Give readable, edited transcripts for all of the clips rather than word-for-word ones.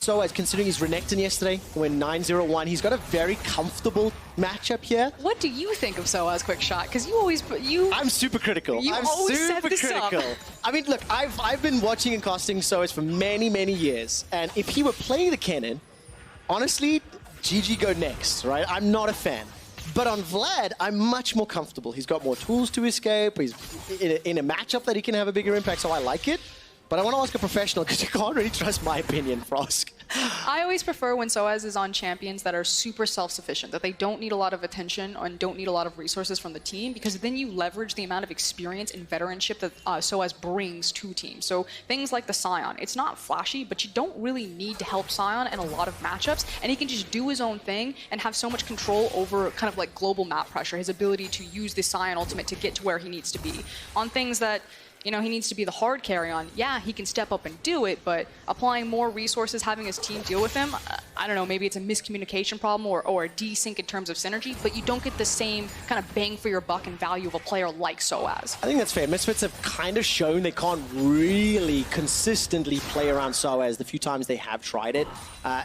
So, as considering he's Renekton yesterday, when 9-0-1, he's got a very comfortable matchup here. What do you think of Soaz Quick Shot? Because you always I'm super critical. I'm always super critical. I mean, look, I've been watching and casting Soaz for many, many years, and if he were playing the Kennen, honestly, GG go next, right? I'm not a fan. But on Vlad, I'm much more comfortable. He's got more tools to escape. He's in a matchup that he can have a bigger impact, so I like it. But I want to ask a professional, because you can't really trust my opinion, Frosk. I always prefer when Soaz is on champions that are super self-sufficient, that they don't need a lot of attention and don't need a lot of resources from the team, because then you leverage the amount of experience and veteranship that Soaz brings to teams. So things like the Scion, it's not flashy, but you don't really need to help Scion in a lot of matchups, and he can just do his own thing and have so much control over kind of like global map pressure, his ability to use the Scion ultimate to get to where he needs to be. On things that he needs to be the hard carry on. Yeah, he can step up and do it, but applying more resources, having his team deal with him, I don't know, maybe it's a miscommunication problem or a desync in terms of synergy, but you don't get the same kind of bang for your buck and value of a player like Soaz. I think that's fair. Misfits have kind of shown they can't really consistently play around Soaz the few times they have tried it.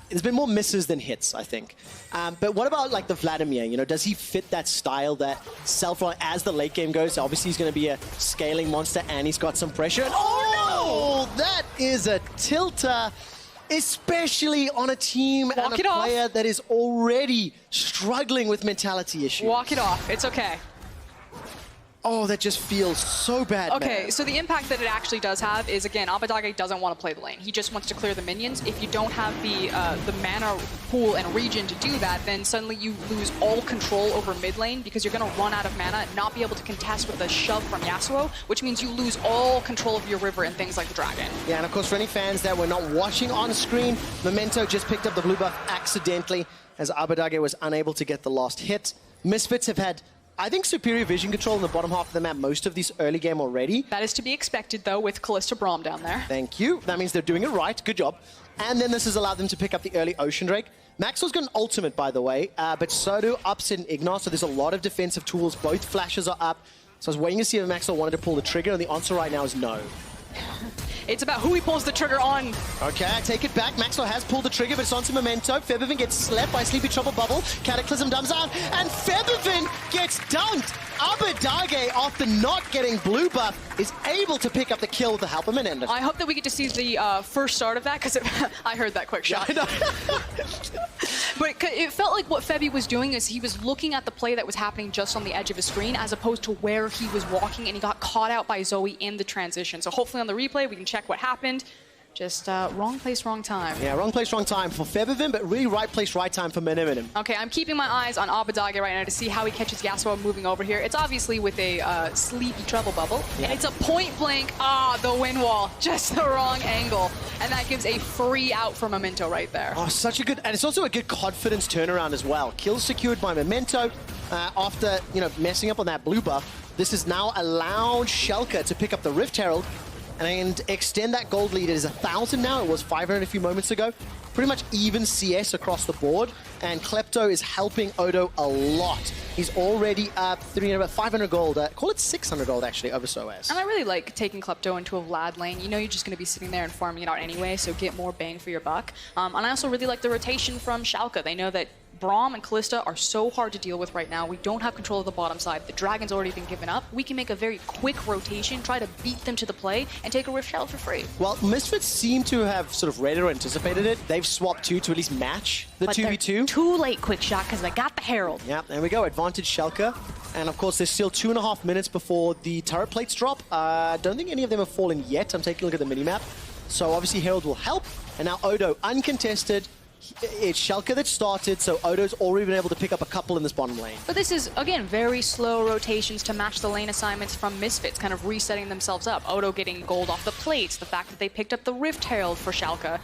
There's been more misses than hits, I think. But what about like the Vladimir? Does he fit that style, that self-run as the late game goes? Obviously, he's going to be a scaling monster, and he's got some pressure. And oh no! That is a tilter, especially on a team and a player that is already struggling with mentality issues. Walk it off. It's okay. Oh, that just feels so bad. Okay, man. so the impact that it actually does have is, again, Abadage doesn't want to play the lane. He just wants to clear the minions. If you don't have the mana pool and region to do that, then suddenly you lose all control over mid lane because you're going to run out of mana and not be able to contest with the shove from Yasuo, which means you lose all control of your river and things like the dragon. Yeah, and of course, for any fans that were not watching on screen, Memento just picked up the blue buff accidentally as Abadage was unable to get the last hit. Misfits have had, I think, superior vision control in the bottom half of the map most of this early game already. That is to be expected, though, with Kalista Braum down there. Thank you. That means they're doing it right. Good job. And then this has allowed them to pick up the early Ocean Drake. Maxwell's got an ultimate, by the way, but so do Ups and Ignar, so there's a lot of defensive tools. Both flashes are up. So I was waiting to see if Maxwell wanted to pull the trigger, and the answer right now is no. It's about who he pulls the trigger on. Okay, I take it back. Maxwell has pulled the trigger, but it's onto Memento. Febiven gets slept by Sleepy Trouble Bubble. Cataclysm dumps out, and Febiven gets dunked. Abadage, after not getting blue buff, is able to pick up the kill with the help of Menendez. I hope that we get to see the first start of that, because I heard that quick shot. Yeah, But it felt like what Febi was doing is he was looking at the play that was happening just on the edge of his screen as opposed to where he was walking, and he got caught out by Zoe in the transition. So hopefully on the replay we can check what happened. Just wrong place, wrong time. Yeah, wrong place, wrong time for Febiven, but really right place, right time for Menemenem. Okay, I'm keeping my eyes on Abadage right now to see how he catches Yasuo moving over here. It's obviously with a Sleepy Trouble Bubble, and it's a point blank, the wind wall, just the wrong angle. And that gives a free out for Memento right there. Oh, such a good, and it's also a good confidence turnaround as well. Kill secured by Memento after, messing up on that blue buff. This has now allowed Schalke to pick up the Rift Herald and extend that gold lead. It is 1,000 now. It was 500 a few moments ago. Pretty much even CS across the board, and Klepto is helping Odo a lot. He's already up 500 gold. Call it 600 gold, actually, over Soaz. And I really like taking Klepto into a Vlad lane. You're just going to be sitting there and farming it out anyway, so get more bang for your buck. And I also really like the rotation from Schalke. They know that Braum and Kalista are so hard to deal with right now. We don't have control of the bottom side. The Dragon's already been given up. We can make a very quick rotation, try to beat them to the play, and take a Rift Herald for free. Well, Misfits seem to have sort of read or anticipated it. They've swapped two to at least match the 2v2. Too late, quick shot, because they got the Herald. Yeah, there we go. Advantage Schalke. And of course, there's still 2.5 minutes before the turret plates drop. Don't think any of them have fallen yet. I'm taking a look at the minimap. So obviously Herald will help. And now Odo uncontested. It's Schalke that started, so Odo's already been able to pick up a couple in this bottom lane. But this is, again, very slow rotations to match the lane assignments from Misfits, kind of resetting themselves up. Odo getting gold off the plates, the fact that they picked up the Rift Herald for Schalke,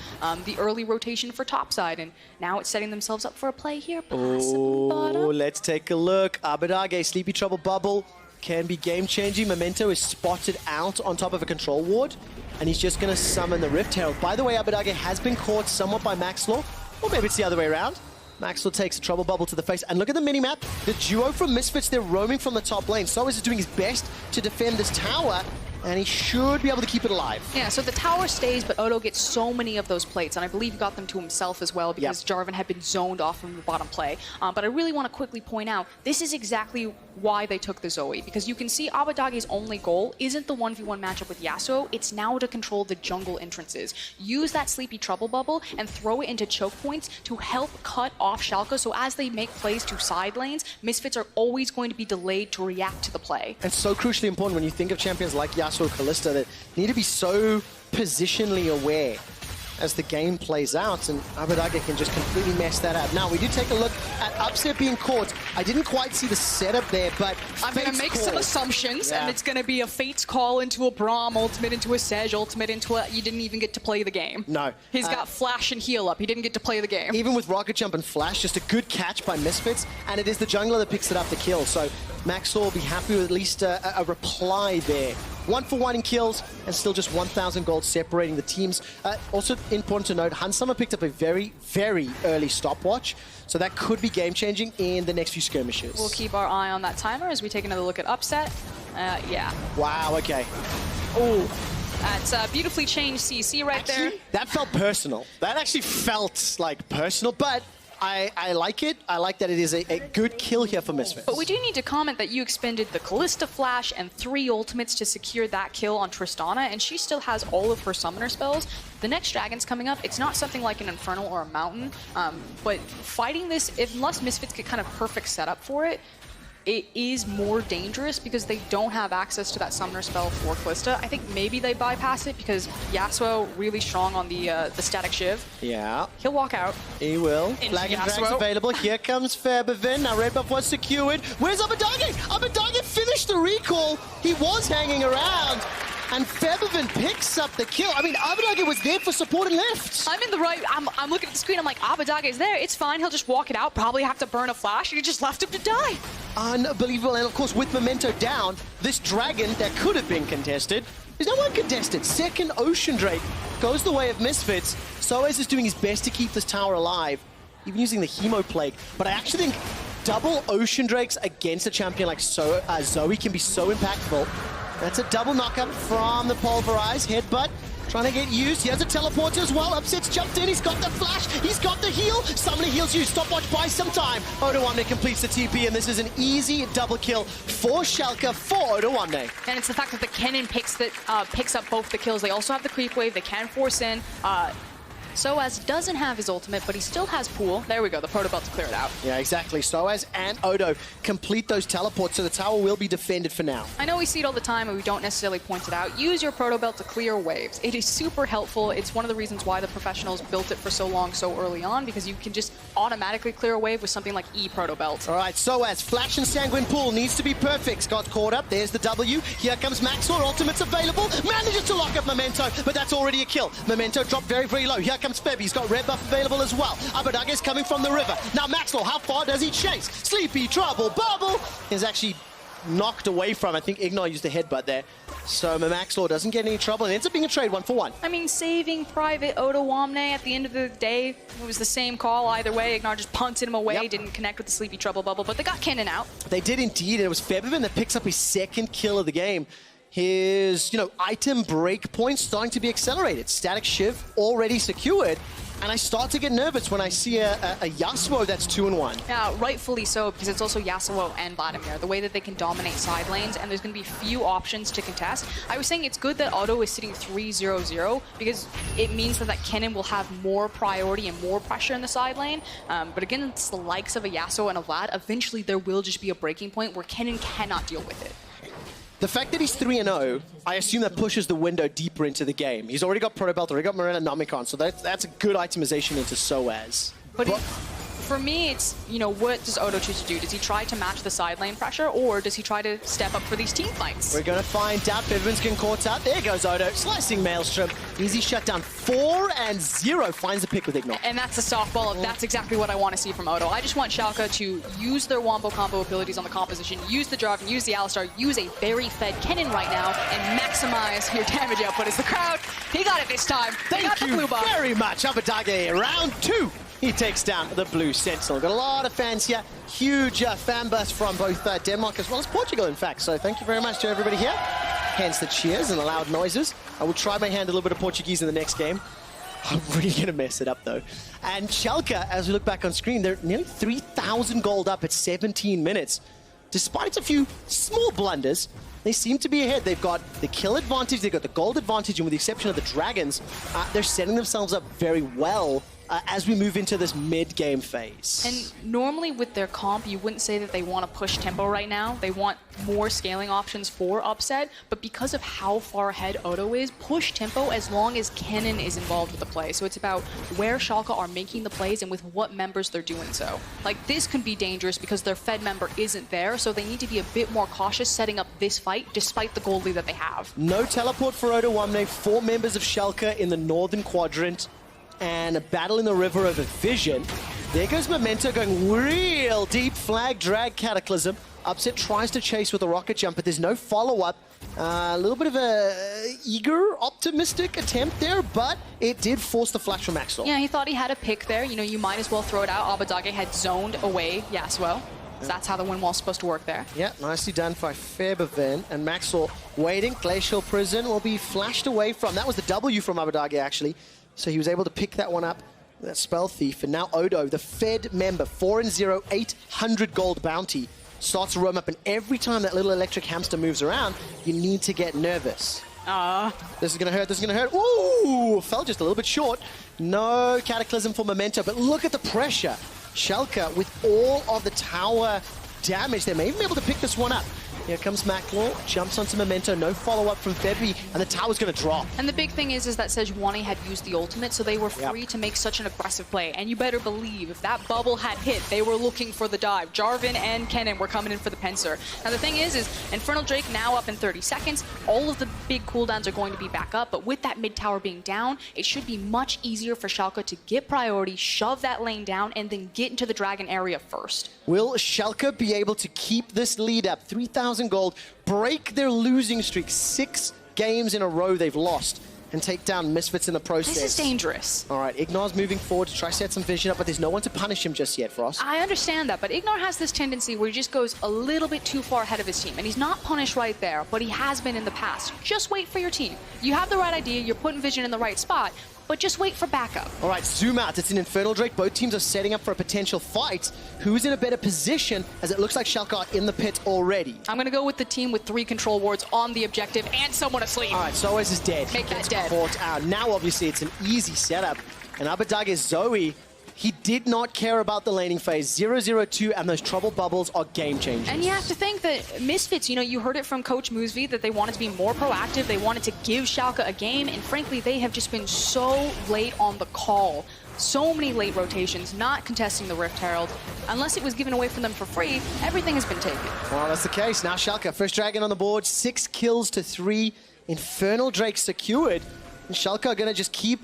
the early rotation for topside, and now it's setting themselves up for a play here, possibly bottom. Let's take a look. Abadage, Sleepy Trouble Bubble can be game-changing. Memento is spotted out on top of a control ward, and he's just going to summon the Rift Herald. By the way, Abadage has been caught somewhat by Maxlaw. Or maybe it's the other way around. Maxwell takes a Trouble Bubble to the face. And look at the minimap. The duo from Misfits, they're roaming from the top lane. Soaz is doing his best to defend this tower. and he should be able to keep it alive. Yeah, so the tower stays, but Odo gets so many of those plates, and I believe he got them to himself as well because Jarvan had been zoned off from the bottom play. But I really want to quickly point out, this is exactly why they took the Zoe, because you can see Abbedagge's only goal isn't the 1v1 matchup with Yasuo, it's now to control the jungle entrances. Use that Sleepy Trouble Bubble and throw it into choke points to help cut off Schalke, so as they make plays to side lanes, Misfits are always going to be delayed to react to the play. And so crucially important when you think of champions like Yasuo or Kalista that need to be so positionally aware as the game plays out, and Abbedagge can just completely mess that up. Now, we do take a look at Upset being caught. I didn't quite see the setup there, but I'm going to make some assumptions, and it's going to be a Fate's Call into a Braum, ultimate into a Sedge, ultimate into a... You didn't even get to play the game. No. He's got Flash and Heal Up. He didn't get to play the game. Even with Rocket Jump and Flash, just a good catch by Misfits, and it is the jungler that picks it up to kill. So Maxor will be happy with at least a reply there. 1-for-1 in kills, and still just 1,000 gold separating the teams. Also important to note, Hansama picked up a very, very early stopwatch, so that could be game-changing in the next few skirmishes. We'll keep our eye on that timer as we take another look at Upset. Yeah. Wow, okay. Oh, that's beautifully changed CC right there. That felt personal. That actually felt like personal, but I like it. I like that it is a good kill here for Misfits. But we do need to comment that you expended the Kalista Flash and 3 ultimates to secure that kill on Tristana, and she still has all of her summoner spells. The next dragon's coming up. It's not something like an Infernal or a Mountain, but fighting this, unless Misfits get kind of perfect setup for it, it is more dangerous because they don't have access to that summoner spell for Kalista. I think maybe they bypass it because Yasuo really strong on the static shiv. Yeah. He'll walk out. He will. Flag and Drag's available. Here comes Febiven. Now red buff was secured. Where's Abbedagge? Abbedagge finished the recall. He was hanging around. And Febiven picks up the kill. I mean, Abbedagge was there for support and left. I'm in the right. I'm looking at the screen. I'm like, Abbedagge is there. It's fine. He'll just walk it out. Probably have to burn a flash. And he just left him to die. Unbelievable. And of course, with Memento down, this dragon that could have been contested is no one contested. Second Ocean Drake goes the way of Misfits. Soaz is doing his best to keep this tower alive, even using the Hemo Plague. But I actually think double Ocean Drakes against a champion like Zoe can be so impactful. That's a double knockup from the Pulverize. Headbutt trying to get used. He has a teleporter as well. Upset's jumped in. He's got the flash. He's got the heal. Summoner heals you. Stopwatch buys some time. Odoamne completes the TP, and this is an easy double kill for Schalke for Odoamne. And it's the fact that the Kennen picks up both the kills. They also have the creep wave. They can force in. Soaz doesn't have his ultimate, but he still has Pool. There we go, the Proto Belt to clear it out. Yeah, exactly. Soaz and Odo complete those teleports, so the tower will be defended for now. I know we see it all the time, and we don't necessarily point it out. Use your Proto Belt to clear waves. It is super helpful. It's one of the reasons why the professionals built it for so long, so early on, because you can just automatically clear a wave with something like E Proto Belt. All right, Soaz, Flash and Sanguine Pool needs to be perfect. Got caught up. There's the W. Here comes Maxor. Ultimate's available. Manages to lock up Memento, but that's already a kill. Memento dropped very, very low. Here comes Feb. He's got red buff available as well. Abbedagge is coming from the river. Now Maxor, how far does he chase? Sleepy Trouble Bubble is actually knocked away from. I think Ignore used the headbutt there. So Maxor doesn't get any trouble and ends up being a trade 1-for-1. I mean, saving Private Odoamne at the end of the day, it was the same call either way. Ignore just punted him away, didn't connect with the Sleepy Trouble Bubble, but they got Kennen out. They did indeed, and it was Febiven that picks up his second kill of the game. His, item break points starting to be accelerated. Static Shiv already secured. And I start to get nervous when I see a Yasuo that's 2-1. Yeah, rightfully so, because it's also Yasuo and Vladimir, the way that they can dominate side lanes, and there's going to be few options to contest. I was saying it's good that Otto is sitting 3-0-0, because it means that Kennen will have more priority and more pressure in the side lane. But against the likes of a Yasuo and a Vlad, eventually there will just be a breaking point where Kennen cannot deal with it. The fact that he's 3-0, I assume that pushes the window deeper into the game. He's already got Proto Belt, already got Morena Nomicon, so that's a good itemization into Soaz. But for me, it's, what does Odo choose to do? Does he try to match the side lane pressure, or does he try to step up for these team fights? We're going to find out. Febiven's getting caught out. There goes Odo. Slicing Maelstrom. Easy shutdown. 4-0. Finds the pick with Ignore. And that's a softball. That's exactly what I want to see from Odo. I just want Schalke to use their Wombo combo abilities on the composition, use the Jarvan, use the Alistar, use a very fed Kennen right now, and maximize your damage output. As the crowd, he got it this time. Thank you very much, Abbedagge. Round 2. He takes down the Blue Sentinel. Got a lot of fans here. Huge fan burst from both Denmark as well as Portugal, in fact. So thank you very much to everybody here. hence the cheers and the loud noises. I will try my hand a little bit of Portuguese in the next game. I'm really going to mess it up, though. And Schalke, as we look back on screen, they're nearly 3,000 gold up at 17 minutes. Despite a few small blunders, they seem to be ahead. They've got the kill advantage, they've got the gold advantage, and with the exception of the Dragons, they're setting themselves up very well as we move into this mid-game phase. And normally with their comp, you wouldn't say that they want to push tempo right now. They want more scaling options for upset, but because of how far ahead Odo is, push tempo as long as Kennen is involved with the play. So it's about where Schalke are making the plays and with what members they're doing so. Like, this could be dangerous because their Fed member isn't there, so they need to be a bit more cautious setting up this fight despite the gold lead that they have. No teleport for Odo Wamne, 4 members of Schalke in the northern quadrant, and a battle in the river over Vision. There goes Memento going real deep, flag, drag, Cataclysm. Upset tries to chase with a rocket jump, but there's no follow-up. A little bit of a eager, optimistic attempt there, but it did force the flash from Axel. Yeah, he thought he had a pick there. You know, you might as well throw it out. Abadage had zoned away Yasuo. So that's how the win wall's supposed to work there. Yeah, nicely done by Fairbaven. And Maxwell waiting. Glacial Prison will be flashed away from. That was the W from Abadage, actually. So he was able to pick that one up. That Spell Thief. And now Odo, the Fed member, 4-0, 800 gold bounty, starts to roam up. And every time that little electric hamster moves around, you need to get nervous. This is going to hurt, this is going to hurt. Ooh, fell just a little bit short. No Cataclysm for Memento, but look at the pressure. Schalke, with all of the tower damage, they may even be able to pick this one up. Here comes Maclaw, jumps onto Memento, no follow-up from Febby, and the tower's going to drop. And the big thing is that Sejuani had used the ultimate, so they were free to make such an aggressive play. And you better believe, if that bubble had hit, they were looking for the dive. Jarvan and Kennen were coming in for the pincer. Now the thing is Infernal Drake now up in 30 seconds. All of the big cooldowns are going to be back up, but with that mid tower being down, it should be much easier for Schalke to get priority, shove that lane down, and then get into the dragon area first. Will Schalke be able to keep this lead up? 3,000 gold, break their losing streak. 6 games in a row they've lost, and take down Misfits in the process. This is dangerous. All right, Ignar's moving forward to try to set some vision up, but there's no one to punish him just yet, Frost. I understand that, but Ignar has this tendency where he just goes a little bit too far ahead of his team, and he's not punished right there, but he has been in the past. Just wait for your team. You have the right idea, you're putting vision in the right spot, but just wait for backup. All right, zoom out. It's an Infernal Drake. Both teams are setting up for a potential fight. Who's in a better position, as it looks like Schalke are in the pit already? I'm going to go with the team with 3 control wards on the objective and someone asleep. All right, Soaz is dead. Make that dead. Caught out. Now, obviously, it's an easy setup. And Abadage Zoe, he did not care about the laning phase. 0-0-2, and those trouble bubbles are game changers. And you have to think that Misfits, you know, you heard it from Coach Moosby that they wanted to be more proactive. They wanted to give Schalke a game, and frankly, they have just been so late on the call. So many late rotations, not contesting the Rift Herald. Unless it was given away from them for free, everything has been taken. Well, that's the case. Now Schalke, first dragon on the board, 6 kills to 3. Infernal Drake secured. And Schalke are going to just keep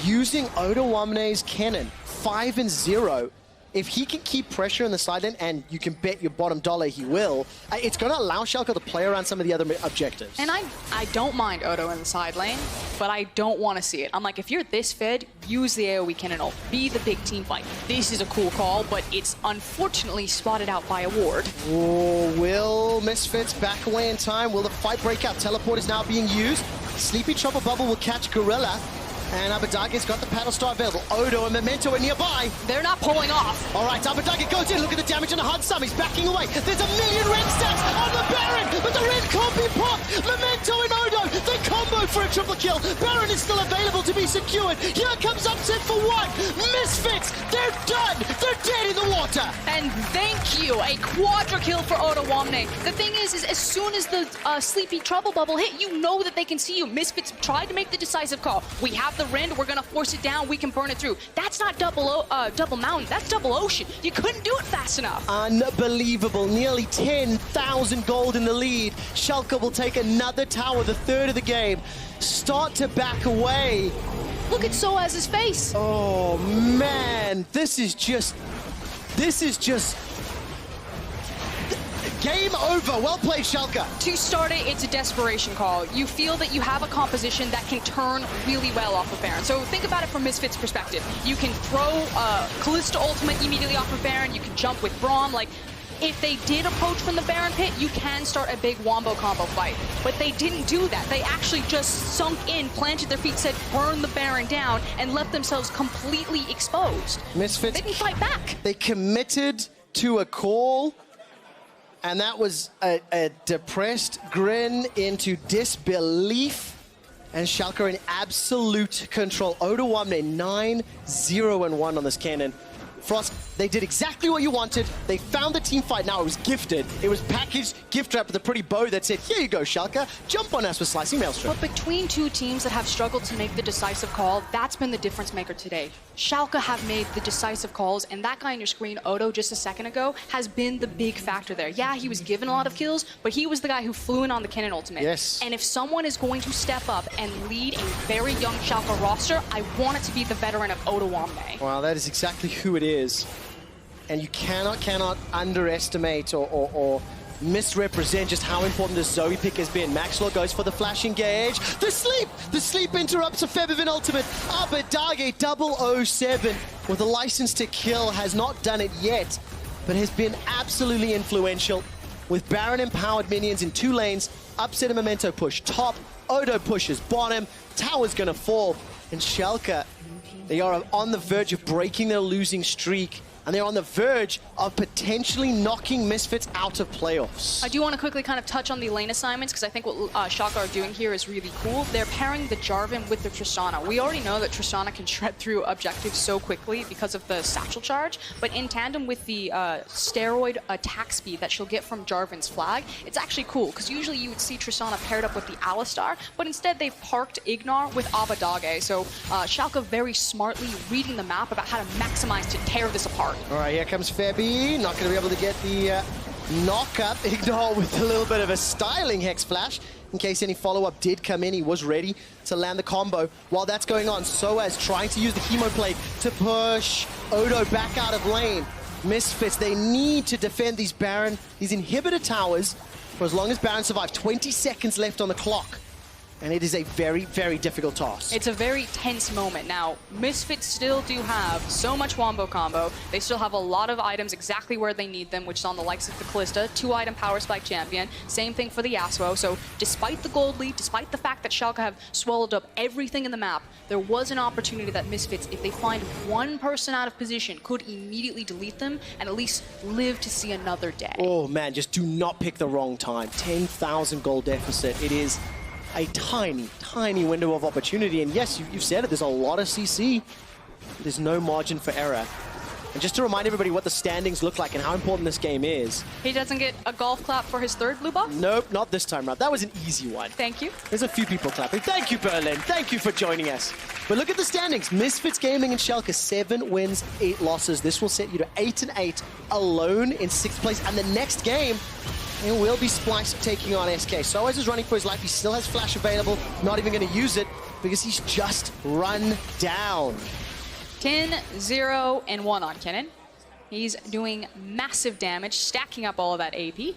using Odo Wamne's Kennen. 5-0. If he can keep pressure in the side lane, and you can bet your bottom dollar he will, it's going to allow Schalke to play around some of the other objectives. And I don't mind Odo in the side lane, but I don't want to see it. I'm like, if you're this fed, use the AoE Kennen ult. Be the big team fight. This is a cool call, but it's unfortunately spotted out by a ward. Oh, will Misfits back away in time? Will the fight break out? Teleport is now being used. Sleepy Trouble Bubble will catch Gorilla. And Abadage's got the paddle star available. Odo and Memento are nearby. They're not pulling off. All right, Abadage goes in. Look at the damage on the hard sum. He's backing away. There's a million red stacks on the Baron, but the red can't be popped. Memento and Odo, the combo for a triple kill. Baron is still available to be secured. Here comes Upset for one. Misfits, they're done. They're dead in the water. And thank you, a quadra kill for Odo Wamne. The thing is as soon as the Sleepy Trouble Bubble hit, you know that they can see you. Misfits tried to make the decisive call. We have the Rend, we're gonna force it down, we can burn it through. That's not double mountain, that's double ocean. You couldn't do it fast enough. Unbelievable, nearly 10,000 gold in the lead. Schalke will take another tower, the 3rd of the game. Start to back away. Look at Soaz's face. Oh man, this is just game over. Well played, Schalke. To start it, it's a desperation call. You feel that you have a composition that can turn really well off of Baron. So think about it from Misfits' perspective. You can throw Kalista ultimate immediately off of Baron. You can jump with Braum. Like, if they did approach from the Baron pit, you can start a big wombo combo fight. But they didn't do that. They actually just sunk in, planted their feet, said burn the Baron down, and left themselves completely exposed. Misfits, They didn't fight back. they committed to a call, and that was a depressed grin into disbelief. And Schalke are in absolute control. Oda-Wamne 9-0-1 on this cannon. Frost, they did exactly what you wanted. They found the team fight. Now it was gifted. It was packaged, gift wrapped with a pretty bow that said, here you go, Schalke. Jump on us with Slicing Maelstrom. But between two teams that have struggled to make the decisive call, that's been the difference maker today. Schalke have made the decisive calls, and that guy on your screen, Odo, just a second ago, has been the big factor there. Yeah, he was given a lot of kills, but he was the guy who flew in on the cannon ultimate. Yes. And if someone is going to step up and lead a very young Schalke roster, I want it to be the veteran of Oda-Wamne. Wow, that is exactly who it is. And you cannot underestimate or misrepresent just how important this Zoe pick has been. Maxwell goes for the flash engage. The sleep interrupts a Febivan ultimate. Abadage 007 with a license to kill has not done it yet, but has been absolutely influential. With Baron empowered minions in 2 lanes, upset a Memento push top, Odo pushes bottom, tower's gonna fall, and Schalke, they are on the verge of breaking their losing streak. And they're on the verge of potentially knocking Misfits out of playoffs. I do want to quickly kind of touch on the lane assignments, because I think what Schalke are doing here is really cool. They're pairing the Jarvan with the Tristana. We already know that Tristana can shred through objectives so quickly because of the satchel charge, but in tandem with the steroid attack speed that she'll get from Jarvan's flag, it's actually cool, because usually you would see Tristana paired up with the Alistar, but instead they've parked Ignar with Abadage. So Schalke very smartly reading the map about how to maximize to tear this apart. All right, here comes Febby. Not going to be able to get the knock-up. Ignore with a little bit of a styling Hex Flash. In case any follow-up did come in, he was ready to land the combo. While that's going on, Soaz trying to use the Chemo Plague to push Odo back out of lane. Misfits, they need to defend these Baron, these inhibitor towers, for as long as Baron survive. 20 seconds left on the clock. And it is a very, very difficult task. It's a very tense moment. Now, Misfits still do have so much wombo combo. They still have a lot of items exactly where they need them, which is on the likes of the Callista, 2-item Power Spike Champion. Same thing for the Yasuo. So despite the gold lead, despite the fact that Schalke have swallowed up everything in the map, there was an opportunity that Misfits, if they find one person out of position, could immediately delete them and at least live to see another day. Oh man, just do not pick the wrong time. 10,000 gold deficit. It is a tiny, tiny window of opportunity. And yes, you've said it, there's a lot of CC. There's no margin for error. And just to remind everybody what the standings look like and how important this game is. He doesn't get a golf clap for his 3rd blue buff? Nope, not this time around. That was an easy one. Thank you. There's a few people clapping. Thank you, Berlin. Thank you for joining us. But look at the standings. Misfits Gaming and Schalke, 7 wins, 8 losses. This will set you to 8-8 alone in 6th place. And the next game, it will be Splice taking on SK. Soaz is running for his life. He still has Flash available. Not even going to use it because he's just run down. 10-0-1 on Kennen. He's doing massive damage, stacking up all of that AP.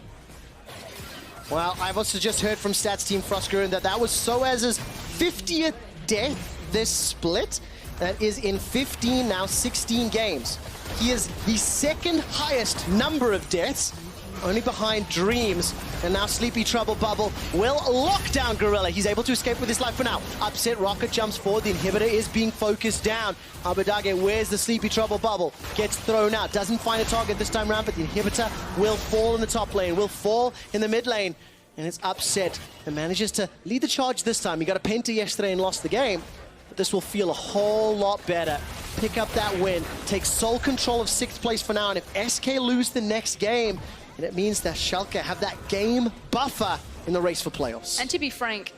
Well, I've also just heard from Stats Team Frostgurn that was Soaz's 50th death this split. That is in 15, now 16 games. He is the 2nd highest number of deaths, only behind Dreams, and now Sleepy Trouble Bubble will lock down Gorilla. He's able to escape with his life for now. Upset Rocket jumps forward. The inhibitor is being focused down. Abadage, where's the Sleepy Trouble Bubble? Gets thrown out. Doesn't find a target this time around, but the inhibitor will fall in the top lane, will fall in the mid lane. And it's Upset and manages to lead the charge this time. He got a penta yesterday and lost the game, but this will feel a whole lot better. Pick up that win. Take sole control of 6th place for now, and if SK lose the next game, and it means that Schalke have that game buffer in the race for playoffs. And to be frank,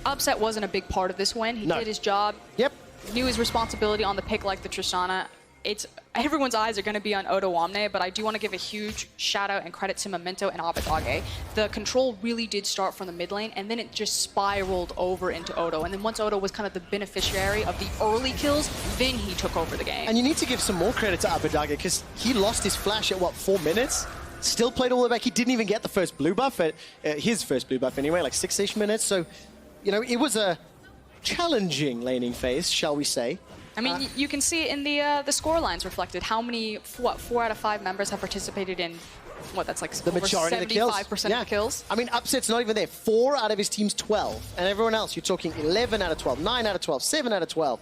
Upset wasn't a big part of this win. He did his job. Yep. Knew his responsibility on the pick like the Tristana. Everyone's eyes are going to be on Oda-Wamne, but I do want to give a huge shout out and credit to Memento and Abadage. The control really did start from the mid lane, and then it just spiraled over into Odo. And then once Odo was kind of the beneficiary of the early kills, then he took over the game. And you need to give some more credit to Abadage, because he lost his flash at, what, 4 minutes? Still played all the way back. He didn't even get the first blue buff, his first blue buff anyway, like 6-ish minutes. So, you know, it was a challenging laning phase, shall we say. I mean, you can see it in the score lines reflected. How many, what, 4 out of 5 members have participated in, what, that's like the majority of the kills. 75% of the kills? I mean, Upset's not even there. 4 out of his team's 12. And everyone else, you're talking 11 out of 12, 9 out of 12, 7 out of 12.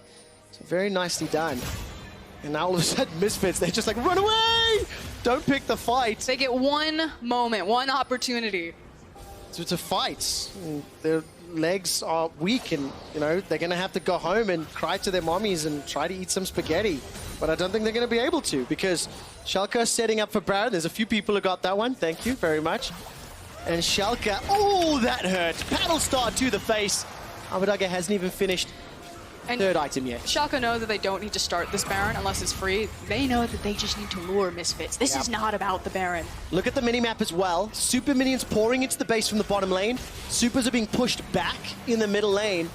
So very nicely done. And now all of a sudden, Misfits, they're just like, run away! Don't pick the fight. They get one moment, one opportunity. So it's a fight. Their legs are weak and, you know, they're going to have to go home and cry to their mommies and try to eat some spaghetti. But I don't think they're going to be able to because Schalke is setting up for Baron. There's a few people who got that one. Thank you very much. And Schalke, oh, that hurt. Paddle star to the face. Abadaga hasn't even finished and third item yet. Schalke know that they don't need to start this Baron unless it's free. They know that they just need to lure Misfits. This is not about the Baron. Look at the minimap as well. Super minions pouring into the base from the bottom lane. Supers are being pushed back in the middle lane.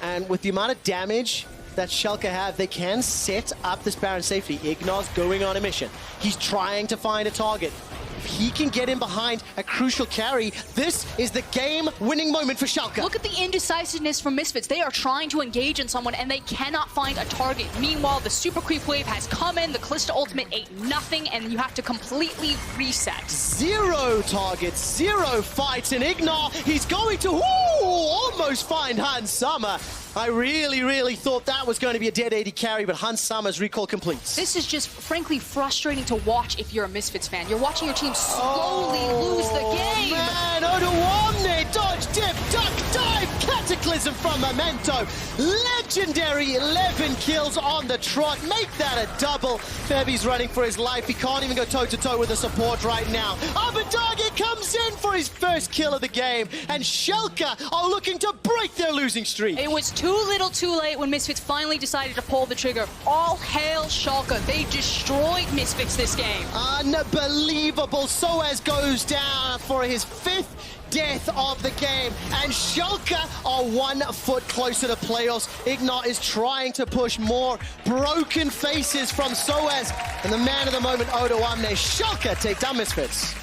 And with the amount of damage that Schalke have, they can set up this Baron safely. Ignar's going on a mission. He's trying to find a target. If he can get in behind a crucial carry, this is the game-winning moment for Schalke. Look at the indecisiveness from Misfits. They are trying to engage in someone and they cannot find a target. Meanwhile, the super creep wave has come in, the Kalista ultimate ate nothing, and you have to completely reset. 0 targets, 0 fights, and Ignar, he's going to almost find Hans Summer. I really thought that was going to be a dead AD carry, but Hans Summer's recall completes. This is just, frankly, frustrating to watch if you're a Misfits fan. You're watching your team slowly lose the game. Man, Odoamne, dodge, dip, duck, dive, cataclysm from Memento. Legendary 11 kills on the trot. Make that a double. Febi's running for his life. He can't even go toe-to-toe with the support right now. Abadaga comes in for his first kill of the game, and Schalke are looking to break their losing streak. It was too little too late when Misfits finally decided to pull the trigger. All hail Schalke. They destroyed Misfits this game. Unbelievable. Soaz goes down for his 5th death of the game, and Schalke are 1 foot closer to playoffs. Ignar is trying to push more broken faces from Soaz, and the man of the moment, Odoamne. Schalke take down Misfits.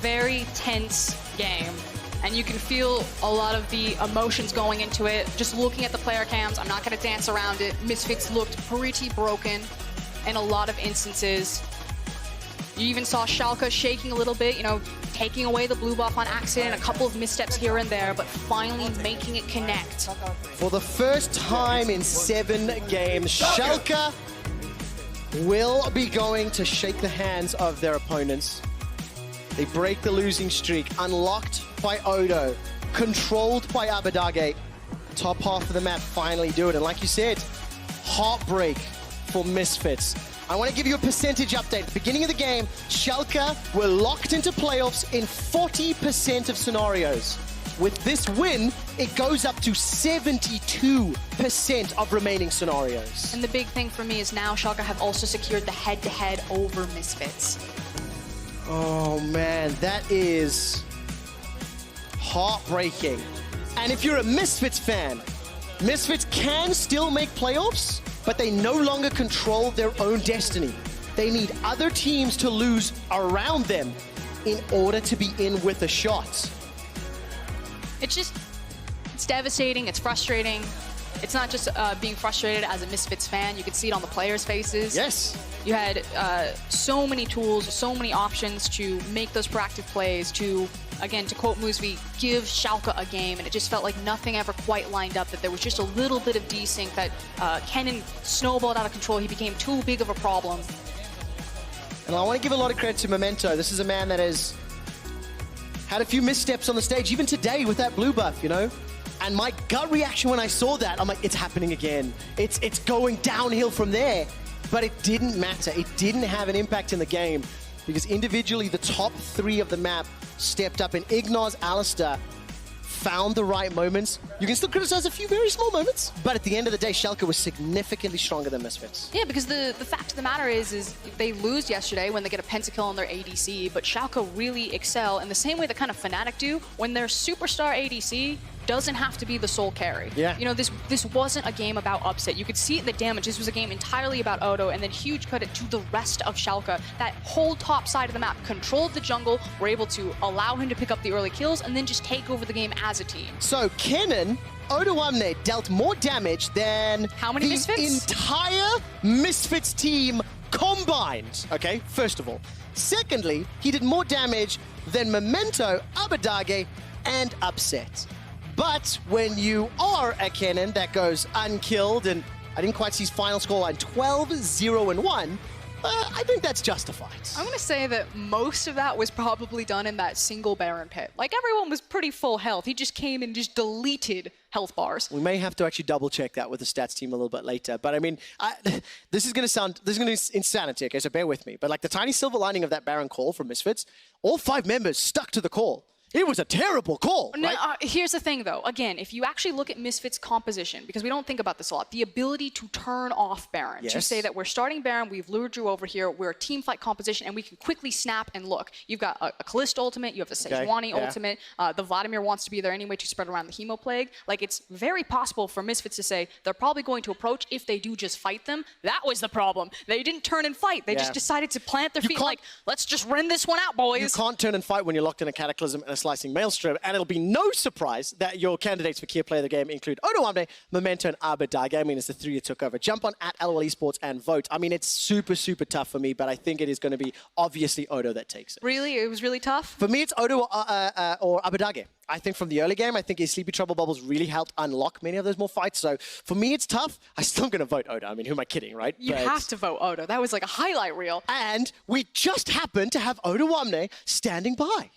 Very tense game. And you can feel a lot of the emotions going into it. Just looking at the player cams, I'm not going to dance around it. Misfits looked pretty broken in a lot of instances. You even saw Schalke shaking a little bit, you know, taking away the blue buff on accident, a couple of missteps here and there, but finally making it connect. For the first time in 7 games, Schalke will be going to shake the hands of their opponents. They break the losing streak, unlocked by Odo, controlled by Abadage. Top half of the map finally do it. And like you said, heartbreak for Misfits. I want to give you a percentage update. At the beginning of the game, Schalke were locked into playoffs in 40% of scenarios. With this win, it goes up to 72% of remaining scenarios. And the big thing for me is now Schalke have also secured the head-to-head over Misfits. Oh man, that is heartbreaking. And if you're a Misfits fan, Misfits can still make playoffs, but they no longer control their own destiny. They need other teams to lose around them in order to be in with a shot. It's devastating, it's frustrating. It's not just being frustrated as a Misfits fan. You could see it on the players' faces. Yes. You had so many tools, so many options to make those proactive plays, to, again, to quote Moosby, give Schalke a game, and it just felt like nothing ever quite lined up, that there was just a little bit of desync, that Kennen snowballed out of control. He became too big of a problem. And I want to give a lot of credit to Memento. This is a man that has had a few missteps on the stage, even today with that blue buff, you know? And my gut reaction when I saw that, I'm like, it's happening again. It's going downhill from there. But it didn't matter. It didn't have an impact in the game because individually the top 3 of the map stepped up, and Ignar's Alistair found the right moments. You can still criticize a few very small moments, but at the end of the day, Schalke was significantly stronger than Misfits. Yeah, because the fact of the matter is they lose yesterday when they get a pentakill on their ADC, but Schalke really excel in the same way that kind of Fnatic do when their superstar ADC doesn't have to be the sole carry. Yeah. You know, this wasn't a game about upset. You could see the damage. This was a game entirely about Odo, and then huge credit to the rest of Schalke. That whole top side of the map controlled the jungle, were able to allow him to pick up the early kills, and then just take over the game as a team. So Kennen, Odo Amne dealt more damage than how many the Misfits? Entire Misfits team combined. Okay, first of all. Secondly, he did more damage than Memento, Abadage, and Upset. But when you are a Kennen that goes unkilled, and I didn't quite see his final scoreline 12-0-1, I think that's justified. I'm going to say that most of that was probably done in that single Baron pit. Like, everyone was pretty full health. He just came and just deleted health bars. We may have to actually double check that with the stats team a little bit later. But I mean, this is going to be insanity, okay, so bear with me. But like the tiny silver lining of that Baron call from Misfits, all 5 members stuck to the call. It was a terrible call. No, right? Here's the thing, though. Again, if you actually look at Misfits' composition, because we don't think about this a lot, the ability to turn off Baron, to say that we're starting Baron, we've lured you over here, we're a team fight composition, and we can quickly snap and look. You've got a Kalista ultimate, you have the Sejuani ultimate, the Vladimir wants to be there anyway to spread around the Hemo Plague. Like, it's very possible for Misfits to say they're probably going to approach if they do just fight them. That was the problem. They didn't turn and fight. They just decided to plant their feet like, let's just rend this one out, boys. You can't turn and fight when you're locked in a Cataclysm and a Slicing Maelstrom, and it'll be no surprise that your candidates for Key Player of the Game include Odo Amne, Memento, and Abadage. I mean, it's the 3 you took over. Jump on at LOL Esports and vote. I mean, it's super, super tough for me, but I think it is going to be obviously Odo that takes it. Really? It was really tough? For me, it's Odo or Abadage. I think from the early game, I think his Sleepy Trouble Bubbles really helped unlock many of those more fights. So for me, it's tough. I'm still going to vote Odo. I mean, who am I kidding, right? You have to vote Odo. That was like a highlight reel. And we just happened to have Odo Amne standing by.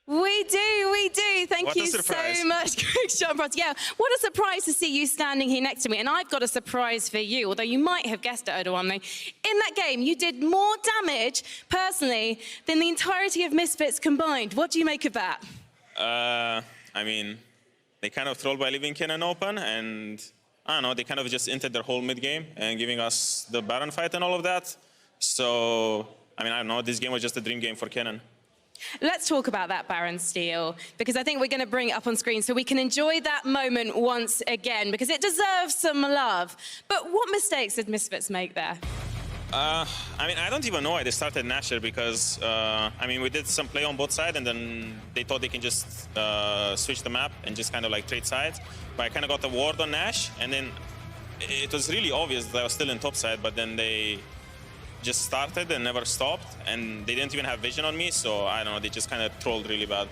We do. Thank you so much, Christian. Yeah, what a surprise to see you standing here next to me. And I've got a surprise for you, although you might have guessed it, Odo Amne. In that game, you did more damage, personally, than the entirety of Misfits combined. What do you make of that? I mean, they kind of trolled by leaving Kennen open, and I don't know, they kind of just entered their whole mid-game and giving us the Baron fight and all of that. So, I mean, I don't know, this game was just a dream game for Kennen. Let's talk about that Baron steal, because I think we're going to bring it up on screen so we can enjoy that moment once again, because it deserves some love. But what mistakes did Misfits make there? I mean, I don't even know why they started Nasher, because, I mean, we did some play on both sides, and then they thought they can just switch the map and just kind of like trade sides. But I kind of got the ward on Nash, and then it was really obvious that I was still in top side, but then they just started and never stopped, and they didn't even have vision on me, so I don't know, they just kind of trolled really bad.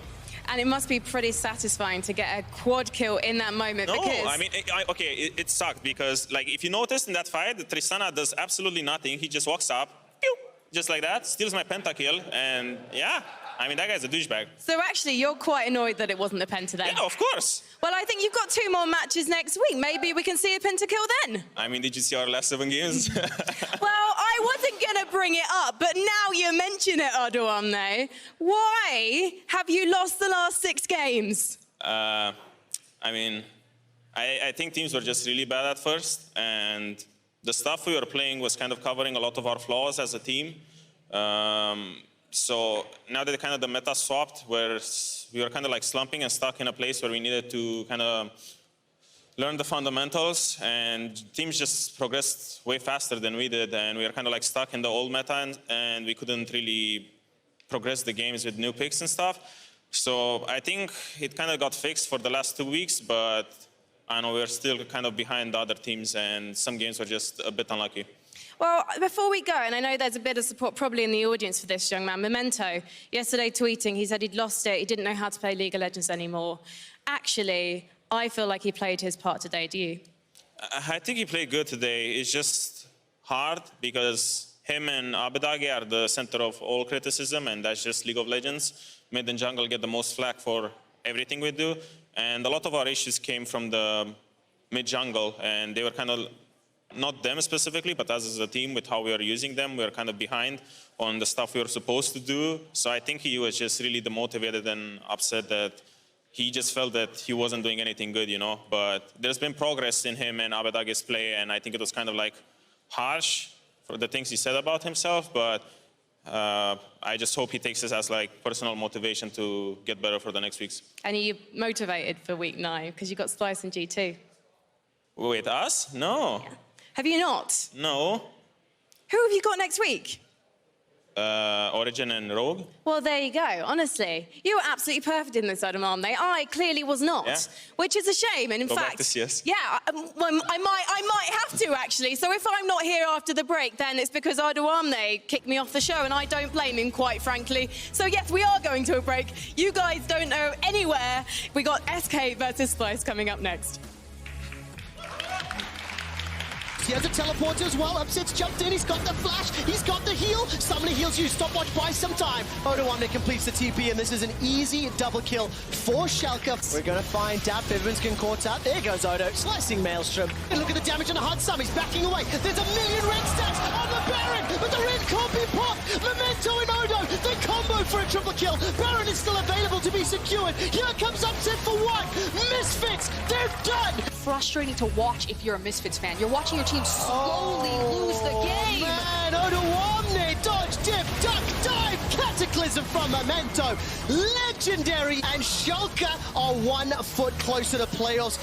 And it must be pretty satisfying to get a quad kill in that moment. No, because... I mean, it sucked because, like, if you noticed in that fight, Tristana does absolutely nothing. He just walks up, pew, just like that, steals my pentakill, and yeah, I mean, that guy's a douchebag. So actually, you're quite annoyed that it wasn't a penta then? Yeah, of course. Well, I think you've got 2 more matches next week. Maybe we can see a pentakill then. I mean, did you see our last 7 games? Well, I wasn't going to bring it up, but now you mention it, Odo Amne. Why have you lost the last 6 games? I mean, I think teams were just really bad at first, and the stuff we were playing was kind of covering a lot of our flaws as a team. So now that kind of the meta swapped, where we were kind of like slumping and stuck in a place where we needed to kind of learn the fundamentals, and teams just progressed way faster than we did, and we were kind of like stuck in the old meta, and we couldn't really progress the games with new picks and stuff. So I think it kind of got fixed for the last 2 weeks, but I know we're still kind of behind the other teams, and some games were just a bit unlucky. Well, before we go, and I know there's a bit of support probably in the audience for this young man, Memento, yesterday tweeting, he said he'd lost it, he didn't know how to play League of Legends anymore. Actually, I feel like he played his part today, do you? I think he played good today. It's just hard because him and Abadage are the center of all criticism, and that's just League of Legends. Mid and jungle get the most flack for everything we do, and a lot of our issues came from the mid jungle, and they were kind of, not them specifically, but us as a team, with how we are using them, we are kind of behind on the stuff we were supposed to do. So I think he was just really demotivated and upset that he just felt that he wasn't doing anything good, you know. But there's been progress in him and Abadage's play, and I think it was kind of like harsh for the things he said about himself, but I just hope he takes this as like personal motivation to get better for the next weeks. And are you motivated for week 9? Because you've got Splice and G2. Wait, us? No. Yeah. Have you not? No. Who have you got next week? Origin and Rogue. Well, there you go. Honestly, you were absolutely perfect in this Odemwamne. I clearly was not, Yeah. which is a shame. And in fact, practice, yes. yeah, well, I might have to actually. So if I'm not here after the break, then it's because Odemwamne kicked me off the show, and I don't blame him, quite frankly. So yes, we are going to a break. You guys don't know anywhere. We got SK versus Splice coming up next. He has a teleporter as well. Upset's jumped in. He's got the flash. He's got the heal. Somebody heals you. Stopwatch buys some time. Odemwamne completes the TP, and this is an easy double kill for Schalke. We're going to find Dap. Vivenskin caught out. There goes Odo. Slicing Maelstrom. And look at the damage on the hard sum. He's backing away. There's a million red stacks on the Baron, but the red can't be popped. Memento and Odo. The combo for a triple kill. Baron is still available to be secured. Here comes Upset for one. Misfits. They're done. Frustrating to watch if you're a Misfits fan. You're watching your team slowly lose the game. Man, Odemwamne, dodge, dip, duck, dive, cataclysm from Memento. Legendary, and Schalke are 1 foot closer to playoffs.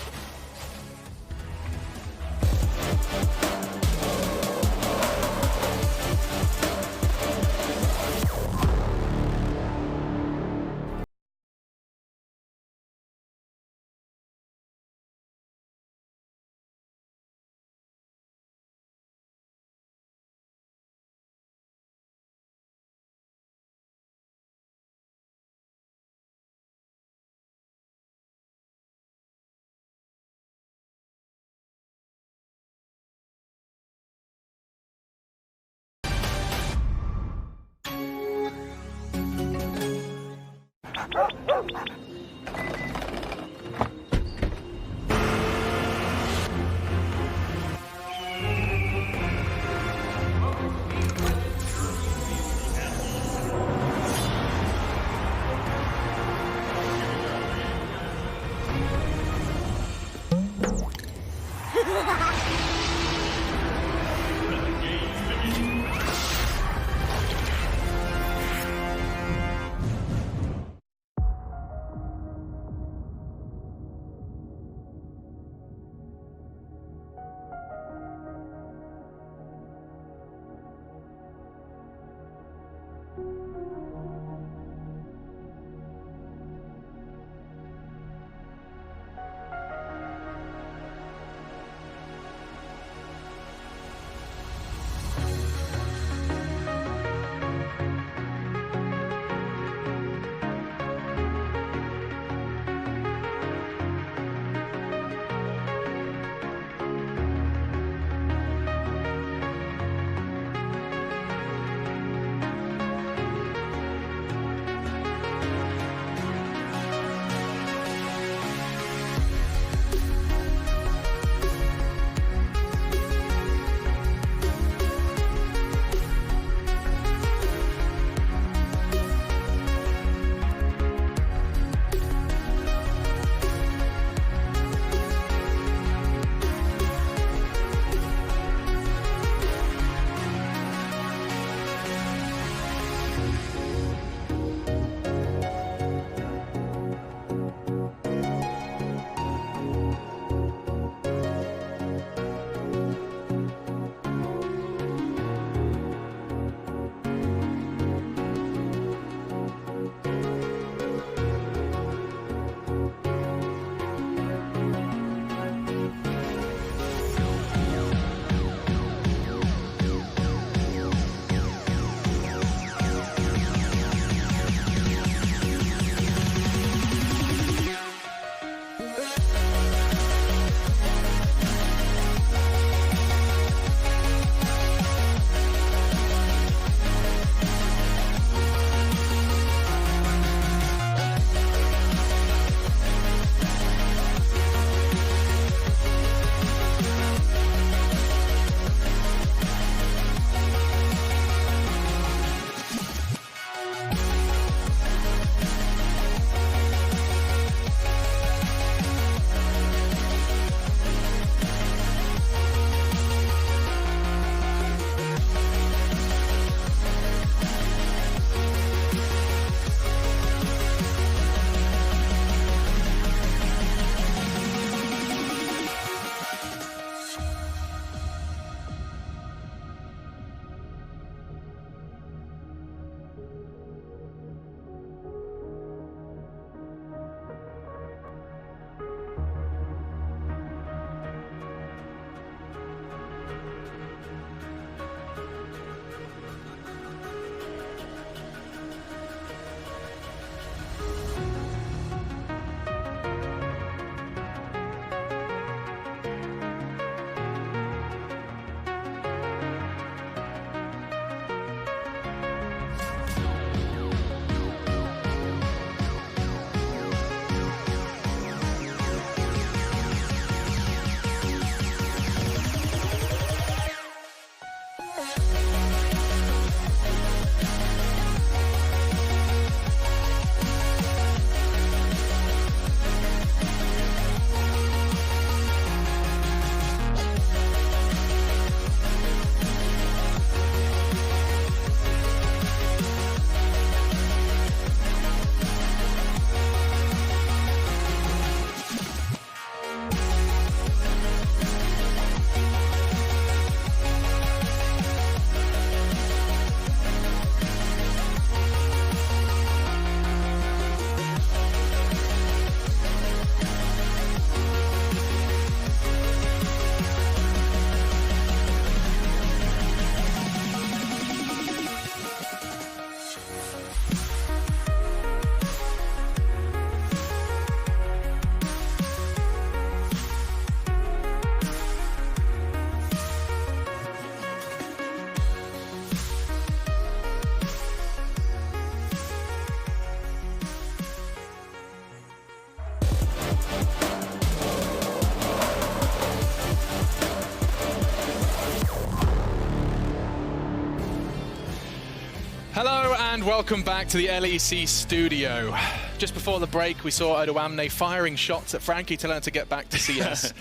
Hello and welcome back to the LEC studio. Just before the break, we saw Odoamne firing shots at Frankie to learn to get back to CS.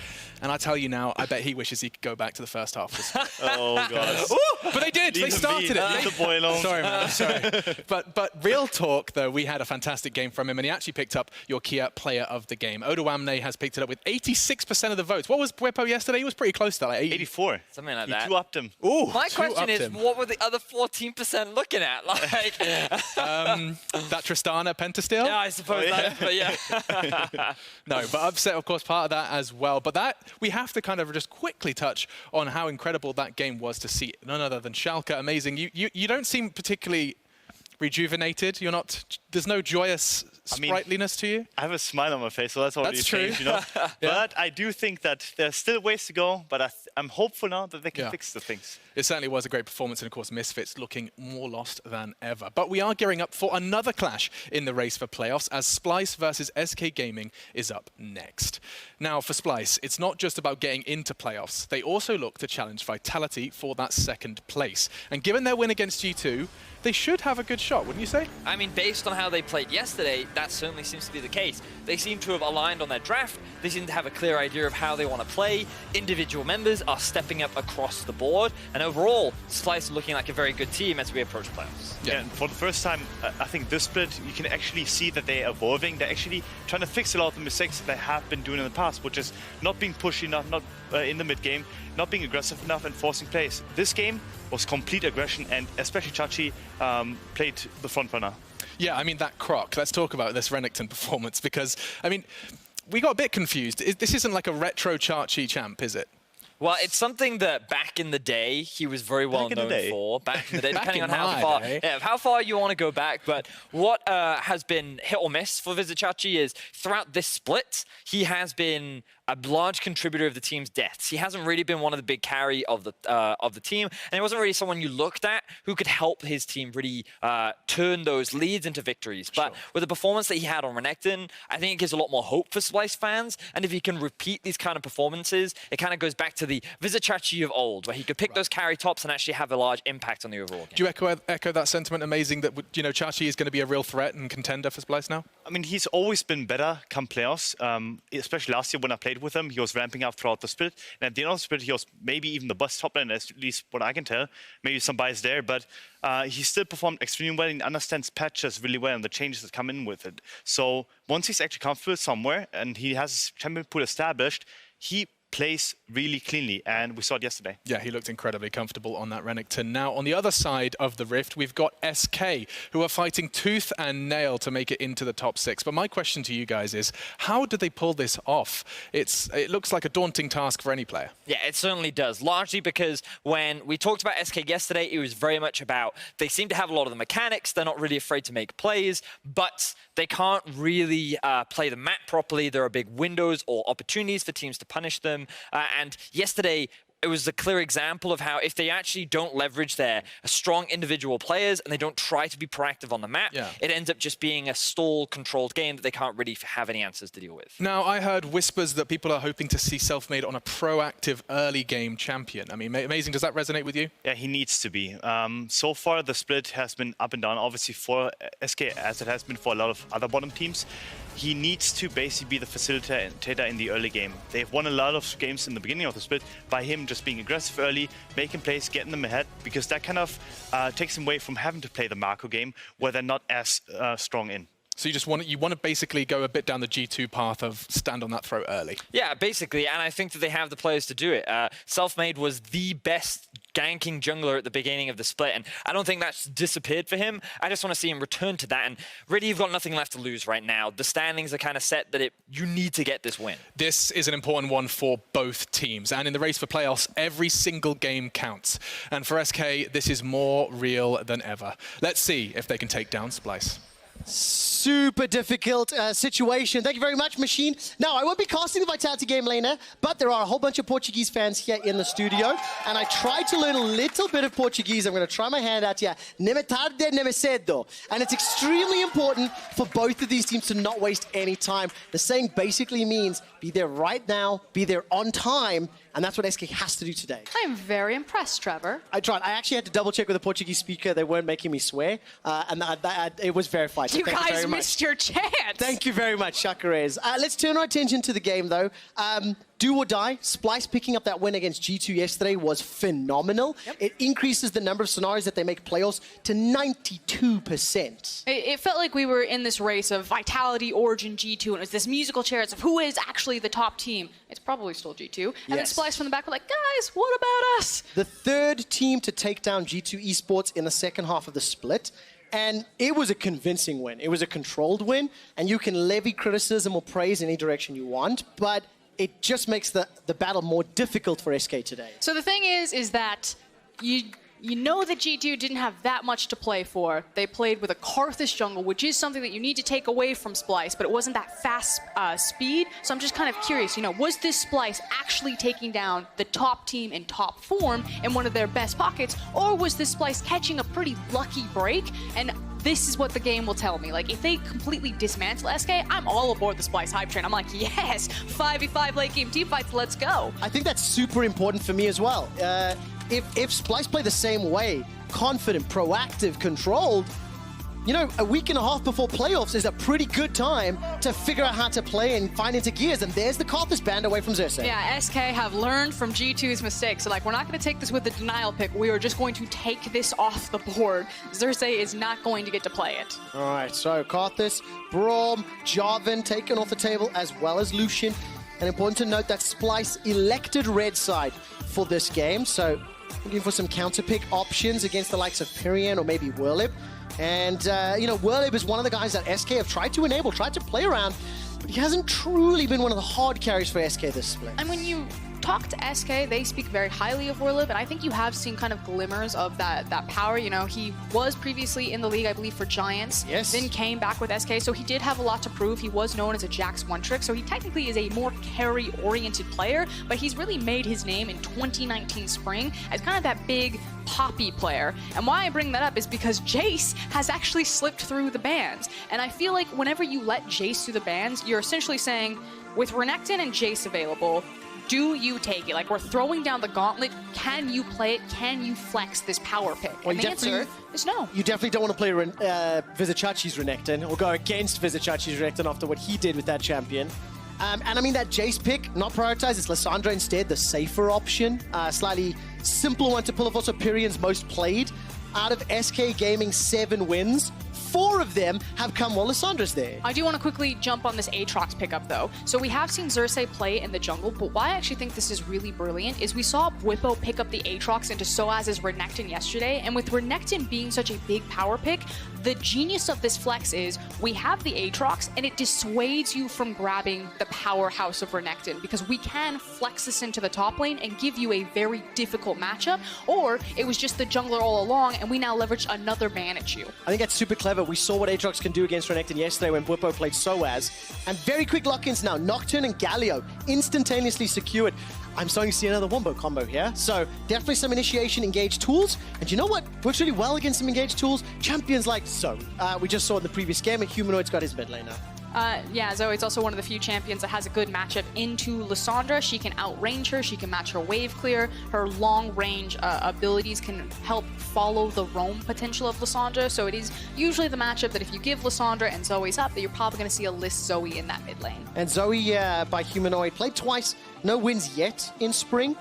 And I tell you now, I bet he wishes he could go back to the first half. Oh, God. But they did. They started it. Leave the boy alone. Sorry, man. Sorry. But real talk, though, we had a fantastic game from him, and he actually picked up your Kia Player of the Game. Odoamne has picked it up with 86% of the votes. What was Bwipo yesterday? He was pretty close to that, like 84. Something like that. You two-upped him. Ooh, My question is, him. what were the other 14% looking at? Like, that Tristana Pentasteel? yeah, I suppose that, but yeah. No, but Upset, of course, part of that as well. But that, we have to kind of just quickly touch on how incredible that game was to see. None other than Schalke. Amazing. You don't seem particularly rejuvenated. You're not. There's no joyous sprightliness to you. I have a smile on my face, so that's already That's true. changed, you know. Yeah. But I do think that there's still ways to go, but I'm hopeful now that they can fix the things. It certainly was a great performance, and of course, Misfits looking more lost than ever. But we are gearing up for another clash in the race for playoffs, as Splice versus SK Gaming is up next. Now, for Splice, it's not just about getting into playoffs. They also look to challenge Vitality for that second place. And given their win against G2, they should have a good shot, wouldn't you say? I mean, based on how they played yesterday, that certainly seems to be the case. They seem to have aligned on their draft. They seem to have a clear idea of how they want to play. Individual members are stepping up across the board. And overall, Splice are looking like a very good team as we approach playoffs. Yeah, and for the first time, I think this split, you can actually see that they're evolving. They're actually trying to fix a lot of the mistakes that they have been doing in the past, which is not being pushy enough, not in the mid game, not being aggressive enough and forcing plays. This game was complete aggression, and especially Chachi played the front runner. Yeah, I mean, that croc. Let's talk about this Renekton performance, because, I mean, we got a bit confused. This isn't like a retro Chachi champ, is it? Well, it's something that back in the day he was very well known for. Back in the day, depending on how far you want to go back. But what has been hit or miss for Visit Chachi is throughout this split, he has been a large contributor of the team's deaths. He hasn't really been one of the big carry of the team, and he wasn't really someone you looked at who could help his team really turn those leads into victories. But with the performance that he had on Renekton, I think it gives a lot more hope for Splice fans. And if he can repeat these kind of performances, it kind of goes back to the Visit Chachi of old, where he could pick those carry tops and actually have a large impact on the overall game. Do you echo that sentiment? Amazing that, you know, Chachi is going to be a real threat and contender for Splice now? I mean, he's always been better come playoffs, especially last year when I played with him. He was ramping up throughout the split, and at the end of the split, he was maybe even the best top laner, at least what I can tell. Maybe some bias there, but he still performed extremely well and understands patches really well and the changes that come in with it. So once he's actually comfortable somewhere and he has his champion pool established, he plays really cleanly, and we saw it yesterday. Yeah, he looked incredibly comfortable on that Renekton. Now, on the other side of the rift, we've got SK, who are fighting tooth and nail to make it into the top 6. But my question to you guys is, how did they pull this off? It looks like a daunting task for any player. Yeah, it certainly does. Largely because when we talked about SK yesterday, it was very much about they seem to have a lot of the mechanics. They're not really afraid to make plays, but they can't really play the map properly. There are big windows or opportunities for teams to punish them. And yesterday, it was a clear example of how if they actually don't leverage their strong individual players and they don't try to be proactive on the map, it ends up just being a stall-controlled game that they can't really have any answers to deal with. Now, I heard whispers that people are hoping to see Selfmade on a proactive early game champion. I mean, amazing. Does that resonate with you? Yeah, he needs to be. So far, the split has been up and down, obviously for SK, as it has been for a lot of other bottom teams. He needs to basically be the facilitator in the early game. They've won a lot of games in the beginning of the split by him just being aggressive early, making plays, getting them ahead, because that kind of takes him away from having to play the Marco game where they're not as strong in. So you want to basically go a bit down the G2 path of stand on that throat early. Yeah, basically, and I think that they have the players to do it. Selfmade was the best ganking jungler at the beginning of the split, and I don't think that's disappeared for him. I just want to see him return to that, and really you've got nothing left to lose right now. The standings are kind of set that you need to get this win. This is an important one for both teams, and in the race for playoffs, every single game counts. And for SK, this is more real than ever. Let's see if they can take down Splice. Super difficult situation. Thank you very much, Machine. Now, I won't be casting the Vitality game laner, but there are a whole bunch of Portuguese fans here in the studio, and I tried to learn a little bit of Portuguese. I'm going to try my hand out here. Nem tarde, nem cedo. And it's extremely important for both of these teams to not waste any time. The saying basically means be there right now, be there on time, and that's what SK has to do today. I'm very impressed, Trevor. I tried. I actually had to double check with the Portuguese speaker. They weren't making me swear, and it was verified. So You thank guys very much. missed your chance. Thank you very much, Chakarez. Let's turn our attention to the game, though. Do or die. Splyce picking up that win against G2 yesterday was phenomenal. Yep. It increases the number of scenarios that they make playoffs to 92%. It felt like we were in this race of Vitality, Origin, G2, and it was this musical chairs of who is actually the top team. It's probably still G2. And Yes. then Splyce from the back were like, guys, what about us? The third team to take down G2 Esports in the second half of the split. And it was a convincing win. It was a controlled win, and you can levy criticism or praise in any direction you want, but it just makes the battle more difficult for SK today. So the thing is that you know that G2 didn't have that much to play for. They played with a Karthus jungle, which is something that you need to take away from Splyce, but it wasn't that fast speed. So I'm just kind of curious, was this Splyce actually taking down the top team in top form in one of their best pockets, or was this Splyce catching a pretty lucky break? And this is what the game will tell me. Like, if they completely dismantle SK, I'm all aboard the Splyce hype train. I'm like, yes, 5v5 late game team fights, let's go. I think that's super important for me as well. If Splyce play the same way, confident, proactive, controlled, a week and a half before playoffs is a pretty good time to figure out how to play and find into gears. And there's the Karthus band away from Xerxes. Yeah, SK have learned from G2's mistakes. So, we're not going to take this with the denial pick. We are just going to take this off the board. Xerxes is not going to get to play it. All right, so Karthus, Braum, Jarvan taken off the table, as well as Lucian. And important to note that Splyce elected red side for this game. So looking for some counter pick options against the likes of Pyrian or maybe Whirlib. And, Whirlib is one of the guys that SK have tried to enable, tried to play around, but he hasn't truly been one of the hard carries for SK this split. And when you talk to SK, they speak very highly of Whirlib, and I think you have seen kind of glimmers of that power. He was previously in the league, I believe, for Giants. Yes. Then came back with SK, so he did have a lot to prove. He was known as a Jax one-trick, so he technically is a more carry-oriented player, but he's really made his name in 2019 spring as kind of that big poppy player. And why I bring that up is because Jace has actually slipped through the bans. And I feel like whenever you let Jace through the bans, you're essentially saying, with Renekton and Jace available, do you take it? We're throwing down the gauntlet. Can you play it? Can you flex this power pick? Well, and the answer is no. You definitely don't want to play Vizicachi's Renekton or go against Vizicachi's Renekton after what he did with that champion. And I mean, that Jace pick, not prioritized. It's Lissandra instead, the safer option. Slightly simpler one to pull off. Also, Pyrian's most played. Out of SK Gaming 7 wins, 4 of them have come while Lissandra's there. I do want to quickly jump on this Aatrox pickup, though. So we have seen Xerxes play in the jungle, but why I actually think this is really brilliant is we saw Bwipo pick up the Aatrox into Soaz's Renekton yesterday, and with Renekton being such a big power pick, the genius of this flex is we have the Aatrox, and it dissuades you from grabbing the powerhouse of Renekton, because we can flex this into the top lane and give you a very difficult matchup, or it was just the jungler all along, and we now leverage another ban at you. I think that's super clever. We saw what Aatrox can do against Renekton yesterday when Bwipo played Soaz. And very quick lock-ins now. Nocturne and Galio instantaneously secured. I'm starting to see another wombo combo here. So definitely some initiation engaged tools. And you know what works really well against some engaged tools? Champions like Zoe. We just saw in the previous game, and Humanoid's got his mid laner. Yeah, Zoe's also one of the few champions that has a good matchup into Lissandra. She can outrange her, she can match her wave clear, her long range abilities can help follow the roam potential of Lissandra, so it is usually the matchup that if you give Lissandra and Zoe's up, that you're probably going to see a Liss Zoe in that mid lane. And Zoe by Humanoid played twice, no wins yet in spring.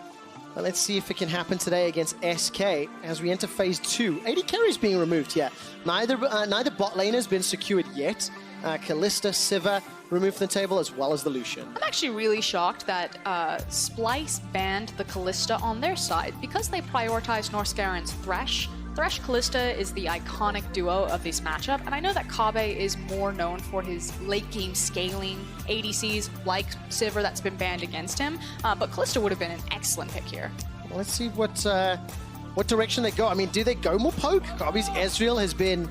But let's see if it can happen today against SK as we enter phase 2. AD carries being removed here. Neither bot lane has been secured yet. Kalista, Sivir removed from the table, as well as the Lucian. I'm actually really shocked that Splyce banned the Kalista on their side because they prioritized Norscaren's Thresh. Thresh Kalista is the iconic duo of this matchup, and I know that Kabe is more known for his late game scaling ADCs like Sivir that's been banned against him, but Kalista would have been an excellent pick here. Well, let's see what direction they go. I mean, do they go more poke? Kabe's Ezreal has been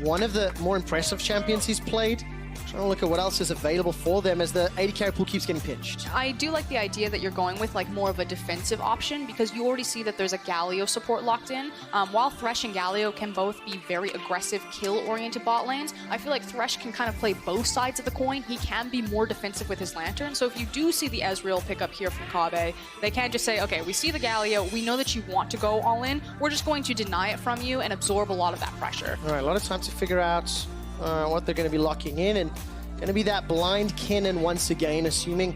one of the more impressive champions he's played. Trying to look at what else is available for them as the AD carry pool keeps getting pinched. I do like the idea that you're going with like more of a defensive option because you already see that there's a Galio support locked in. While Thresh and Galio can both be very aggressive kill-oriented bot lanes, I feel like Thresh can kind of play both sides of the coin. He can be more defensive with his Lantern. So if you do see the Ezreal pick up here from Kabe, they can just say, okay, we see the Galio, we know that you want to go all in, we're just going to deny it from you and absorb a lot of that pressure. All right, a lot of time to figure out what they're going to be locking in, and going to be that blind cannon once again, assuming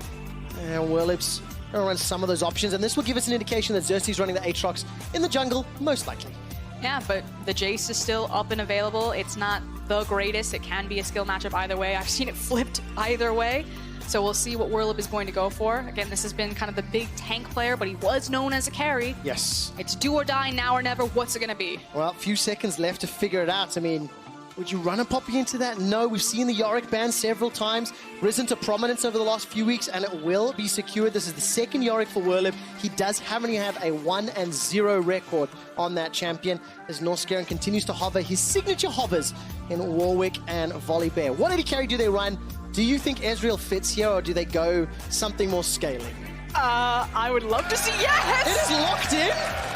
Werlip's going to run some of those options, and this will give us an indication that Xerxes running the Aatrox in the jungle, most likely. Yeah, but the Jace is still up and available. It's not the greatest. It can be a skill matchup either way. I've seen it flipped either way. So we'll see what Werlip is going to go for. Again, this has been kind of the big tank player, but he was known as a carry. Yes. It's do or die, now or never. What's it going to be? Well, a few seconds left to figure it out. I mean, would you run a Poppy into that? No, we've seen the Yorick ban several times, risen to prominence over the last few weeks, and it will be secured. This is the second Yorick for Werlip. He does only have a 1-0 record on that champion, as Norskeren continues to hover his signature hovers in Warwick and Volibear. What AD carry do they run? Do you think Ezreal fits here, or do they go something more scaling? I would love to see, yes! It is locked in!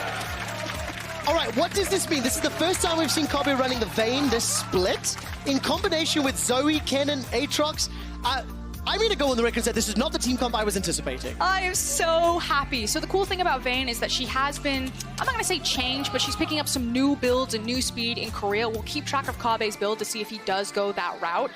All right, what does this mean? This is the first time we've seen Kabe running the Vayne this split in combination with Zoe, Kennen, Aatrox. I'm going to go on the record and say this is not the team comp I was anticipating. I am so happy. So the cool thing about Vayne is that she has been, I'm not going to say changed, but she's picking up some new builds and new speed in Korea. We'll keep track of Kabe's build to see if he does go that route.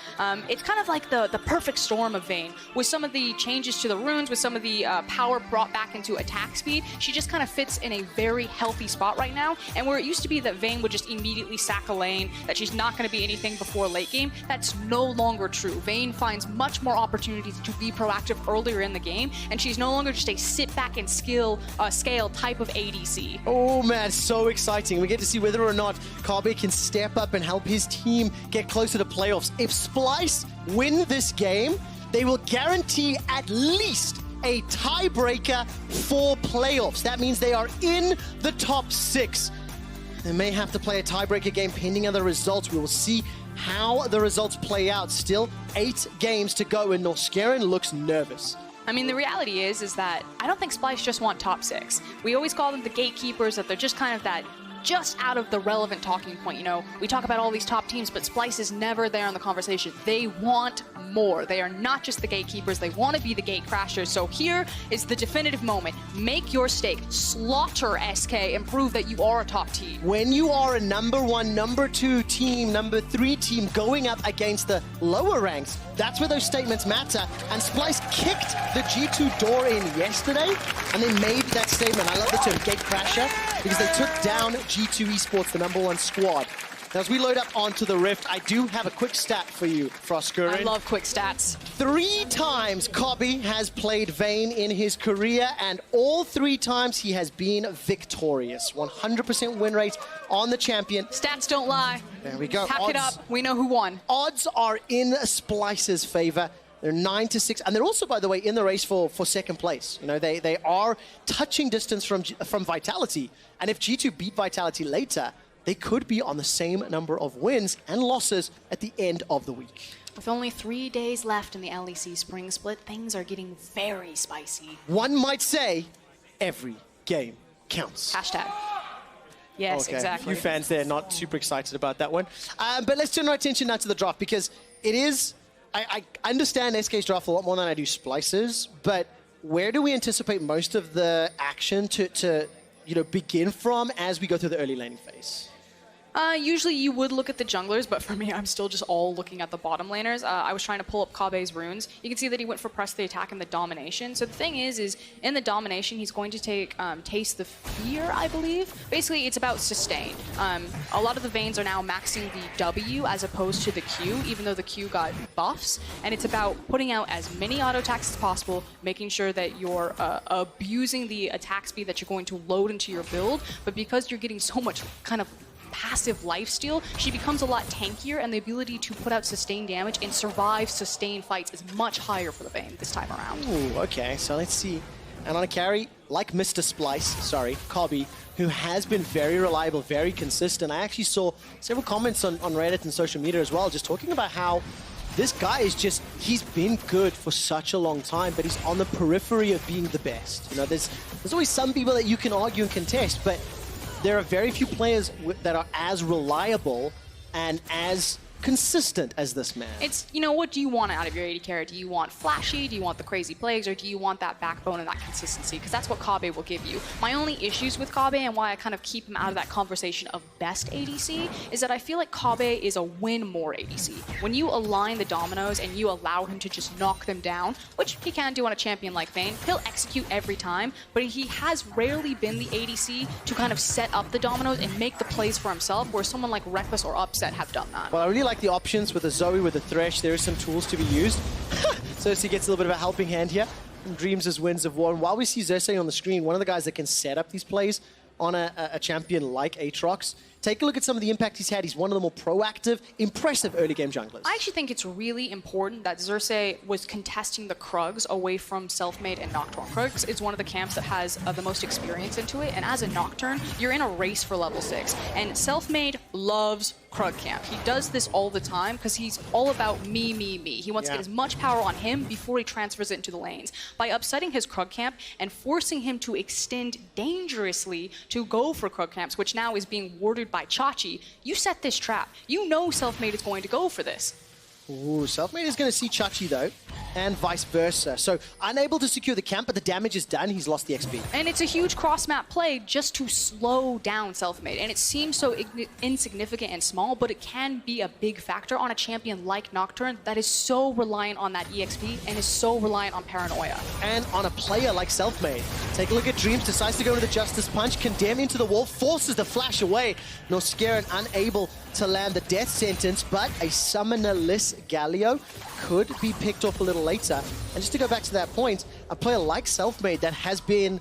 It's kind of like the perfect storm of Vayne. With some of the changes to the runes, with some of the power brought back into attack speed, she just kind of fits in a very healthy spot right now. And where it used to be that Vayne would just immediately sack a lane, that she's not going to be anything before late game, that's no longer true. Vayne finds much more opportunities to be proactive earlier in the game, and she's no longer just a sit back and scale type of ADC. Oh man, so exciting. We get to see whether or not Kabe can step up and help his team get closer to playoffs. If Splice win this game, they will guarantee at least a tiebreaker for playoffs. That means they are in the top 6. They may have to play a tiebreaker game pending other results. We will see how the results play out. Still 8 games to go, and Norskeren looks nervous. I mean, the reality is that I don't think Splice just want top 6. We always call them the gatekeepers, that they're just kind of that just out of the relevant talking point. You know, we talk about all these top teams, but Splice is never there in the conversation. They want more. They are not just the gatekeepers. They want to be the gate crashers. So here is the definitive moment. Make your stake. Slaughter SK and prove that you are a top team. When you are a number 1, number 2 team, number 3 team going up against the lower ranks, that's where those statements matter. And Splice kicked the G2 door in yesterday, and they made that statement. I love the term gate crasher, because they took down G2 Esports, the number 1 squad. Now, as we load up onto the Rift, I do have a quick stat for you, Froskurin. I love quick stats. 3 times Kabe has played Vayne in his career, and all 3 times he has been victorious. 100% win rate on the champion. Stats don't lie. There we go. Hack it up. We know who won. Odds are in Splice's favor. They're 9-6, and they're also, by the way, in the race for second place. You know, they are touching distance from Vitality, and if G2 beat Vitality later, they could be on the same number of wins and losses at the end of the week. With only 3 days left in the LEC Spring Split, things are getting very spicy. One might say, every game counts. Hashtag. Yes, okay. exactly. A few fans there not super excited about that one. But let's turn our attention now to the draft, because it is... I understand SK's draft a lot more than I do Splice's, but where do we anticipate most of the action to begin from as we go through the early laning phase? Usually you would look at the junglers, but for me, I'm still just all looking at the bottom laners. I was trying to pull up Kabe's runes. You can see that he went for press the attack and the domination. So the thing is in the domination, he's going to take Taste the Fear, I believe. Basically, it's about sustain. A lot of the Vaynes are now maxing the W as opposed to the Q, even though the Q got buffs. And it's about putting out as many auto attacks as possible, making sure that you're abusing the attack speed that you're going to load into your build. But because you're getting so much kind of passive lifesteal, she becomes a lot tankier, and the ability to put out sustained damage and survive sustained fights is much higher for the Vayne this time around. Ooh, okay, so let's see. And on a carry, like Mr. Splice, Kabe, who has been very reliable, very consistent. I actually saw several comments on Reddit and social media as well, just talking about how this guy is just, he's been good for such a long time, but he's on the periphery of being the best. You know, there's always some people that you can argue and contest, but there are very few players that are as reliable and as consistent as this man. It's, you know, what do you want out of your AD carry? Do you want flashy? Do you want the crazy plays? Or do you want that backbone and that consistency? Because that's what Kobbe will give you. My only issues with Kobbe and why I kind of keep him out of that conversation of best ADC is that I feel like Kobbe is a win more ADC. When you align the dominoes and you allow him to just knock them down, which he can do on a champion like Vayne, he'll execute every time, but he has rarely been the ADC to kind of set up the dominoes and make the plays for himself, where someone like Reckless or Upset have done that. Well, I really like the options with the Zoe, with the Thresh. There are some tools to be used. Cersei gets a little bit of a helping hand here. And Dreams' wins of war. And while we see Cersei on the screen, one of the guys that can set up these plays on a champion like Aatrox, take a look at some of the impact he's had. He's one of the more proactive, impressive early game junglers. I actually think it's really important that Cersei was contesting the Krugs away from Selfmade and Nocturne. Krugs is one of the camps that has the most experience into it, and as a Nocturne, you're in a race for level 6. And Selfmade loves Krug camp. He does this all the time because he's all about me, me, me. He wants to get as much power on him before he transfers it into the lanes. By upsetting his Krug camp and forcing him to extend dangerously to go for Krug camps, which now is being warded by Chachi, you set this trap. You know Selfmade is going to go for this. Ooh, Selfmade is going to see Chachi though, and vice versa. So unable to secure the camp, but the damage is done. He's lost the XP. And it's a huge cross-map play just to slow down Selfmade. And it seems so insignificant and small, but it can be a big factor on a champion like Nocturne that is so reliant on that EXP and is so reliant on Paranoia. And on a player like Selfmade. Take a look at Dreams, decides to go into the Justice Punch, condemn into the wall, forces the flash away. Norscaron unable to land the death sentence, but a summoner-less Galio could be picked off a little later. And just to go back to that point, a player like Selfmade that has been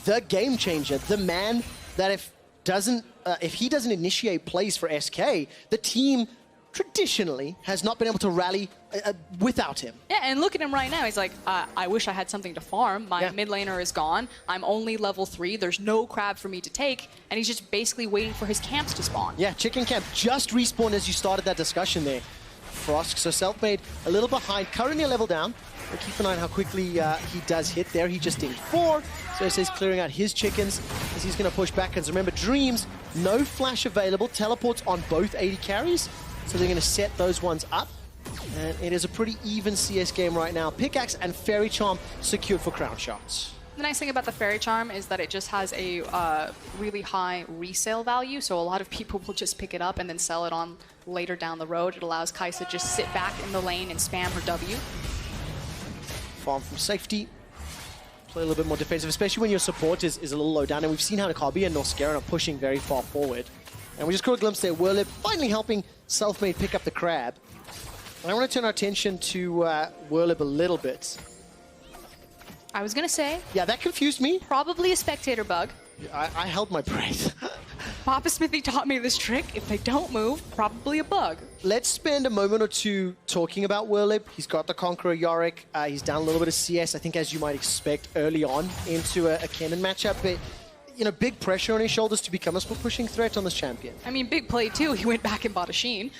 the game changer, the man that if he doesn't initiate plays for SK, the team traditionally has not been able to rally without him. Yeah, and look at him right now. He's like, I wish I had something to farm. My mid laner is gone. I'm only level 3. There's no crab for me to take. And he's just basically waiting for his camps to spawn. Yeah, chicken camp just respawned as you started that discussion there. Frost, so Selfmade a little behind, currently a level down. We'll keep an eye on how quickly he does hit there. He just dinged 4. So it says clearing out his chickens as he's going to push back. And remember, Dreams, no flash available. Teleports on both AD carries. So they're going to set those ones up. And it is a pretty even CS game right now. Pickaxe and Fairy Charm secured for crown shots. The nice thing about the Fairy Charm is that it just has a really high resale value, so a lot of people will just pick it up and then sell it on later down the road. It allows Kai'Sa to just sit back in the lane and spam her W. Farm from safety. Play a little bit more defensive, especially when your support is a little low down. And we've seen how Kobbe and Norscaron are pushing very far forward. And we just caught a glimpse there. Whirlib finally helping Selfmade pick up the crab. And I want to turn our attention to Whirlib a little bit. I was going to say... Yeah, that confused me. Probably a spectator bug. I held my breath. Papa Smithy taught me this trick. If they don't move, probably a bug. Let's spend a moment or two talking about Whirlib. He's got the Conqueror Yorick. He's down a little bit of CS, I think, as you might expect, early on into a Kennen matchup. But, you know, big pressure on his shoulders to become a split-pushing threat on this champion. I mean, big play, too. He went back and bought a Sheen.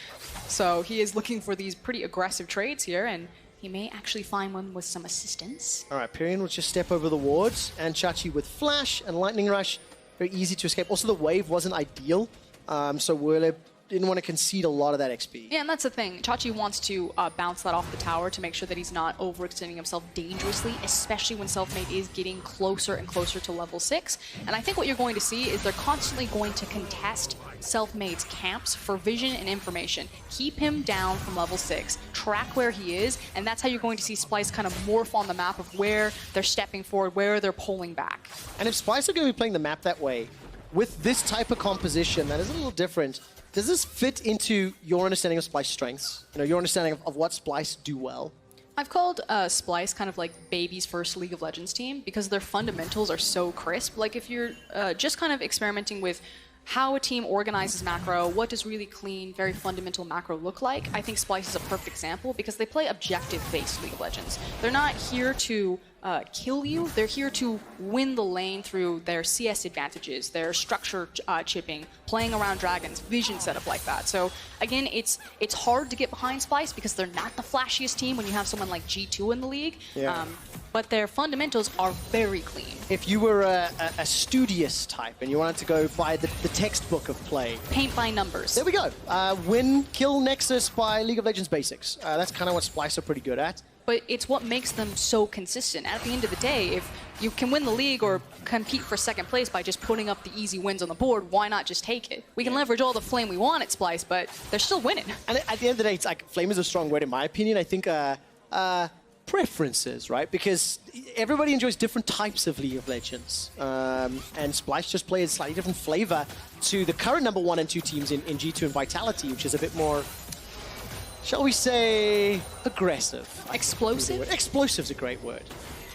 So he is looking for these pretty aggressive trades here, and he may actually find one with some assistance. All right, Pyrion will just step over the wards, and Chachi with Flash and Lightning Rush. Very easy to escape. Also, the wave wasn't ideal, so Whirlib didn't want to concede a lot of that XP. Yeah, and that's the thing. Chachi wants to bounce that off the tower to make sure that he's not overextending himself dangerously, especially when Selfmade is getting closer and closer to level 6. And I think what you're going to see is they're constantly going to contest Selfmade's camps for vision and information. Keep him down from level 6, track where he is, and that's how you're going to see Splyce kind of morph on the map of where they're stepping forward, where they're pulling back. And if Splyce are going to be playing the map that way, with this type of composition that is a little different, does this fit into your understanding of Splyce's strengths? You know, your understanding of what Splyce do well? I've called Splyce kind of like baby's first League of Legends team because their fundamentals are so crisp. Like if you're just kind of experimenting with how a team organizes macro, what does really clean, very fundamental macro look like, I think Splyce is a perfect example because they play objective-based League of Legends. They're not here to kill you, they're here to win the lane through their CS advantages, their structure chipping, playing around dragons, vision setup like that. So again, it's hard to get behind Splyce because they're not the flashiest team when you have someone like G2 in the league. Yeah. But their fundamentals are very clean. If you were a studious type and you wanted to go by the textbook of play. Paint by numbers. There we go. Win, kill Nexus by League of Legends basics. That's kind of what Splyce are pretty good at. But it's what makes them so consistent. At the end of the day, if you can win the league or compete for second place by just putting up the easy wins on the board, why not just take it? We can leverage all the flame we want at Splyce, but they're still winning. And at the end of the day, it's like flame is a strong word in my opinion. I think preferences, right? Because everybody enjoys different types of League of Legends. And Splyce just plays a slightly different flavor to the current number 1 and 2 teams in G2 and Vitality, which is a bit more, shall we say, aggressive. Explosive? Explosive's a great word.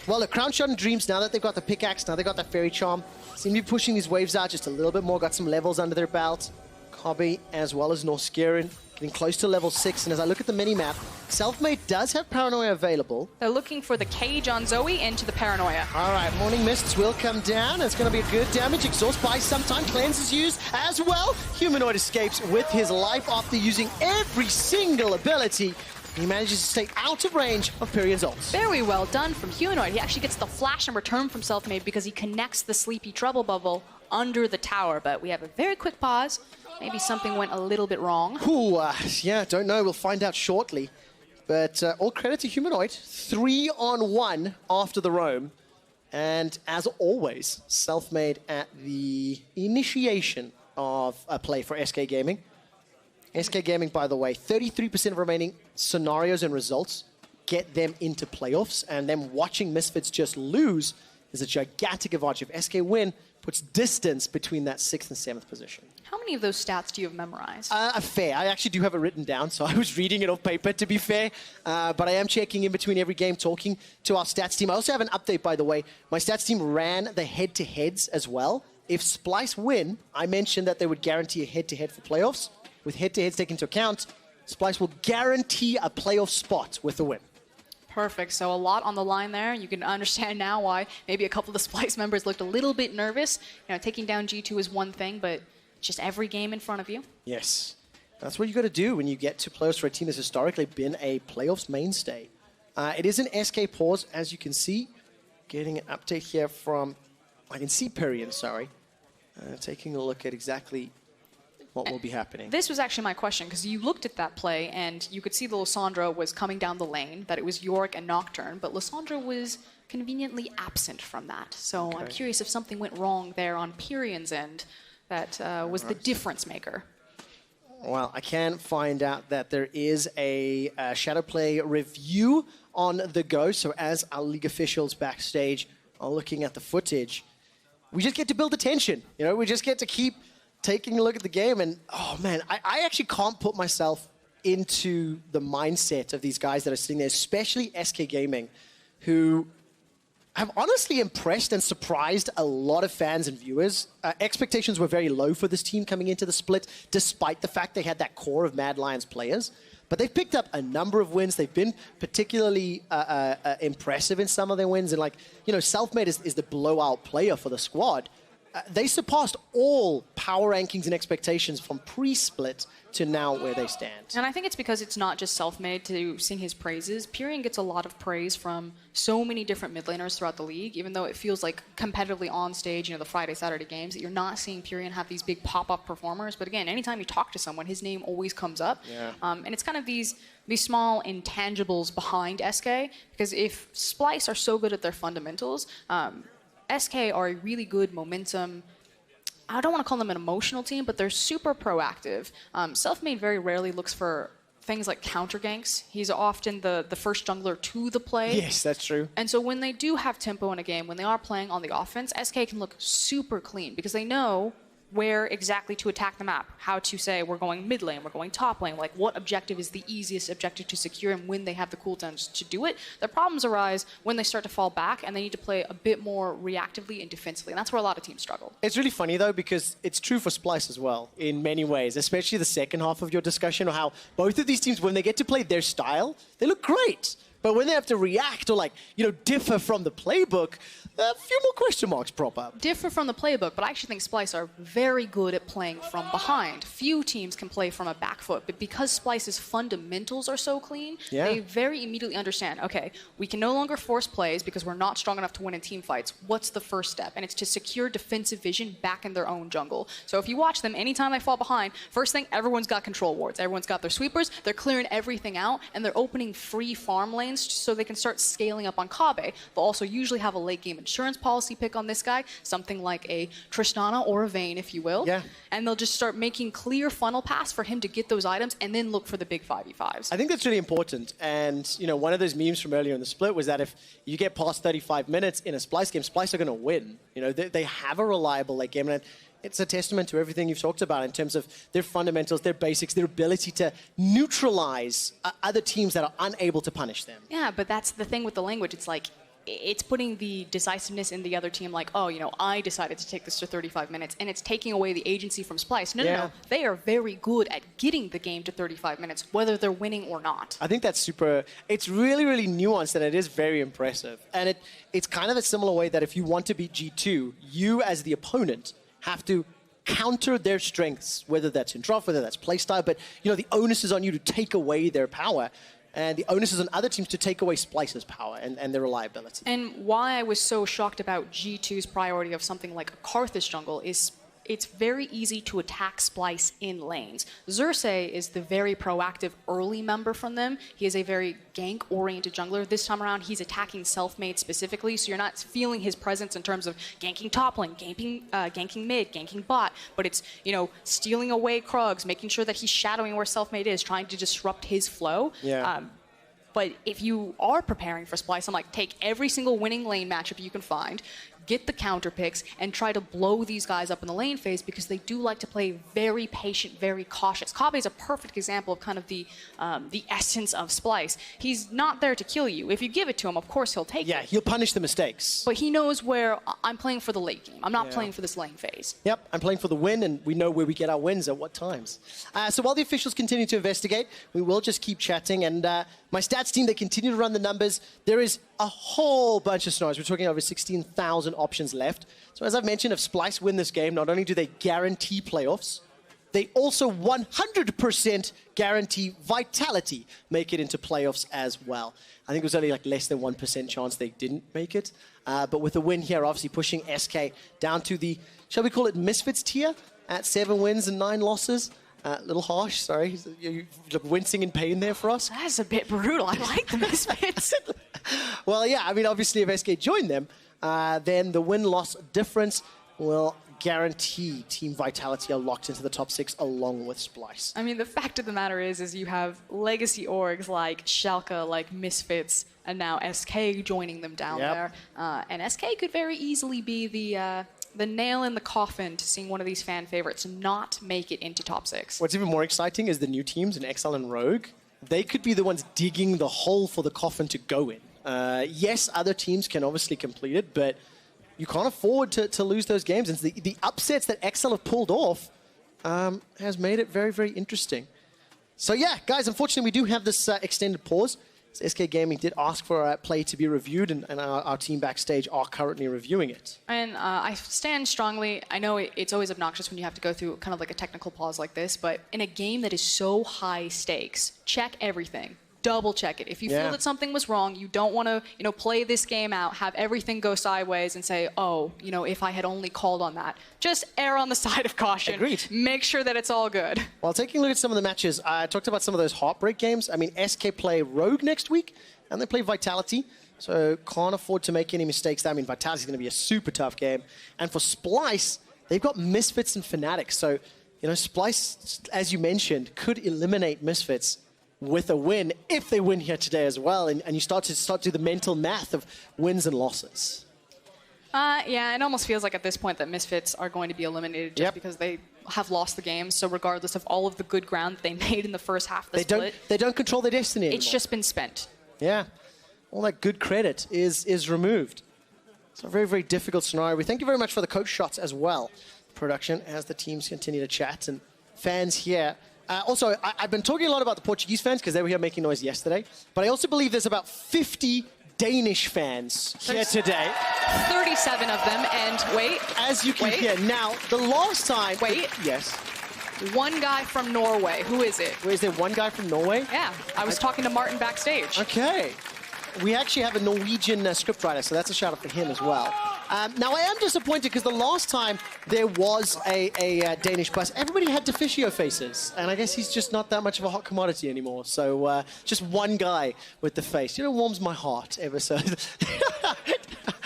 Well, look, Crown Shot and Dreams, now that they've got the pickaxe, now they've got that Fairy Charm, seem to be pushing these waves out just a little bit more, got some levels under their belt. Kobe as well as Norskirin getting close to level 6. And as I look at the mini-map, Selfmade does have Paranoia available. They're looking for the cage on Zoe into the Paranoia. All right, Morning Mists will come down. It's going to be a good damage. Exhaust by some time. Cleanse is used as well. Humanoid escapes with his life after using every single ability. He manages to stay out of range of Pyrion's ults. Very well done from Humanoid. He actually gets the flash and return from Selfmade because he connects the Sleepy Trouble Bubble under the tower. But we have a very quick pause. Maybe something went a little bit wrong. Ooh, yeah, don't know. We'll find out shortly. But all credit to Humanoid. 3-on-1 after the roam. And as always, Selfmade at the initiation of a play for SK Gaming. SK Gaming, by the way, 33% of remaining scenarios and results get them into playoffs. And them watching Misfits just lose is a gigantic advantage. If SK win, puts distance between that 6th and 7th position. How many of those stats do you have memorized? A fair. I actually do have it written down, so I was reading it off paper, to be fair. But I am checking in between every game, talking to our stats team. I also have an update, by the way. My stats team ran the head-to-heads as well. If Splyce win, I mentioned that they would guarantee a head-to-head for playoffs. With head-to-heads taken into account, Splyce will guarantee a playoff spot with a win. Perfect. So a lot on the line there. You can understand now why maybe a couple of the Splyce members looked a little bit nervous. You know, taking down G2 is one thing, but just every game in front of you. Yes. That's what you got to do when you get to playoffs for a team that's historically been a playoffs mainstay. It is an SK pause, as you can see. Getting an update here from, I can see Pyrion, sorry. Taking a look at exactly what will be happening. This was actually my question, because you looked at that play and you could see that Lissandra was coming down the lane, that it was Yorick and Nocturne, but Lissandra was conveniently absent from that. So I'm curious if something went wrong there on Pyrion's end that was the difference maker. Well, I can find out that there is a Shadowplay review on the go. So as our league officials backstage are looking at the footage, we just get to build the tension. You know, we just get to keep taking a look at the game. And, oh, man, I actually can't put myself into the mindset of these guys that are sitting there, especially SK Gaming, who have honestly impressed and surprised a lot of fans and viewers. Expectations were very low for this team coming into the split, despite the fact they had that core of Mad Lions players. But they've picked up a number of wins. They've been particularly impressive in some of their wins. And, like, you know, Selfmade is the blowout player for the squad. They surpassed all power rankings and expectations from pre-split to now where they stand. And I think it's because it's not just Selfmade to sing his praises. Pyrion gets a lot of praise from so many different mid laners throughout the league, even though it feels like competitively on stage, you know, the Friday, Saturday games, that you're not seeing Pyrion have these big pop-up performers. But again, anytime you talk to someone, his name always comes up. Yeah. And it's kind of these small intangibles behind SK, because if Splyce are so good at their fundamentals, SK are a really good momentum. I don't want to call them an emotional team, but they're super proactive. Selfmade very rarely looks for things like counter ganks. He's often the first jungler to the play. Yes, that's true. And so when they do have tempo in a game, when they are playing on the offense, SK can look super clean because they know where exactly to attack the map, how to say we're going mid lane, we're going top lane, like what objective is the easiest objective to secure and when they have the cooldowns to do it. The problems arise when they start to fall back and they need to play a bit more reactively and defensively, and that's where a lot of teams struggle. It's really funny though, because it's true for Splyce as well in many ways, especially the second half of your discussion, or how both of these teams, when they get to play their style, they look great. But when they have to react or differ from the playbook, a few more question marks prop up. Differ from the playbook, but I actually think Splyce are very good at playing from behind. Few teams can play from a back foot, but because Splyce's fundamentals are so clean, they very immediately understand, okay, we can no longer force plays because we're not strong enough to win in team fights. What's the first step? And it's to secure defensive vision back in their own jungle. So if you watch them, anytime they fall behind, first thing, everyone's got control wards. Everyone's got their sweepers, they're clearing everything out, and they're opening free farm lanes so they can start scaling up on Kabe. They'll also usually have a late game insurance policy pick on this guy, something like a Tristana or a Vayne, if you will. Yeah. And they'll just start making clear funnel paths for him to get those items and then look for the big 5v5s. I think that's really important. And, one of those memes from earlier in the split was that if you get past 35 minutes in a Splyce game, Splyce are going to win. They have a reliable late game. And it's a testament to everything you've talked about in terms of their fundamentals, their basics, their ability to neutralize other teams that are unable to punish them. Yeah, but that's the thing with the language. It's like, it's putting the decisiveness in the other team, like, oh, I decided to take this to 35 minutes, and it's taking away the agency from Splyce. No. They are very good at getting the game to 35 minutes, whether they're winning or not. I think that's it's really, really nuanced, and it is very impressive. And it's kind of a similar way that if you want to beat G2, you as the opponent have to counter their strengths, whether that's in draft, whether that's playstyle, but the onus is on you to take away their power, and the onus is on other teams to take away Splyce's power and their reliability. And why I was so shocked about G2's priority of something like a Karthus jungle is it's very easy to attack Splyce in lanes. Xerxes is the very proactive early member from them. He is a very gank-oriented jungler. This time around, he's attacking self-made specifically, so you're not feeling his presence in terms of ganking top lane, ganking mid, ganking bot, but it's, stealing away Krugs, making sure that he's shadowing where self-made is, trying to disrupt his flow. Yeah. But if you are preparing for Splyce, I'm like, take every single winning lane matchup you can find, get the counter picks, and try to blow these guys up in the lane phase because they do like to play very patient, very cautious. Kabe is a perfect example of kind of the essence of Splyce. He's not there to kill you. If you give it to him, of course he'll take it. Yeah, he'll punish the mistakes. But he knows where I'm playing for the late game. I'm not playing for this lane phase. Yep, I'm playing for the win, and we know where we get our wins at what times. So while the officials continue to investigate, we will just keep chatting. And my stats team, they continue to run the numbers. There is a whole bunch of scenarios. We're talking over 16,000 options left. So as I've mentioned, if Splyce win this game, not only do they guarantee playoffs, they also 100% guarantee Vitality make it into playoffs as well. I think it was only less than 1% chance they didn't make it. But with a win here, obviously pushing SK down to the, shall we call it Misfits tier at 7 wins and 9 losses. A little harsh, sorry. You look wincing in pain there for us. That's a bit brutal. I like the Misfits. Well, yeah, obviously if SK join them, then the win-loss difference will guarantee Team Vitality are locked into the top 6 along with Splyce. The fact of the matter is you have legacy orgs like Schalke, like Misfits, and now SK joining them down there. And SK could very easily be the nail in the coffin to seeing one of these fan favorites not make it into top 6. What's even more exciting is the new teams in Exile and Rogue. They could be the ones digging the hole for the coffin to go in. Yes, other teams can obviously complete it, but you can't afford to lose those games. And the upsets that Exile have pulled off has made it very, very interesting. So yeah, guys, unfortunately, we do have this extended pause. So SK Gaming did ask for a play to be reviewed, and our team backstage are currently reviewing it. And I stand strongly. I know it's always obnoxious when you have to go through kind of like a technical pause like this, but in a game that is so high stakes, check everything. Double check it. If you feel that something was wrong, you don't want to, play this game out, have everything go sideways and say, oh, if I had only called on that. Just err on the side of caution. Agreed. Make sure that it's all good. While taking a look at some of the matches, I talked about some of those heartbreak games. SK play Rogue next week, and they play Vitality. So can't afford to make any mistakes there. Vitality's going to be a super tough game. And for Splyce, they've got Misfits and Fnatic. So, Splyce, as you mentioned, could eliminate Misfits with a win if they win here today as well, and you start to do the mental math of wins and losses. Yeah, it almost feels like at this point that Misfits are going to be eliminated just because they have lost the game. So regardless of all of the good ground they made in the first half of the split, they don't control their destiny anymore. It's just been spent. Yeah, all that good credit is removed. It's a very, very difficult scenario. We thank you very much for the coach shots as well, production, as the teams continue to chat and fans here. Also, I've been talking a lot about the Portuguese fans because they were here making noise yesterday, but I also believe there's about 50 Danish fans here today. 37 of them, and wait. As you can hear. Now, the last time... Wait. Yes. One guy from Norway. Who is it? Wait, is there one guy from Norway? Yeah, I was talking to Martin backstage. Okay. We actually have a Norwegian scriptwriter, so that's a shout out for him as well. Now, I am disappointed because the last time there was a Danish bus, everybody had Deficio faces. And I guess he's just not that much of a hot commodity anymore. So just one guy with the face. You know, warms my heart ever so.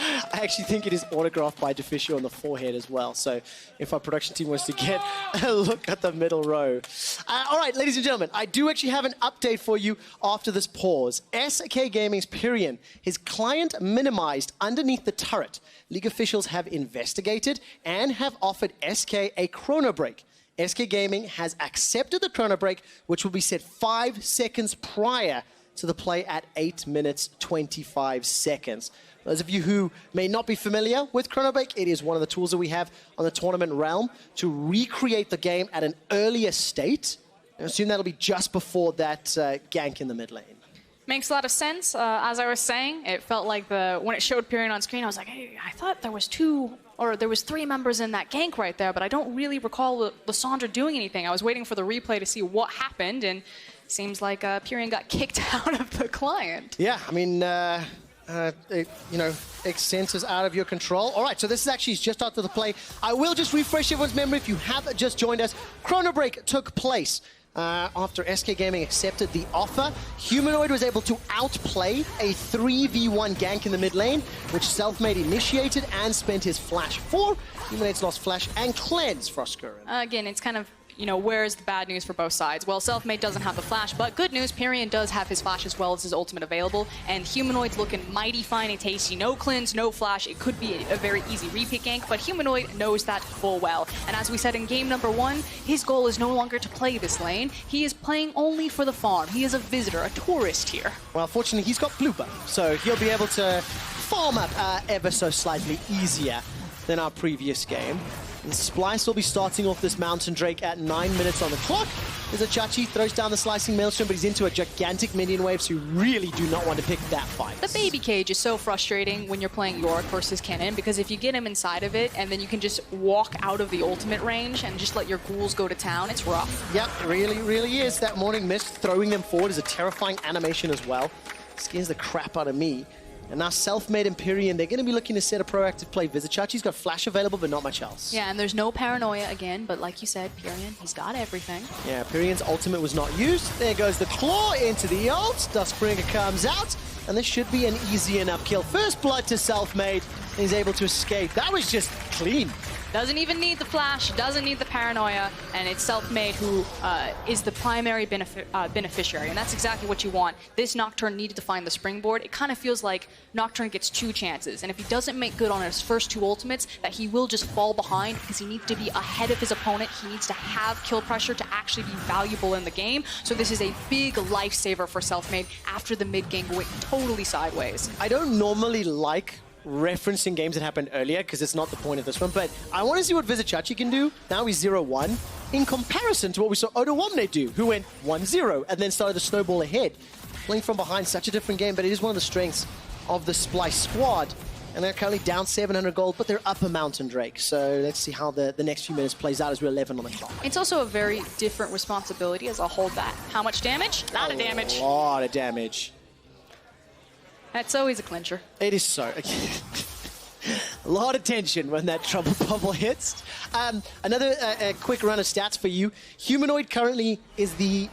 I actually think it is autographed by Deficio on the forehead as well. So if our production team wants to get a look at the middle row. All right, ladies and gentlemen, I do actually have an update for you after this pause. SK Gaming's Pyrion, his client minimized underneath the turret. League officials have investigated and have offered SK a chrono break. SK Gaming has accepted the chrono break, which will be set 5 seconds prior to the play at 8 minutes 25 seconds. Those of you who may not be familiar with chrono break, it is one of the tools that we have on the tournament realm to recreate the game at an earlier state. I assume that'll be just before that gank in the mid lane. Makes a lot of sense. As I was saying, it felt like when it showed Pyrion on screen, I was like, hey, I thought there was 3 members in that gank right there, but I don't really recall Lissandra doing anything. I was waiting for the replay to see what happened, and it seems like Pyrion got kicked out of the client. Yeah, I mean, Extent is out of your control. All right, so this is actually just after the play. I will just refresh everyone's memory if you have just joined us. Chrono break took place after SK Gaming accepted the offer. Humanoid was able to outplay a 3v1 gank in the mid lane, which Selfmade initiated and spent his flash for. Humanoid's lost flash and cleanse Frostcurrent. Again, it's kind of, where's the bad news for both sides? Well, Selfmade doesn't have the flash, but good news, Pyrion does have his flash as well as his ultimate available, and Humanoid's looking mighty fine and tasty. No cleanse, no flash. It could be a very easy repick gank, but Humanoid knows that full well. And as we said in game number 1, his goal is no longer to play this lane. He is playing only for the farm. He is a visitor, a tourist here. Well, fortunately, he's got blue buff, so he'll be able to farm up ever so slightly easier than our previous game. And Splice will be starting off this Mountain Drake at 9 minutes on the clock. As Achachi throws down the slicing maelstrom, but he's into a gigantic minion wave, so you really do not want to pick that fight. The baby cage is so frustrating when you're playing Yorick versus Kennen, because if you get him inside of it and then you can just walk out of the ultimate range and just let your ghouls go to town, it's rough. Yep, really, really is. That Morning Mist throwing them forward is a terrifying animation as well. Scares the crap out of me. And now Selfmade and Pyrion, they're going to be looking to set a proactive play. Vizichachi's got flash available, but not much else. Yeah, and there's no paranoia again, but like you said, Pyrion, he's got everything. Yeah, Pyrion's ultimate was not used. There goes the claw into the ult. Duskbringer comes out, and this should be an easy enough kill. First blood to Selfmade, and he's able to escape. That was just clean. Doesn't even need the flash, doesn't need the paranoia, and it's Selfmade who is the primary beneficiary, and that's exactly what you want. This Nocturne needed to find the springboard. It kind of feels like Nocturne gets 2 chances, and if he doesn't make good on his first 2 ultimates, that he will just fall behind because he needs to be ahead of his opponent. He needs to have kill pressure to actually be valuable in the game, so this is a big lifesaver for Selfmade after the mid game went totally sideways. I don't normally like referencing games that happened earlier because it's not the point of this one, but I want to see what Vizichachi can do. Now he's 0-1 in comparison to what we saw Odoamne do, who went 1-0 and then started to snowball ahead. Playing from behind, such a different game, but it is one of the strengths of the Splice squad. And they're currently down 700 gold, but they're up a Mountain Drake. So let's see how the next few minutes plays out as we're 11 on the clock. It's also a very different responsibility as I'll hold that. How much damage? A lot of damage. A lot of damage. That's always a clincher. It is so. A lot of tension when that trouble bubble hits. Another quick run of stats for you. Humanoid currently is the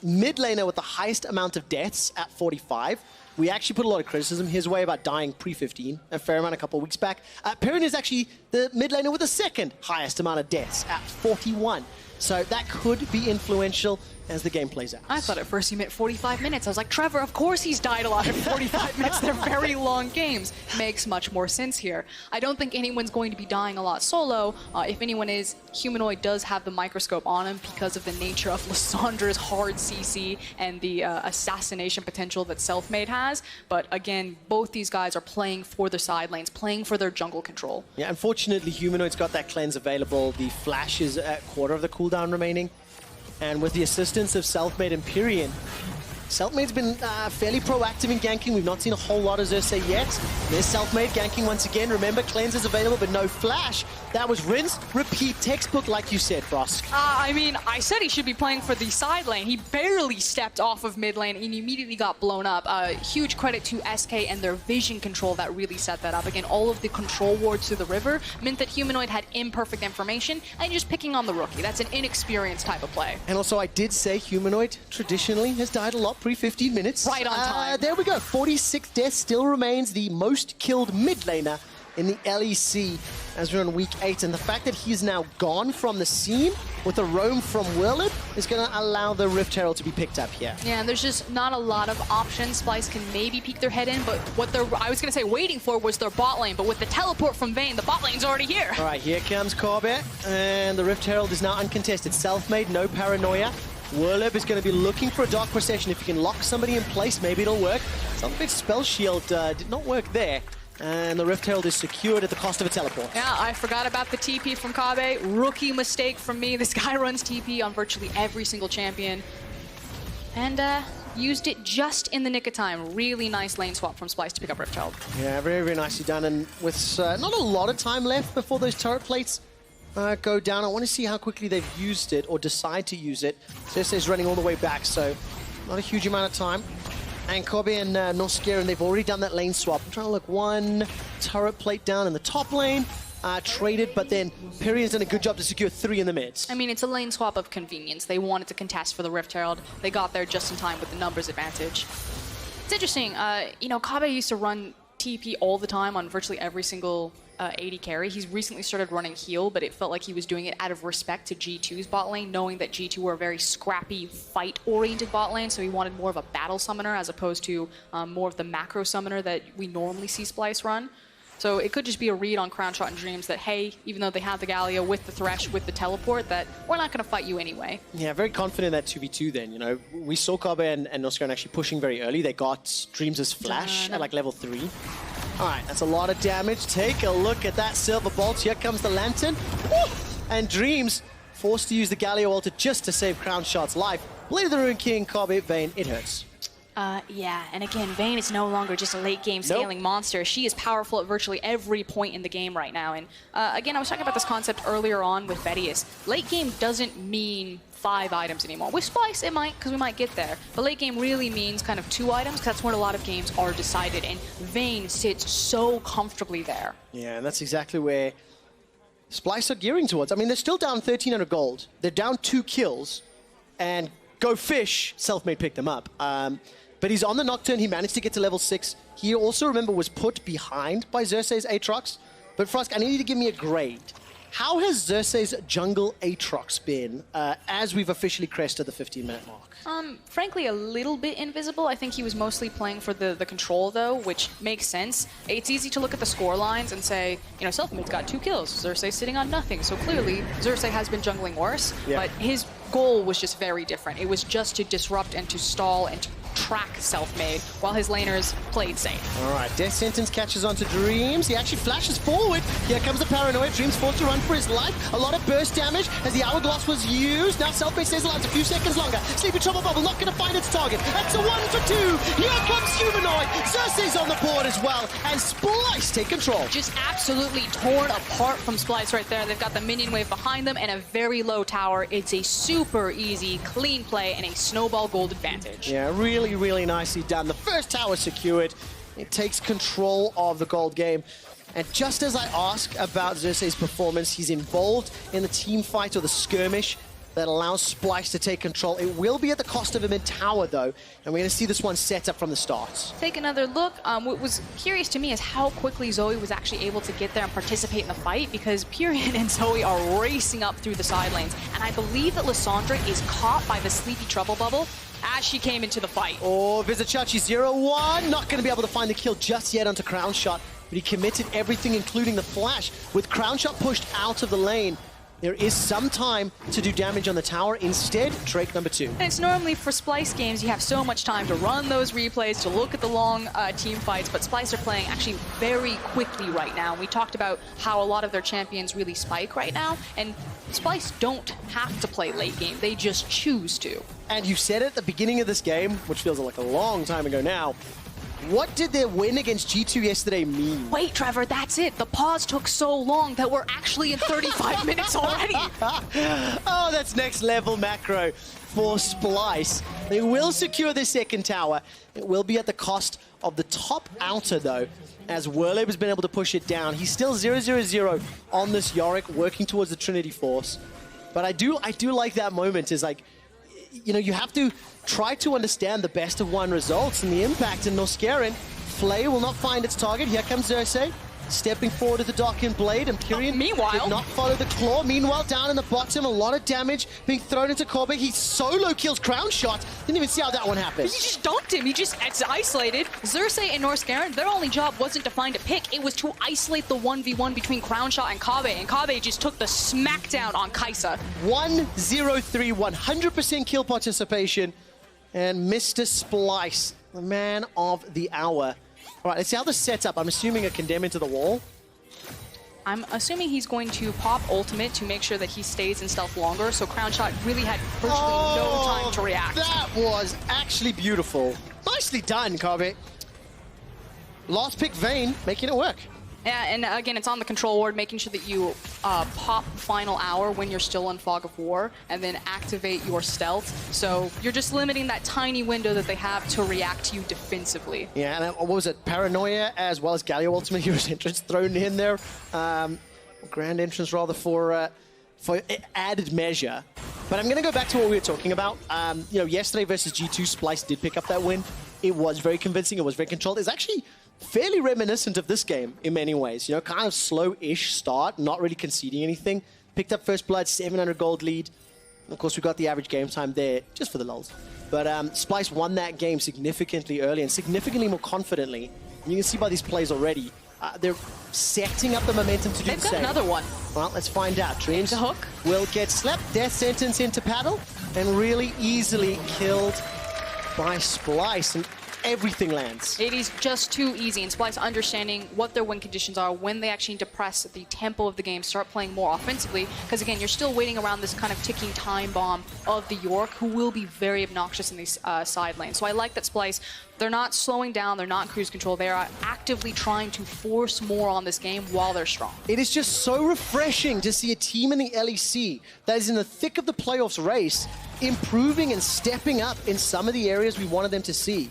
mid laner with the highest amount of deaths at 45. We actually put a lot of criticism his way about dying pre-15, a fair amount a couple of weeks back. Pyrion is actually the mid laner with the second highest amount of deaths at 41. So that could be influential as the game plays out. I thought at first you meant 45 minutes. I was like, Trevor, of course he's died a lot in 45 minutes. They're very long games. Makes much more sense here. I don't think anyone's going to be dying a lot solo. If anyone is, Humanoid does have the microscope on him because of the nature of Lissandra's hard CC and the assassination potential that Selfmade has. But again, both these guys are playing for their side lanes, playing for their jungle control. Yeah, unfortunately, Humanoid's got that cleanse available. The flash is at quarter of the cooldown remaining. And with the assistance of Selfmade and Pyrian, Selfmade's been fairly proactive in ganking. We've not seen a whole lot of Xerxes yet. There's Selfmade ganking once again. Remember, cleanse is available, but no flash. That was rinse, repeat, textbook, like you said, Frost. I mean, I said he should be playing for the side lane. He barely stepped off of mid lane and immediately got blown up. Huge credit to SK and their vision control that really set that up. Again, all of the control wards to the river meant that Humanoid had imperfect information and just picking on the rookie. That's an inexperienced type of play. And also, I did say Humanoid traditionally has died a lot pre-15 minutes. Right on time. There we go. 46 deaths, still remains the most killed mid laner in the LEC as we're on week 8. And the fact that he's now gone from the scene with a roam from V.League is going to allow the Rift Herald to be picked up here. Yeah, and there's just not a lot of options. Splyce can maybe peek their head in, but what they're, I was going to say, waiting for was their bot lane. But with the teleport from Vayne, the bot lane's already here. All right, here comes Corbett, and the Rift Herald is now uncontested. Selfmade, no paranoia. V.League is going to be looking for a Dark Procession. If you can lock somebody in place, maybe it'll work. Selfmade's Spell Shield did not work there. And the Rift Herald is secured at the cost of a teleport. Yeah, I forgot about the TP from Kabe. Rookie mistake from me. This guy runs TP on virtually every single champion. And used it just in the nick of time. Really nice lane swap from Splyce to pick up Rift Herald. Yeah, very, very nicely done. And with not a lot of time left before those turret plates go down, I want to see how quickly they've used it or decide to use it. Xerxes running all the way back, so not a huge amount of time. And Kobe and Noskir, and they've already done that lane swap. I'm trying to look, one turret plate down in the top lane, traded, but then Pyrian's done a good job to secure 3 in the mids. I mean, it's a lane swap of convenience. They wanted to contest for the Rift Herald. They got there just in time with the numbers advantage. It's interesting, you know, Kabe used to run TP all the time on virtually every single AD carry. He's recently started running heal, but it felt like he was doing it out of respect to G2's bot lane, knowing that G2 were a very scrappy, fight-oriented bot lane, so he wanted more of a battle summoner as opposed to more of the macro summoner that we normally see Splyce run. So it could just be a read on Crownshot and Dreams that, hey, even though they have the Galio with the Thresh, with the teleport, that we're not going to fight you anyway. Yeah, very confident in that 2v2 then, you know. We saw Kabe and Noskar actually pushing very early. They got Dreams' flash at like level 3. All right, that's a lot of damage. Take a look at that Silver Bolt. Here comes the Lantern. Woo! And Dreams forced to use the Galio ulti just to save Crownshot's life. Blade of the Ruined King, Kabe, Vayne, it hurts. Yeah, and again, Vayne is no longer just a late-game scaling monster. She is powerful at virtually every point in the game right now. And again, I was talking about this concept earlier on with Vedius. Late game doesn't mean 5 items anymore. With Splyce, it might, because we might get there. But late game really means kind of 2 items, because that's where a lot of games are decided. And Vayne sits so comfortably there. Yeah, and that's exactly where Splyce are gearing towards. I mean, they're still down 1,300 gold. They're down 2 kills. And Go Fish, Selfmade picked them up. But he's on the Nocturne. He managed to get to level 6. He also, remember, was put behind by Xerxes' Aatrox. But Frosk, I need you to give me a grade. How has Xerxes' jungle Aatrox been as we've officially crested the 15-minute mark? Frankly, a little bit invisible. I think he was mostly playing for the control, though, which makes sense. It's easy to look at the score lines and say, you know, Selfmade's got 2 kills. Xerxes sitting on nothing. So clearly, Xerxes has been jungling worse. Yeah. But his goal was just very different. It was just to disrupt and to stall and to track Selfmade while his laners played safe. All right, Death Sentence catches onto Dreams. He actually flashes forward. Here comes the Paranoia. Dreams forced to run for his life. A lot of burst damage as the Hourglass was used. Now Selfmade stays alive a few seconds longer. Sleepy Trouble Bubble not going to find its target. That's a 1 for 2. Here comes Humanoid. Xerxes on the board as well. And Splyce take control. Just absolutely torn apart from Splyce right there. They've got the minion wave behind them and a very low tower. It's a super easy, clean play and a snowball gold advantage. Yeah, really nicely done. The first tower secured. It takes control of the gold game. And just as I ask about Xerxes' performance, he's involved in the team fight or the skirmish that allows Splyce to take control. It will be at the cost of a mid-tower, though, and we're going to see this one set up from the start. Take another look. What was curious to me is how quickly Zoe was actually able to get there and participate in the fight, because Pyrian and Zoe are racing up through the side lanes, and I believe that Lissandra is caught by the Sleepy Trouble Bubble as she came into the fight. Oh, Vizicachi 0-1. Not going to be able to find the kill just yet onto Crown Shot, but he committed everything, including the flash. With Crown Shot pushed out of the lane, there is some time to do damage on the tower. Instead, Drake number 2. And it's normally for Splyce games, you have so much time to run those replays, to look at the long team fights, but Splyce are playing actually very quickly right now. We talked about how a lot of their champions really spike right now, and Splyce don't have to play late game. They just choose to. And you said at the beginning of this game, which feels like a long time ago now, what did their win against G2 yesterday mean? Wait, Trevor, that's it. The pause took so long that we're actually in 35 minutes already. Oh, that's next level macro for Splyce. They will secure their second tower. It will be at the cost of the top outer, though, as Werleb has been able to push it down. He's still 0-0-0 on this Yorick, working towards the Trinity Force. But I do like that moment, is like, you know, you have to try to understand the best of one results and the impact. And Noskarin, Flay will not find its target. Here comes Xerxes, stepping forward at the Darkened Blade, and Pyrian meanwhile did not follow the claw. Meanwhile, down in the bottom, a lot of damage being thrown into Korbe. He solo kills Crown Shot. Didn't even see how that one happened. He just dunked him. It's isolated. Xerxes and Noskarin, their only job wasn't to find a pick. It was to isolate the 1v1 between Crown Shot and Kabe. And Kabe just took the smackdown on Kaisa. 1-0-3, 100% kill participation. And Mr. Splyce, the man of the hour. All right, let's see how this sets up. I'm assuming a condemn into the wall. I'm assuming he's going to pop ultimate to make sure that he stays in stealth longer, so Crown Shot really had virtually no time to react. That was actually beautiful. Nicely done, Kabe. Last pick Vayne, making it work. Yeah, and again, it's on the control ward, making sure that you pop Final Hour when you're still in Fog of War, and then activate your stealth. So you're just limiting that tiny window that they have to react to you defensively. Yeah, and what was it? Paranoia as well as Galio Ultimate Hero's entrance thrown in there. Grand entrance rather for added measure. But I'm going to go back to what we were talking about. You know, yesterday versus G2, Splyce did pick up that win. It was very convincing. It was very controlled. It's actually fairly reminiscent of this game in many ways. You know, kind of slow-ish start, not really conceding anything. Picked up first blood, 700 gold lead. And of course, we got the average game time there, just for the lulz. But Splyce won that game significantly early and significantly more confidently. And you can see by these plays already, they're setting up the momentum to do the same. They've got another one. Well, let's find out. Dreams the hook will get slapped, death sentence into paddle, and really easily killed by Splyce. And everything lands. It is just too easy, and Splyce understanding what their win conditions are when they actually need to press the tempo of the game, start playing more offensively, because again, you're still waiting around this kind of ticking time bomb of the York, who will be very obnoxious in these side lanes. So I like that Splyce, they're not slowing down, they're not in cruise control, they are actively trying to force more on this game while they're strong. It is just so refreshing to see a team in the LEC that is in the thick of the playoffs race, improving and stepping up in some of the areas we wanted them to see.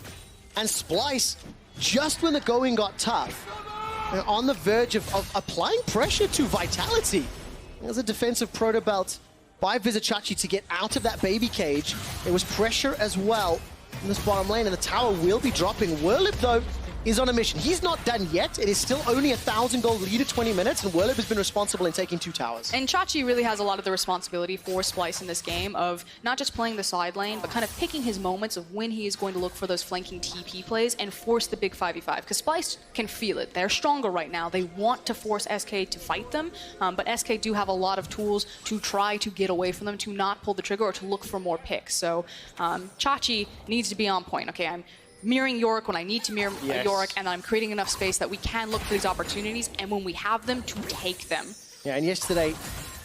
And Splyce, just when the going got tough, on the verge of applying pressure to Vitality. There's a defensive proto belt by Vizicachi to get out of that baby cage. There was pressure as well in this bottom lane, and the tower will be dropping. Werlib, though, is on a mission. He's not done yet. It is still only 1,000 gold lead at 20 minutes, and Werlib has been responsible in taking 2 towers. And Chachi really has a lot of the responsibility for Splyce in this game of not just playing the side lane, but kind of picking his moments of when he is going to look for those flanking TP plays and force the big 5v5. Because Splyce can feel it. They're stronger right now. They want to force SK to fight them, but SK do have a lot of tools to try to get away from them, to not pull the trigger or to look for more picks. So Chachi needs to be on point. Okay, I'm mirroring Yorick when I need to mirror Yorick, and I'm creating enough space that we can look for these opportunities, and when we have them, to take them. Yeah, and yesterday,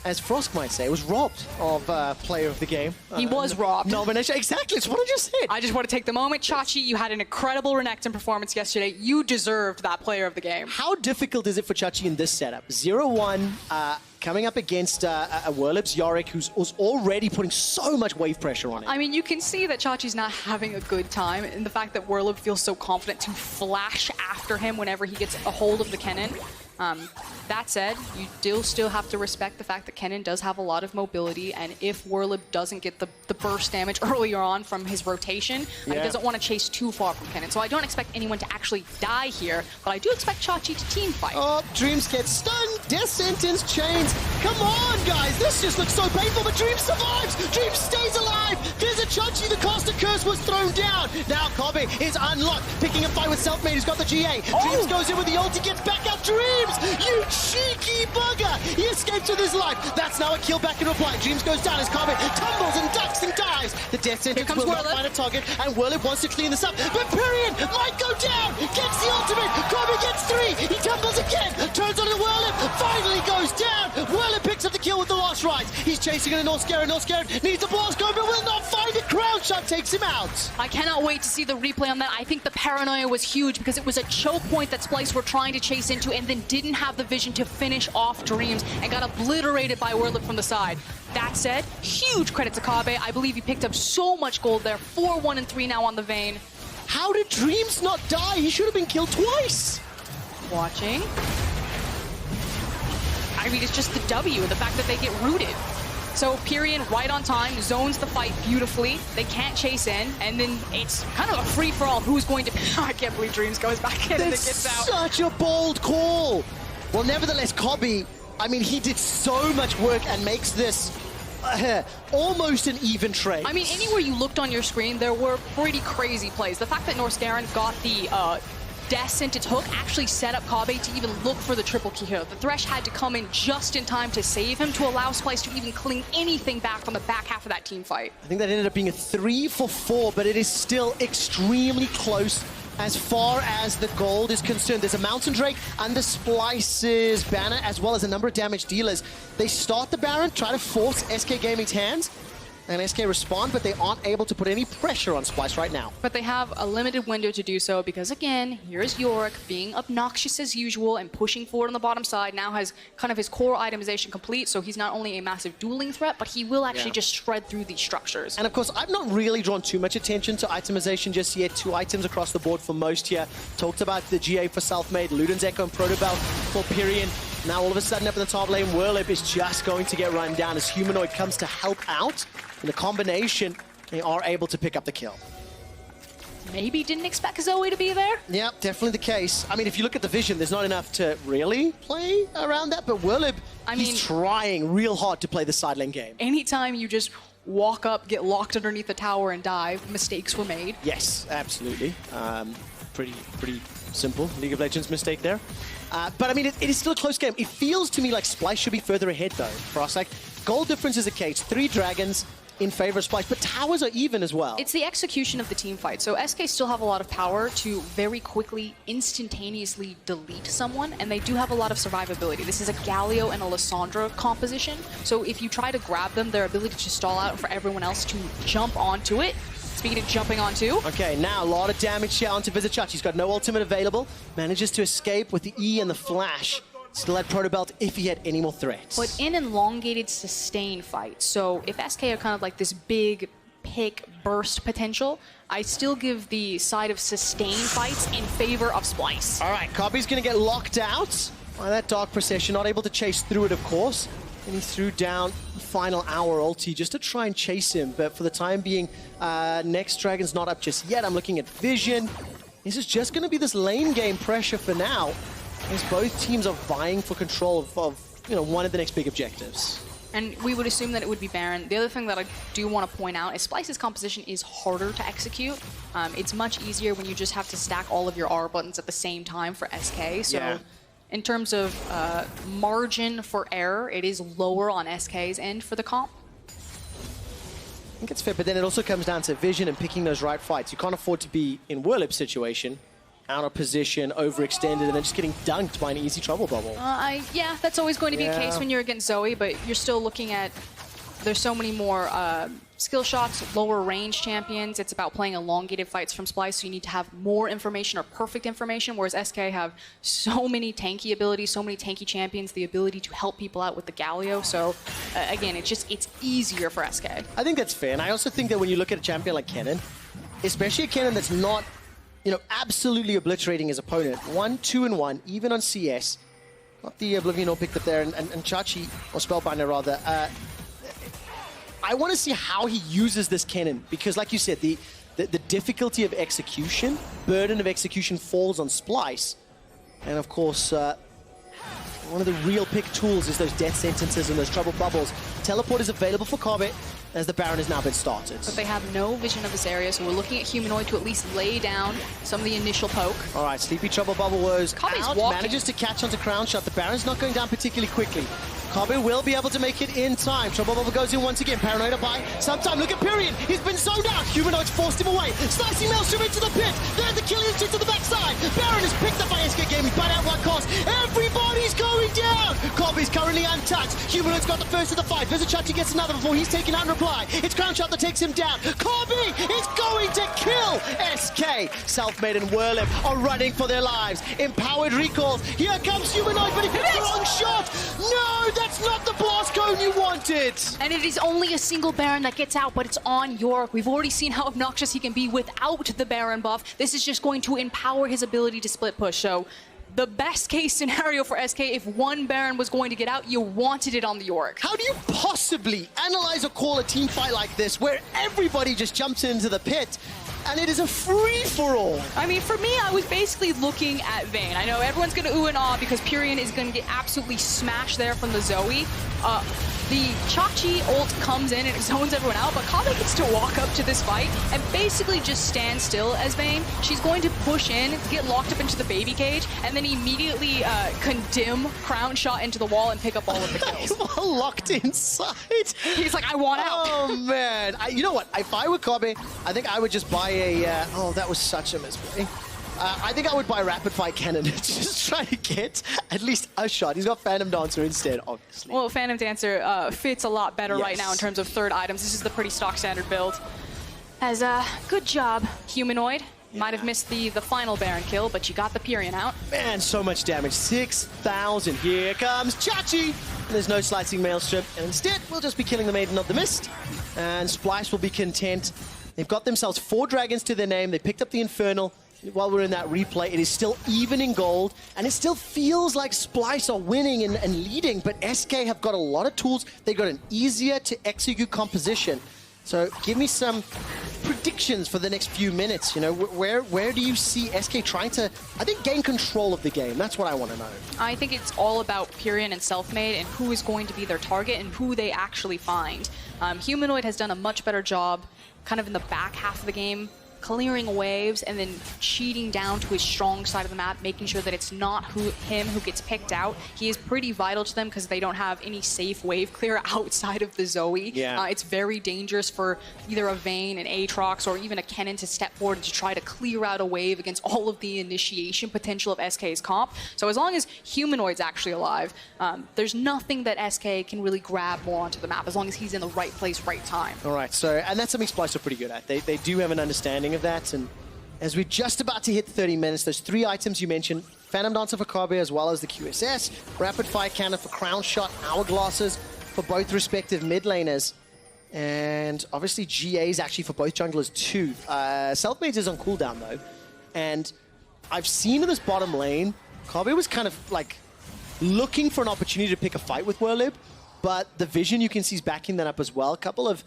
as Frost might say, was robbed of player of the game. He was robbed. Nomination, exactly, it's what I just said. I just want to take the moment. Chachi, you had an incredible Renekton performance yesterday. You deserved that player of the game. How difficult is it for Chachi in this setup? 0-1, coming up against a Werlib's Yorick, who's already putting so much wave pressure on it. I mean, you can see that Chachi's not having a good time, and the fact that Werlib feels so confident to flash after him whenever he gets a hold of the cannon. That said, you still have to respect the fact that Kennen does have a lot of mobility, and if Werlib doesn't get the burst damage earlier on from his rotation, he doesn't want to chase too far from Kennen. So I don't expect anyone to actually die here, but I do expect Chachi to team fight. Oh, Dreams gets stunned. Death sentence chains. Come on, guys. This just looks so painful, but Dreams survives. Dreams stays alive. There's a Chachi. The caster curse was thrown down. Now Kobe is unlocked, picking a fight with Selfmade, who's got the GA. Dreams goes in with the ulti, gets back up. Dreams, you cheeky bugger. He escapes with his life. That's now a kill back in reply. Dreams goes down as Kobe tumbles and ducks and dives. The death sentence will not find a target, and Werlib wants to clean this up. But Period might go down. Gets the ultimate. Kobe gets 3. He tumbles again. Turns onto the Werlib. Finally goes down. Werlib picks up the kill with the last right. He's chasing in a North Scarab. North Scarab needs to blast Kobe, but will not find it. Crowd shot takes him out. I cannot wait to see the replay on that. I think the paranoia was huge because it was a choke point that Splyce were trying to chase into and then didn't have the vision to finish off Dreams and got obliterated by Werlib from the side. That said, huge credit to Kabe. I believe he picked up so much gold there. 4-1 and 3 now on the Vayne. How did Dreams not die? He should have been killed twice. Watching. I mean, it's just the W and the fact that they get rooted. So Pyrian right on time, zones the fight beautifully. They can't chase in, and then it's kind of a free-for-all. Who's going to... I can't believe Dreams goes back in and it gets out. Such a bold call. Well, nevertheless, Kobe, I mean, he did so much work and makes this almost an even trade. I mean, anywhere you looked on your screen, there were pretty crazy plays. The fact that Norscaran got the Death Sentence hook actually set up Kabe to even look for the triple key here. The Thresh had to come in just in time to save him to allow Splyce to even cling anything back from the back half of that team fight. I think that ended up being a 3 for 4, but it is still extremely close as far as the gold is concerned. There's a Mountain Drake under Splyce's banner, as well as a number of damage dealers. They start the Baron, try to force SK Gaming's hands, and SK respond, but they aren't able to put any pressure on Splyce right now. But they have a limited window to do so because, again, here's Yorick being obnoxious as usual and pushing forward on the bottom side. Now has kind of his core itemization complete, so he's not only a massive dueling threat, but he will actually just shred through these structures. And of course, I've not really drawn too much attention to itemization just yet. 2 items across the board for most here. Talked about the GA for Selfmade, Luden's Echo and Protobelt for Pyrian. Now all of a sudden up in the top lane, Werlib is just going to get run down as Humanoid comes to help out. In the combination, they are able to pick up the kill. Maybe didn't expect Zoe to be there? Yeah, definitely the case. I mean, if you look at the vision, there's not enough to really play around that, but Werlib, he's trying real hard to play the side lane game. Anytime you just walk up, get locked underneath the tower and dive, mistakes were made. Yes, absolutely. Pretty simple League of Legends mistake there. But I mean, it is still a close game. It feels to me like Splyce should be further ahead though, for us. Like, gold difference is the case. 3 dragons in favor of Splyce, but towers are even as well. It's the execution of the team fight. So SK still have a lot of power to very quickly, instantaneously delete someone, and they do have a lot of survivability. This is a Galio and a Lissandra composition, so if you try to grab them, their ability to stall out for everyone else to jump onto it. Speaking of jumping onto. Okay, now a lot of damage here onto Vizichach. He's got no ultimate available. Manages to escape with the E and the flash. Still had Protobelt if he had any more threats. But in an elongated sustain fight, so if SK are kind of like this big pick burst potential, I still give the side of sustain fights in favor of Splyce. All right, Kobe's going to get locked out by that Dark Procession, not able to chase through it, of course. And he threw down the final hour ulti just to try and chase him. But for the time being, next Dragon's not up just yet. I'm looking at Vision. This is just going to be this lane game pressure for now, as both teams are vying for control of one of the next big objectives. And we would assume that it would be Baron. The other thing that I do want to point out is Splyce's composition is harder to execute. It's much easier when you just have to stack all of your R buttons at the same time for SK. So in terms of margin for error, it is lower on SK's end for the comp. I think it's fair, but then it also comes down to vision and picking those right fights. You can't afford to be in Werlib's situation, out of position, overextended, and then just getting dunked by an easy trouble bubble. Yeah, that's always going to be the case when you're against Zoe, but you're still looking at, there's so many more skill shots, lower range champions. It's about playing elongated fights from Splyce, so you need to have more information or perfect information, whereas SK have so many tanky abilities, so many tanky champions, the ability to help people out with the Galio. So again, it's easier for SK. I think that's fair, and I also think that when you look at a champion like Kennen, especially a Kennen that's not absolutely obliterating his opponent. 1, 2, and 1, even on CS. Not the Oblivion Orb picked up there, and Chachi, or Spellbinder rather. I want to see how he uses this cannon, because like you said, the difficulty of execution, burden of execution falls on Splice. And of course, one of the real pick tools is those death sentences and those trouble bubbles. Teleport is available for Kobe, as the Baron has now been started. But they have no vision of this area, so we're looking at Humanoid to at least lay down some of the initial poke. All right, Sleepy Trouble Bubble was Kobe's out, walking. manages to catch onto Crown Shot. The Baron's not going down particularly quickly. Kobe will be able to make it in time. Trouble Bubble goes in once again. Paranoid by sometime. Look at Pyrian. He's been zoned out. Humanoid's forced him away. Slicing Maelstrom into the pit. There's the killing instinct to the backside. Baron is picked up by SK Gaming, but at what cost? Everybody's going down. Kobe's currently untouched. Humanoid's got the first of the fight. Vizichachi gets another before he's taken out in reply. It's Crown Shot that takes him down. Kobe is going to kill SK. Selfmade and Whirlip are running for their lives. Empowered recalls. Here comes Humanoid, but he hits the wrong shot. No, that's not the blast cone you wanted. And it is only a single Baron that gets out, but it's on York. We've already seen how obnoxious he can be without the Baron buff. This is just going to empower his ability to split push. So the best case scenario for SK, if one Baron was going to get out, you wanted it on the York. How do you possibly analyze or call a team fight like this where everybody just jumps into the pit and it is a free-for-all? I mean, for me, I was basically looking at Vayne. I know everyone's going to ooh and ah because Pyrian is going to get absolutely smashed there from the Zoe. The Chachi ult comes in and it zones everyone out, but Kabe gets to walk up to this fight and basically just stand still as Vayne. She's going to push in, get locked up into the baby cage, and then immediately condemn Crown Shot into the wall and pick up all of the kills. Well, locked inside. He's like, I want out. Oh, man. You know what? If I were Kobe, I think I would just buy a... oh, that was such a misplay. I think I would buy Rapid Fire Cannon and just try to get at least a shot. He's got Phantom Dancer instead, obviously. Well, Phantom Dancer fits a lot better right now in terms of third items. This is the pretty stock standard build. As a good job, Humanoid. Might have missed the final Baron kill, but you got the Pyrian out. Man, so much damage. 6,000. Here comes Chachi. There's no slicing Maelstrom. And instead, we'll just be killing the Maiden of the Mist. And Splice will be content. They've got themselves 4 dragons to their name. They picked up the Infernal. While we're in that replay, it is still even in gold, and it still feels like Splice are winning and leading, but SK have got a lot of tools. They've got an easier to execute composition. So give me some predictions for the next few minutes. You know, where do you see SK trying to, I think, gain control of the game? That's what I want to know. I think it's all about Pyrian and Selfmade and who is going to be their target and who they actually find. Humanoid has done a much better job kind of in the back half of the game, clearing waves and then cheating down to his strong side of the map, making sure that it's not him who gets picked out. He is pretty vital to them because they don't have any safe wave clear outside of the Zoe. Yeah. It's very dangerous for either a Vayne, an Aatrox, or even a Kennen to step forward and to try to clear out a wave against all of the initiation potential of SK's comp. So as long as Humanoid's actually alive, there's nothing that SK can really grab more onto the map as long as he's in the right place, right time. All right, so, and that's something Splice are pretty good at. They do have an understanding of that, and as we're just about to hit 30 minutes, those 3 items you mentioned, Phantom Dancer for Kobe as well as the QSS, Rapid Fire Cannon for Crown Shot, Hourglasses for both respective mid laners, and obviously GAs actually for both junglers too. Selfmade is on cooldown though, and I've seen in this bottom lane, Kobe was kind of like looking for an opportunity to pick a fight with Whirlib, but the vision you can see is backing that up as well. A couple of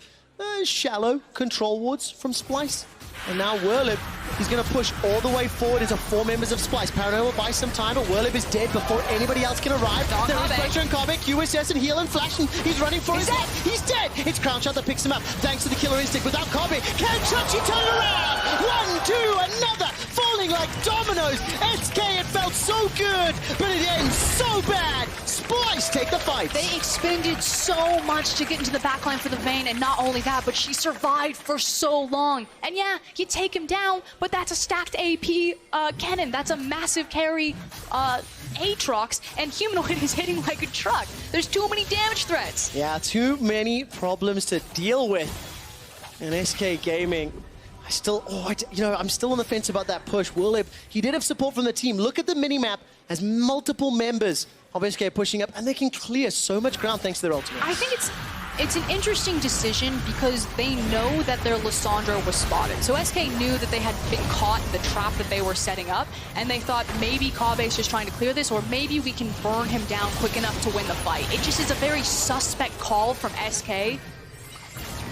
shallow control wards from Splice. And now Whirlib, he's going to push all the way forward into 4 members of Splice. Paranoia will buy some time, but Whirlib is dead before anybody else can arrive. There is pressure on Kobe, QSS and heal and flash, and he's running for his life. He's dead! It's Crown Shot that picks him up, thanks to the killer instinct. Without Kobe, can Chachi turn around? 1, 2, another! Falling like dominoes! SK, it felt so good, but it ends so bad! Splice take the fight! They expended so much to get into the backline for the Vayne, and not only that, but she survived for so long. And yeah, you take him down, but that's a stacked AP Kennen. That's a massive carry Aatrox, and Humanoid is hitting like a truck. There's too many damage threats. Yeah, too many problems to deal with. And SK Gaming, I'm still on the fence about that push. Whirlib, he did have support from the team. Look at the minimap as multiple members of SK pushing up, and they can clear so much ground thanks to their ultimate. I think it's It's an interesting decision because they know that their Lissandra was spotted. So SK knew that they had been caught in the trap that they were setting up, and they thought maybe Kabe's just trying to clear this, or maybe we can burn him down quick enough to win the fight. It just is a very suspect call from SK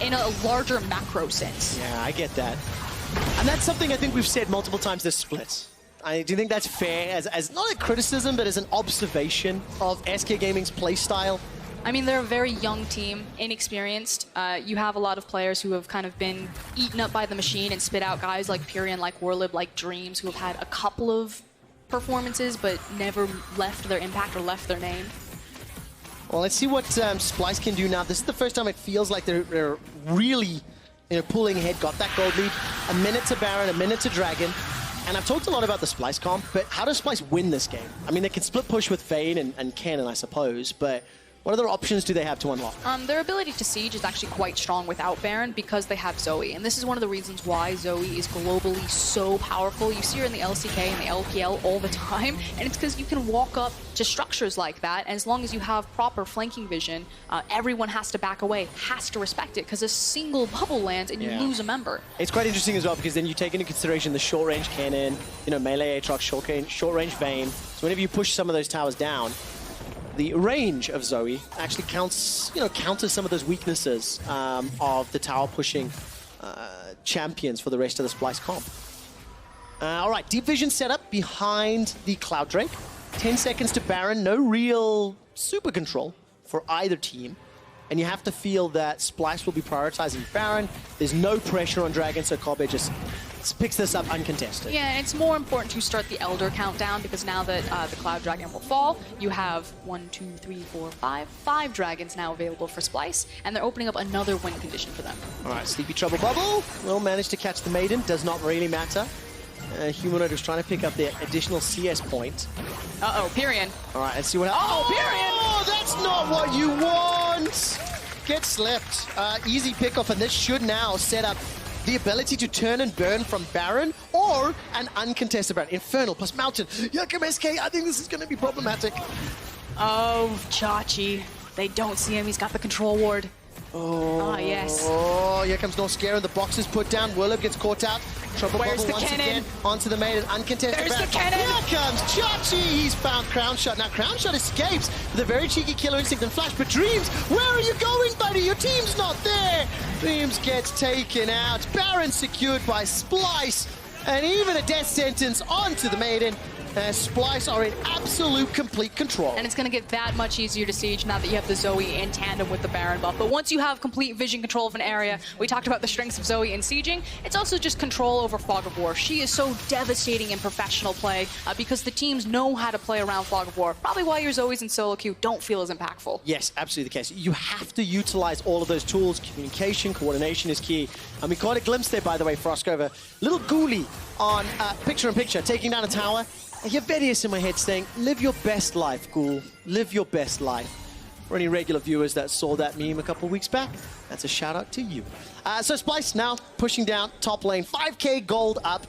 in a larger macro sense. Yeah, I get that. And that's something I think we've said multiple times this split. Do you think that's fair as not a criticism, but as an observation of SK Gaming's playstyle? I mean, they're a very young team, inexperienced. You have a lot of players who have kind of been eaten up by the machine and spit out guys like Pyrian, like Warlib, like Dreams, who have had a couple of performances but never left their impact or left their name. Well, let's see what Splyce can do now. This is the first time it feels like they're really pulling ahead, got that gold lead. A minute to Baron, a minute to Dragon. And I've talked a lot about the Splyce comp, but how does Splyce win this game? I mean, they can split push with Vayne and Cannon, I suppose, but what other options do they have to unlock? Their ability to siege is actually quite strong without Baron because they have Zoe. And this is one of the reasons why Zoe is globally so powerful. You see her in the LCK and the LPL all the time. And it's because you can walk up to structures like that. And as long as you have proper flanking vision, everyone has to back away, has to respect it, because a single bubble lands and you lose a member. It's quite interesting as well because then you take into consideration the short-range Cannon, melee Aatrox, short-range Vayne. So whenever you push some of those towers down, the range of Zoe actually counters some of those weaknesses of the tower pushing champions for the rest of the Splyce comp. All right, deep vision setup behind the Cloud Drake. 10 seconds to Baron, no real super control for either team. And you have to feel that Splyce will be prioritizing Baron. There's no pressure on Dragon, so Kabe just picks this up uncontested. Yeah, it's more important to start the Elder countdown because now that the Cloud Dragon will fall, you have 5 dragons now available for Splyce, and they're opening up another win condition for them. All right, Sleepy Trouble Bubble will manage to catch the Maiden, does not really matter. Humanoid was trying to pick up the additional CS point. Uh-oh, Pyrian. All right, let's see what happens. Oh, Pyrian! Oh, that's not what you want! Get slept. Easy pickoff, and this should now set up the ability to turn and burn from Baron or an uncontested Baron. Infernal plus Mountain. Here come SK. I think this is going to be problematic. Oh, Chachi. They don't see him. He's got the control ward. Oh, yes. Oh, here comes No Scare, and the box is put down. Warlib gets caught out. Trouble Bubble once again onto the Maiden. Uncontested There's Baron. the cannon. Here comes Chachi. He's found Crown Shot. Now, Crown Shot escapes with a very cheeky Killer Instinct and Flash. But Dreams, where are you going, buddy? Your team's not there. Dreams gets taken out. Baron secured by Splyce. And even a death sentence onto the Maiden. Splyce are in absolute complete control. And it's going to get that much easier to siege now that you have the Zoe in tandem with the Baron buff. But once you have complete vision control of an area, we talked about the strengths of Zoe in sieging, it's also just control over Fog of War. She is so devastating in professional play because the teams know how to play around Fog of War. Probably why your Zoes in solo queue don't feel as impactful. Yes, absolutely the case. You have to utilize all of those tools. Communication, coordination is key. And we caught a glimpse there, by the way, Frostcover. Little Ghoulie on picture-in-picture, taking down a tower. I hear Vedius in my head saying, live your best life, Ghoul. Live your best life. For any regular viewers that saw that meme a couple of weeks back, that's a shout out to you. So Splyce now pushing down top lane, 5k gold up.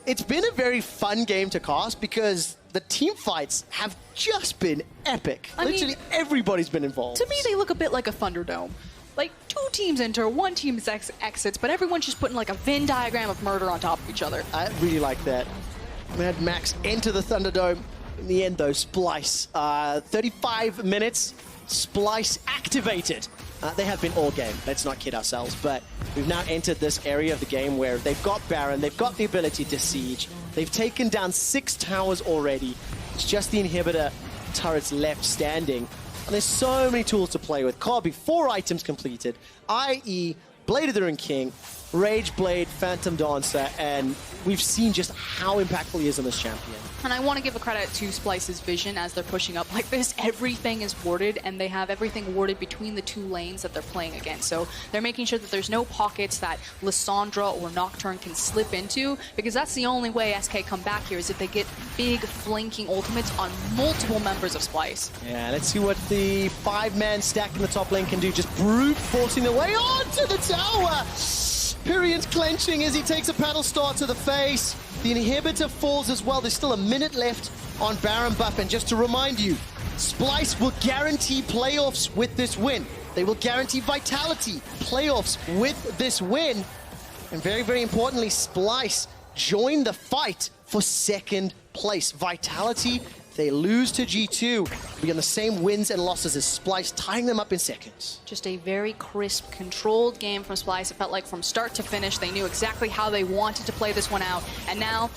It's been a very fun game to cast because the team fights have just been epic. Literally everybody's been involved. To me, they look a bit like a Thunderdome. Like, 2 teams enter, 1 team exits, but everyone's just putting like a Venn diagram of murder on top of each other. I really like that. Mad Max enter the Thunderdome. In the end, though, Splyce. 35 minutes, Splyce activated. They have been all game, let's not kid ourselves, but we've now entered this area of the game where they've got Baron, they've got the ability to siege, they've taken down 6 towers already. It's just the inhibitor turrets left standing. And there's so many tools to play with. Kabe, 4 items completed, i.e. Blade of the Ring King, Rage Blade, Phantom Dancer, and we've seen just how impactful he is on this champion. And I want to give a credit to Splyce's vision as they're pushing up like this. Everything is warded, and they have everything warded between the 2 lanes that they're playing against. So they're making sure that there's no pockets that Lissandra or Nocturne can slip into, because that's the only way SK come back here, is if they get big flanking ultimates on multiple members of Splyce. Yeah, let's see what the 5-man stack in the top lane can do. Just brute forcing their way onto the tower. Pyrian's clenching as he takes a paddle star to the face. The inhibitor falls as well. There's still a minute left on Baron buff. And just to remind you, Splyce will guarantee playoffs with this win. They will guarantee Vitality playoffs with this win. And very, very importantly, Splyce join the fight for second place. Vitality, if they lose to G2, will be on the same wins and losses as Splyce, tying them up in seconds. Just a very crisp, controlled game from Splyce. It felt like from start to finish, they knew exactly how they wanted to play this one out. And now,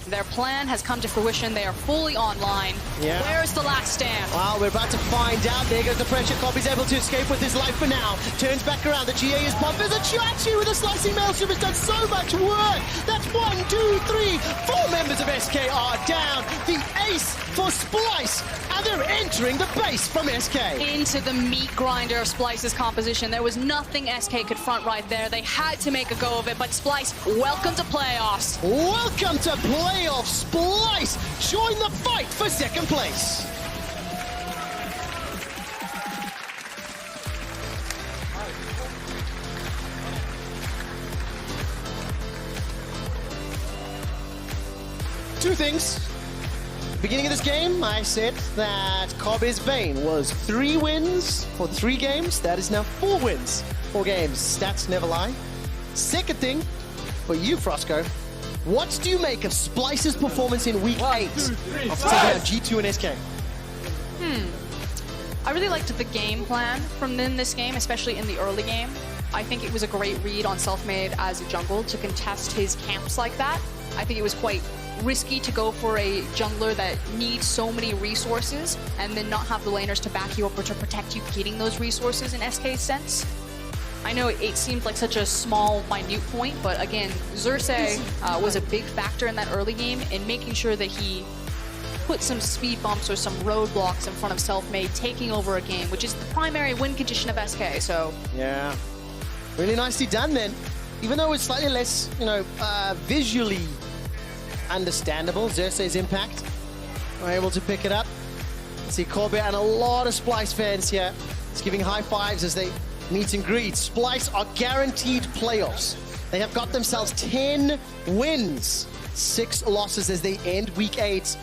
their plan has come to fruition. They are fully online. Yeah. Where's the last stand? Well, we're about to find out. There goes the pressure. Kobe's able to escape with his life for now. Turns back around. The GA is bumped. There's a Chachi with a slicing maelstrom. Has done so much work. That's 1, 2, 3, 4 members of SK are down. The ace for Splyce. And they're entering the base from SK. Into the meat grinder of Splyce's composition. There was nothing SK could front right there. They had to make a go of it. But Splyce, welcome to playoffs. Welcome to playoffs. Splyce join the fight for second place. Two things. Beginning of this game, I said that Kobe's Bane was 3 wins for 3 games. That is now 4 wins, 4 games. Stats never lie. Second thing, for you, Frosco, what do you make of Splyce's performance in Week 8 of taking out G2 and SK? I really liked the game plan from this game, especially in the early game. I think it was a great read on Selfmade as a jungle to contest his camps like that. I think it was quite risky to go for a jungler that needs so many resources and then not have the laners to back you up or to protect you getting those resources in SK's sense. I know it seemed like such a small, minute point, but again, Xerxes was a big factor in that early game in making sure that he put some speed bumps or some roadblocks in front of Selfmade, taking over a game, which is the primary win condition of SK, so... Yeah, really nicely done then. Even though it's slightly less, visually understandable, Xerxes' impact, we're able to pick it up. See Corbett and a lot of Splyce fans here. It's giving high fives as they meet and greet. Splyce are guaranteed playoffs. They have got themselves 10 wins, 6 losses as they end Week 8.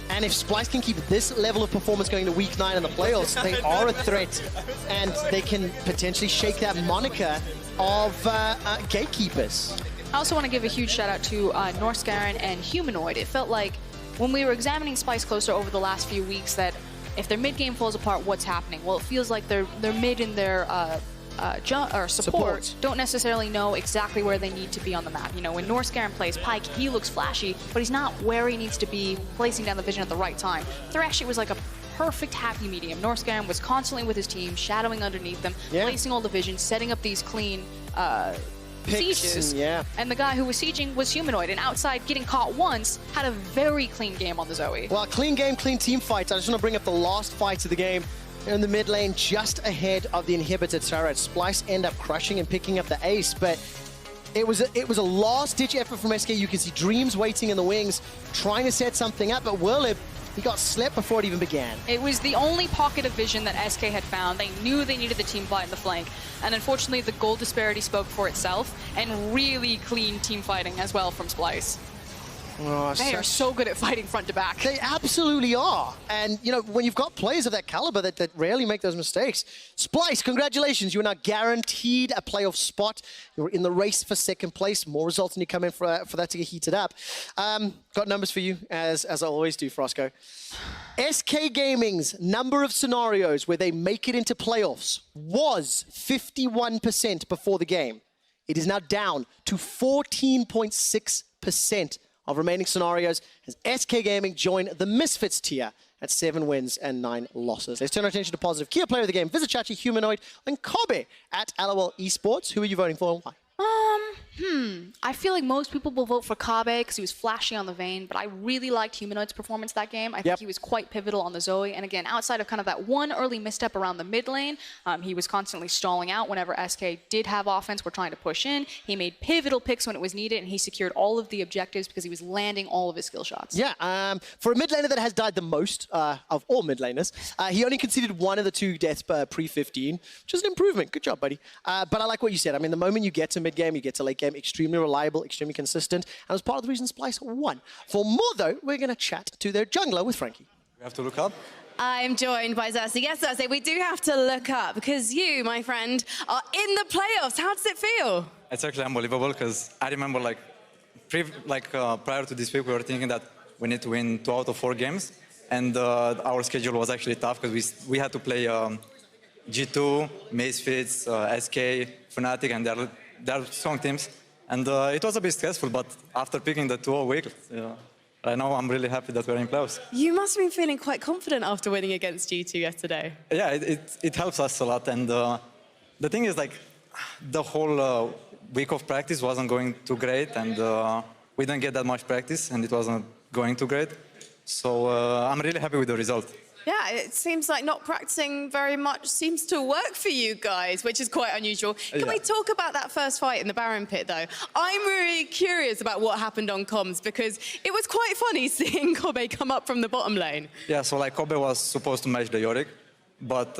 And if Splyce can keep this level of performance going to Week 9 in the playoffs, they are a threat. And they can potentially shake that moniker of gatekeepers. I also want to give a huge shout out to Norskaren and Humanoid. It felt like when we were examining Splyce closer over the last few weeks that if their mid game falls apart, what's happening? Well, it feels like their mid and their support don't necessarily know exactly where they need to be on the map. You know, when Norskaren plays Pyke, he looks flashy, but he's not where he needs to be, placing down the vision at the right time. Thresh, it was like a perfect happy medium. Norskaren was constantly with his team, shadowing underneath them, placing all the vision, setting up these clean sieges. And the guy who was sieging was Humanoid, and outside getting caught once, had a very clean game on the Zoe. Well, clean game, clean team fights. I just want to bring up the last fight of the game. In the mid lane, just ahead of the inhibitor turret. Splyce end up crushing and picking up the ace, but it was a last-ditch effort from SK. You can see Dreams waiting in the wings, trying to set something up, but Willib, he got slept before it even began. It was the only pocket of vision that SK had found. They knew they needed the team fight in the flank, and unfortunately the gold disparity spoke for itself, and really clean team fighting as well from Splyce. Oh, they are so good at fighting front to back. They absolutely are. And, you know, when you've got players of that caliber that rarely make those mistakes. Splyce, congratulations. You are now guaranteed a playoff spot. You're in the race for second place. More results, and you come in for that to get heated up. Got numbers for you, as I always do, Frosco. SK Gaming's number of scenarios where they make it into playoffs was 51% before the game. It is now down to 14.6% of remaining scenarios as SK Gaming join the Misfits tier at 7 wins and 9 losses. Let's turn our attention to positive key player of the game, Visit Chachi, Humanoid, and Kobe at LOL Esports. Who are you voting for and why? I feel like most people will vote for Kabe because he was flashy on the Vayne, but I really liked Humanoid's performance that game. I think he was quite pivotal on the Zoe. And again, outside of kind of that one early misstep around the mid lane, he was constantly stalling out whenever SK did have offense. We're trying to push in. He made pivotal picks when it was needed, and he secured all of the objectives because he was landing all of his skill shots. Yeah, for a mid laner that has died the most of all mid laners, he only conceded 1 of the 2 deaths pre-15, which is an improvement. Good job, buddy. But I like what you said. I mean, the moment you get to mid game, you get to late game, extremely reliable, extremely consistent, and was part of the reason Splyce won. For more, though, we're going to chat to their jungler with Frankie. We have to look up. I'm joined by Xerxes. Yes, Xerxes, we do have to look up because you, my friend, are in the playoffs. How does it feel? It's actually unbelievable because I remember prior to this week, we were thinking that we need to win 2 out of 4 games. And our schedule was actually tough because we had to play G2, Misfits, SK, Fnatic, and they're strong teams. And it was a bit stressful, but after picking the 2 week, right now I'm really happy that we're in playoffs. You must have been feeling quite confident after winning against G2 yesterday. Yeah, it helps us a lot. And the thing is, like, the whole week of practice wasn't going too great, and we didn't get that much practice, and it wasn't going too great. So I'm really happy with the result. Yeah, it seems like not practicing very much seems to work for you guys, which is quite unusual. Can we talk about that first fight in the Baron pit, though? I'm really curious about what happened on comms, because it was quite funny seeing Kobe come up from the bottom lane. Yeah, so like Kobe was supposed to match the Yorick, but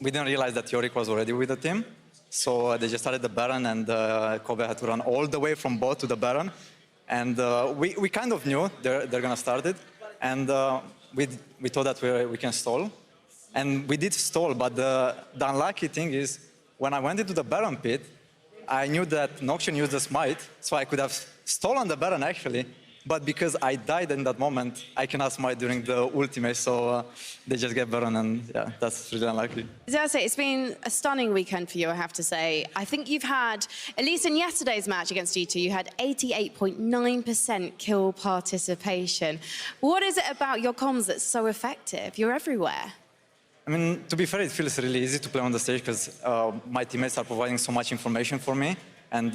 we didn't realize that Yorick was already with the team. So they just started the Baron, and Kobe had to run all the way from bot to the Baron. And we kind of knew they're going to start it. And we thought that we can stall. And we did stall, but the unlucky thing is, when I went into the Baron pit, I knew that Noxian used the smite, so I could have stolen the Baron actually. But because I died in that moment, I cannot smite during the ultimate, so they just get Baron, and yeah, that's really unlucky. Xerxes, it's been a stunning weekend for you, I have to say. I think you've had, at least in yesterday's match against G2, you had 88.9% kill participation. What is it about your comms that's so effective? You're everywhere. I mean, to be fair, it feels really easy to play on the stage because my teammates are providing so much information for me, and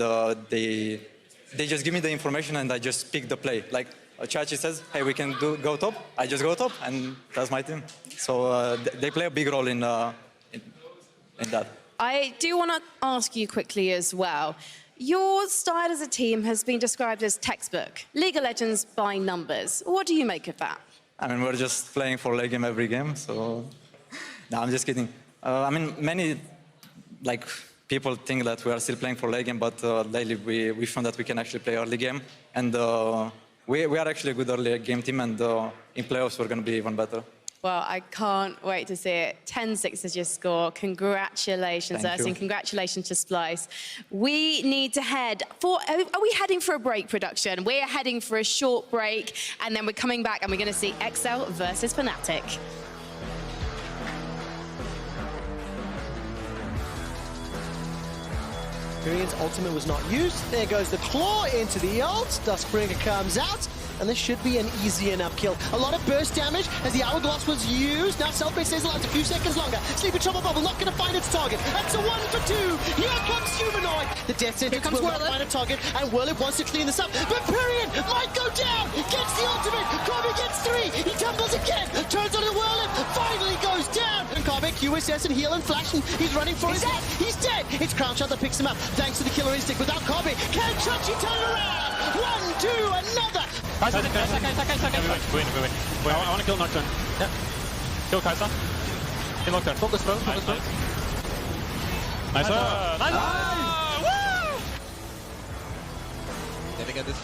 they just give me the information and I just pick the play. Like Chachi says, hey, we can go top. I just go top, and that's my team. So they play a big role in that. I do want to ask you quickly as well. Your style as a team has been described as textbook, League of Legends by numbers. What do you make of that? I mean, we're just playing for late game every game, so... No, I'm just kidding. I mean, many people think that we are still playing for late game, but lately we found that we can actually play early game, and we are actually a good early game team, and in playoffs we're going to be even better. Well, I can't wait to see it. 10-6 is your score. Congratulations, Ersin. Congratulations to Splice. We need to head for... Are we heading for a break, production? We're heading for a short break, and then we're coming back, and we're going to see XL versus Fnatic. Furion's ultimate was not used. There goes the claw into the ult. Duskbringer comes out, and this should be an easy enough kill. A lot of burst damage as the Hourglass was used. Now Selfbase stays alive a few seconds longer. Sleepy Trouble Bubble not going to find its target. That's a 1 for 2. Here comes Humanoid. The Death Sentence will not find a target, and Whirlip wants to clean this up. But Furion might go down. Gets the ultimate. Kobe gets 3. He tumbles again. Turns on the Whirlip. Finally goes down. And Kobe, QSS and heal and flash, and he's running for his head. He's dead. It's Crown Shot that picks him up. Thanks to the killer instinct. Without Kobe, can Chachi turn it around? 1, 2, another. Kai'Sa. We win. I want to kill Nocturne. Yeah. Kill Kai'Sa. Kill Nocturne. Focus, bro. Nice. Woo! Let me get this.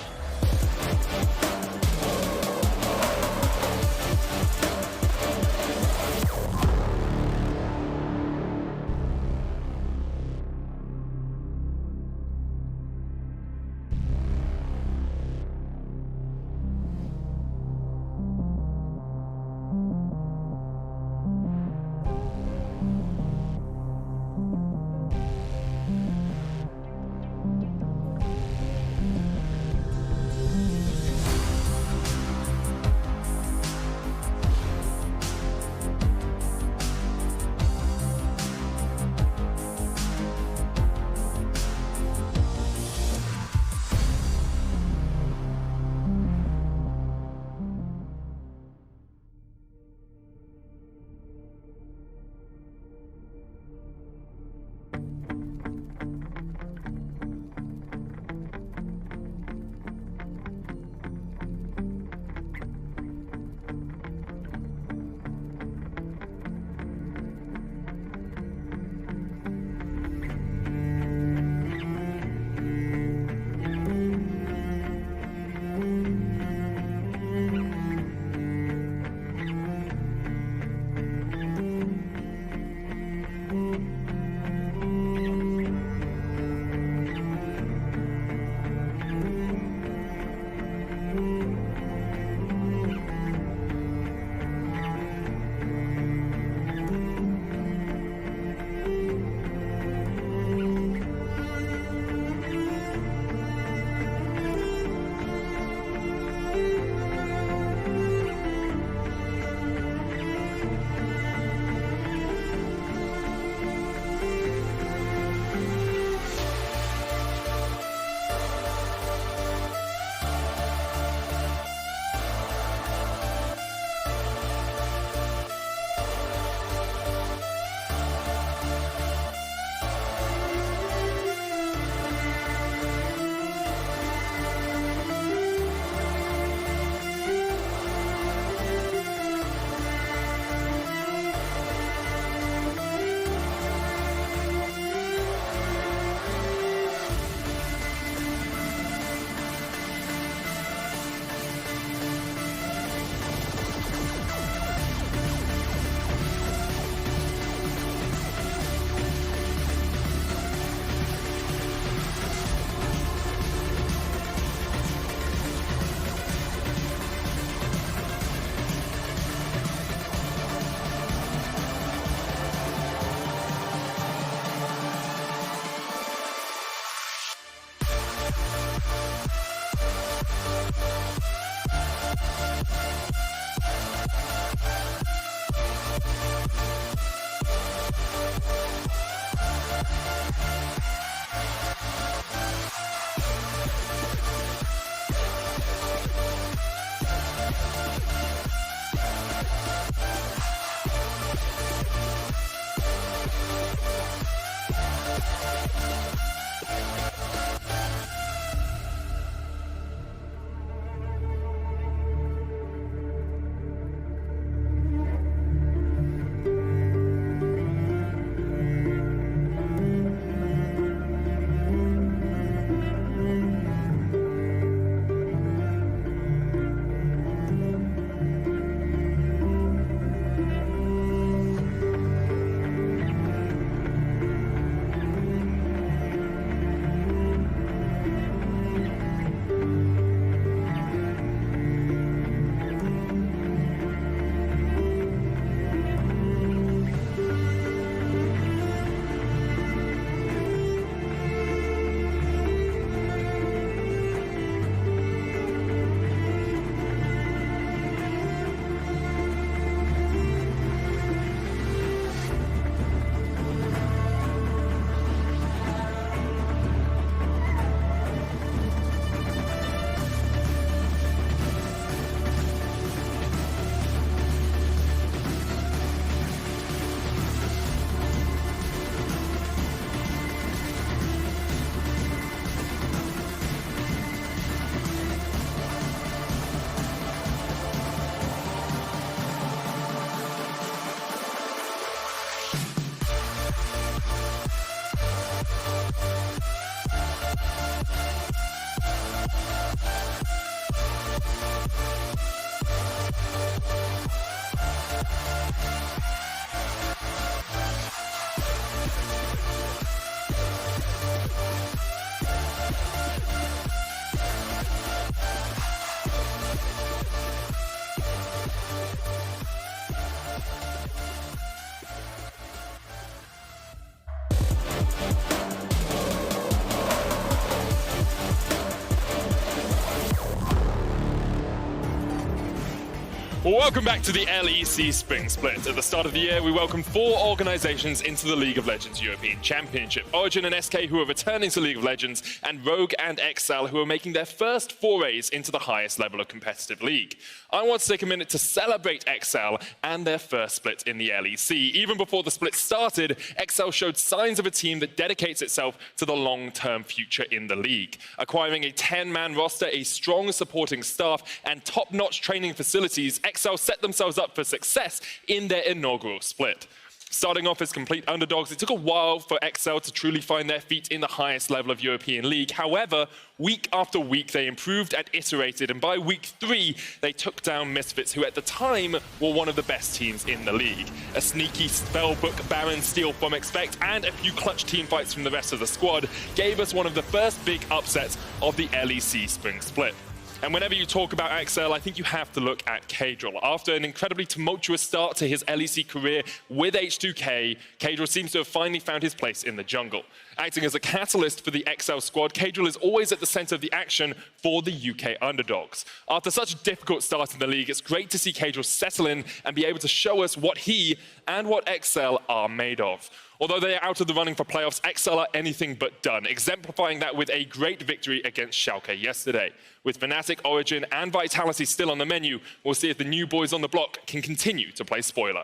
Well, welcome back to the LEC Spring Split. At the start of the year, we welcomed 4 organizations into the League of Legends European Championship. Origin and SK, who are returning to League of Legends, and Rogue and Excel, who are making their first forays into the highest level of competitive league. I want to take a minute to celebrate Excel and their first split in the LEC. Even before the split started, Excel showed signs of a team that dedicates itself to the long-term future in the league. Acquiring a 10-man roster, a strong supporting staff, and top-notch training facilities, Excel set themselves up for success in their inaugural split. Starting off as complete underdogs, it took a while for Excel to truly find their feet in the highest level of European League. However, week after week, they improved and iterated, and by week 3, they took down Misfits, who at the time were one of the best teams in the league. A sneaky Spellbook Baron steal from Expect and a few clutch team fights from the rest of the squad gave us one of the first big upsets of the LEC Spring Split. And whenever you talk about Excel, I think you have to look at Kadril. After an incredibly tumultuous start to his LEC career with H2K, Kadril seems to have finally found his place in the jungle. Acting as a catalyst for the Excel squad, Kadril is always at the center of the action for the UK underdogs. After such a difficult start in the league, it's great to see Kadril settle in and be able to show us what he and what Excel are made of. Although they are out of the running for playoffs, Excel are anything but done, exemplifying that with a great victory against Schalke yesterday. With Fnatic, Origin, and Vitality still on the menu, we'll see if the new boys on the block can continue to play spoiler.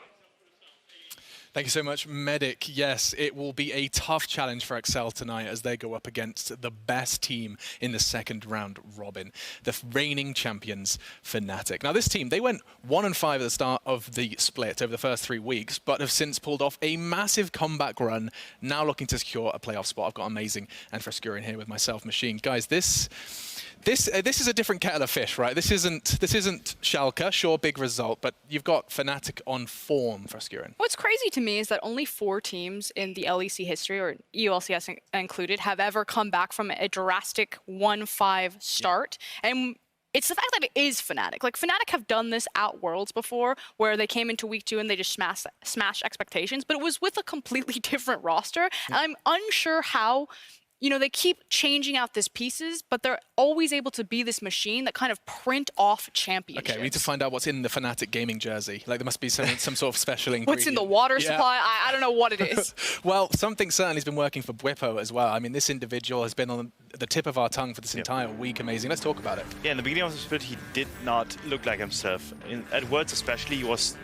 Thank you so much, Medic. Yes, it will be a tough challenge for Excel tonight as they go up against the best team in the second round robin, the reigning champions, Fnatic. Now, this team, they went 1-5 at the start of the split over the first 3 weeks, but have since pulled off a massive comeback run, now looking to secure a playoff spot. I've got Amazing and Frescura in here with myself, Machine. Guys, this is a different kettle of fish, right? This isn't Schalke, sure, big result, but you've got Fnatic on form, Frescura. What's crazy to me is that only 4 teams in the LEC history, or EULCS included, have ever come back from a drastic 1-5 start. Yeah. And it's the fact that it is Fnatic. Like, Fnatic have done this at Worlds before, where they came into week 2 and they just smashed expectations, but it was with a completely different roster. And I'm unsure how you know, they keep changing out these pieces, but they're always able to be this machine that kind of print off championships. Okay, we need to find out what's in the Fnatic gaming jersey. Like, there must be some sort of special ingredient. What's in the water supply? I don't know what it is. Well, something certainly has been working for Bwipo as well. I mean, this individual has been on the tip of our tongue for this entire week. Amazing. Let's talk about it. Yeah, in the beginning of the split, he did not look like himself. At Worlds especially, he was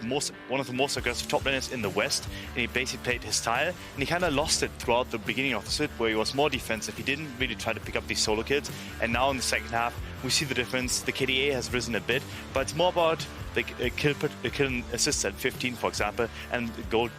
one of the most aggressive top laners in the West, and he basically played his style, and he kind of lost it throughout the beginning of the split, where he was more defensive. He didn't really try to pick up these solo kills, and now in the second half, we see the difference. The KDA has risen a bit, but it's more about the kill and assists at 15, for example, and the goal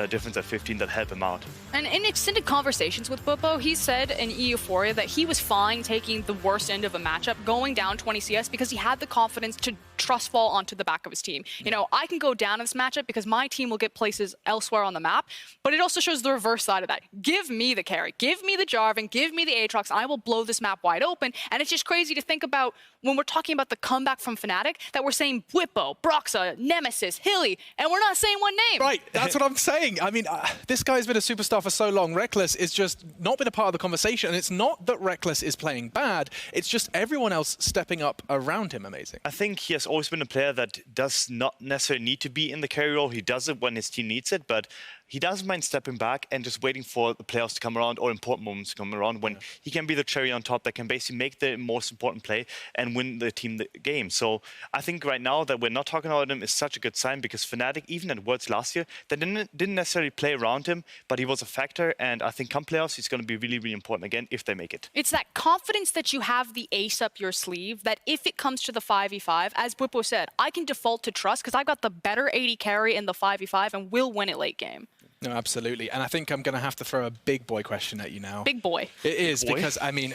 difference at 15 that help him out. And in extended conversations with Bwipo, he said in Euphoria that he was fine taking the worst end of a matchup, going down 20 CS, because he had the confidence to trust fall onto the back of his team. You know, I can go down in this matchup because my team will get places elsewhere on the map, but it also shows the reverse side of that. Give me the carry, give me the Jarvan, give me the Aatrox, and I will blow this map wide open. And it's just crazy to think about when we're talking about the comeback from Fnatic, that we're saying Bwipo, Broxa, Nemesis, Hilly, and we're not saying one name. Right, that's what I'm saying. I mean, this guy's been a superstar for so long. Rekkles is just not been a part of the conversation, and it's not that Rekkles is playing bad, it's just everyone else stepping up around him. Amazing. I think he has always been a player that does not necessarily need to be in the carry role. He does it when his team needs it, but he doesn't mind stepping back and just waiting for the playoffs to come around or important moments to come around when he can be the cherry on top that can basically make the most important play and win the team the game. So I think right now that we're not talking about him is such a good sign, because Fnatic, even at Worlds last year, they didn't necessarily play around him, but he was a factor, and I think come playoffs, he's going to be really, really important again if they make it. It's that confidence that you have the ace up your sleeve, that if it comes to the 5v5, as Bwipo said, I can default to trust because I've got the better AD carry in the 5v5 and will win it late game. No, absolutely. And I think I'm going to have to throw a big boy question at you now. Big boy. It is, because, I mean,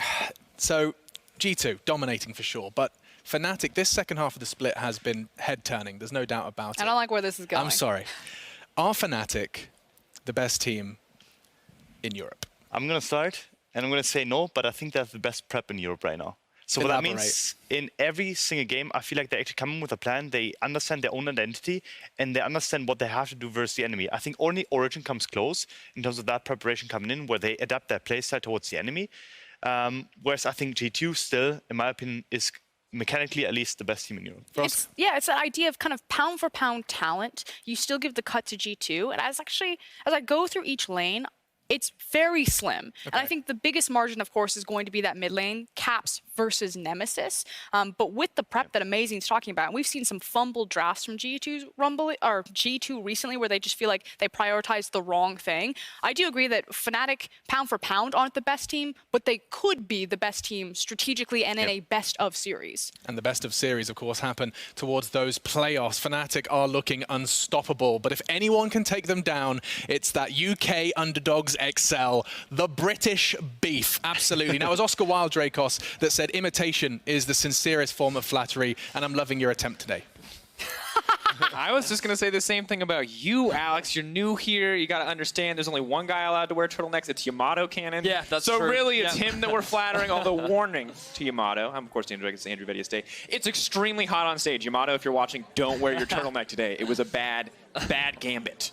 so G2, dominating for sure, but Fnatic, this second half of the split has been head-turning. There's no doubt about it. I don't like where this is going. I'm sorry. Are Fnatic the best team in Europe? I'm going to start, and I'm going to say no, but I think they have the best prep in Europe right now. So what that means, in every single game, I feel like they actually come in with a plan. They understand their own identity, and they understand what they have to do versus the enemy. I think only Origin comes close in terms of that preparation coming in, where they adapt their playstyle towards the enemy. Whereas I think G2 still, in my opinion, is mechanically at least the best team in Europe. It's that idea of kind of pound for pound talent. You still give the cut to G2, and as I go through each lane, it's very slim. Okay. And I think the biggest margin, of course, is going to be that mid lane, Caps versus Nemesis. But with the prep that Amazing's talking about, and we've seen some fumbled drafts from G2 recently, where they just feel like they prioritized the wrong thing. I do agree that Fnatic, pound for pound, aren't the best team, but they could be the best team strategically and in a best of series. And the best of series, of course, happen towards those playoffs. Fnatic are looking unstoppable, but if anyone can take them down, it's that UK underdogs XL, the British beef. Absolutely. Now, it was Oscar Wilde, Dracos, that said imitation is the sincerest form of flattery, and I'm loving your attempt today. I was just going to say the same thing about you, Alex. You're new here. You got to understand there's only one guy allowed to wear turtlenecks. It's Yamato Cannon. Yeah, that's true. So really, it's him that we're flattering, although warning to Yamato. I'm, of course, Andrew Vedia's Day. It's extremely hot on stage. Yamato, if you're watching, don't wear your turtleneck today. It was a bad gambit.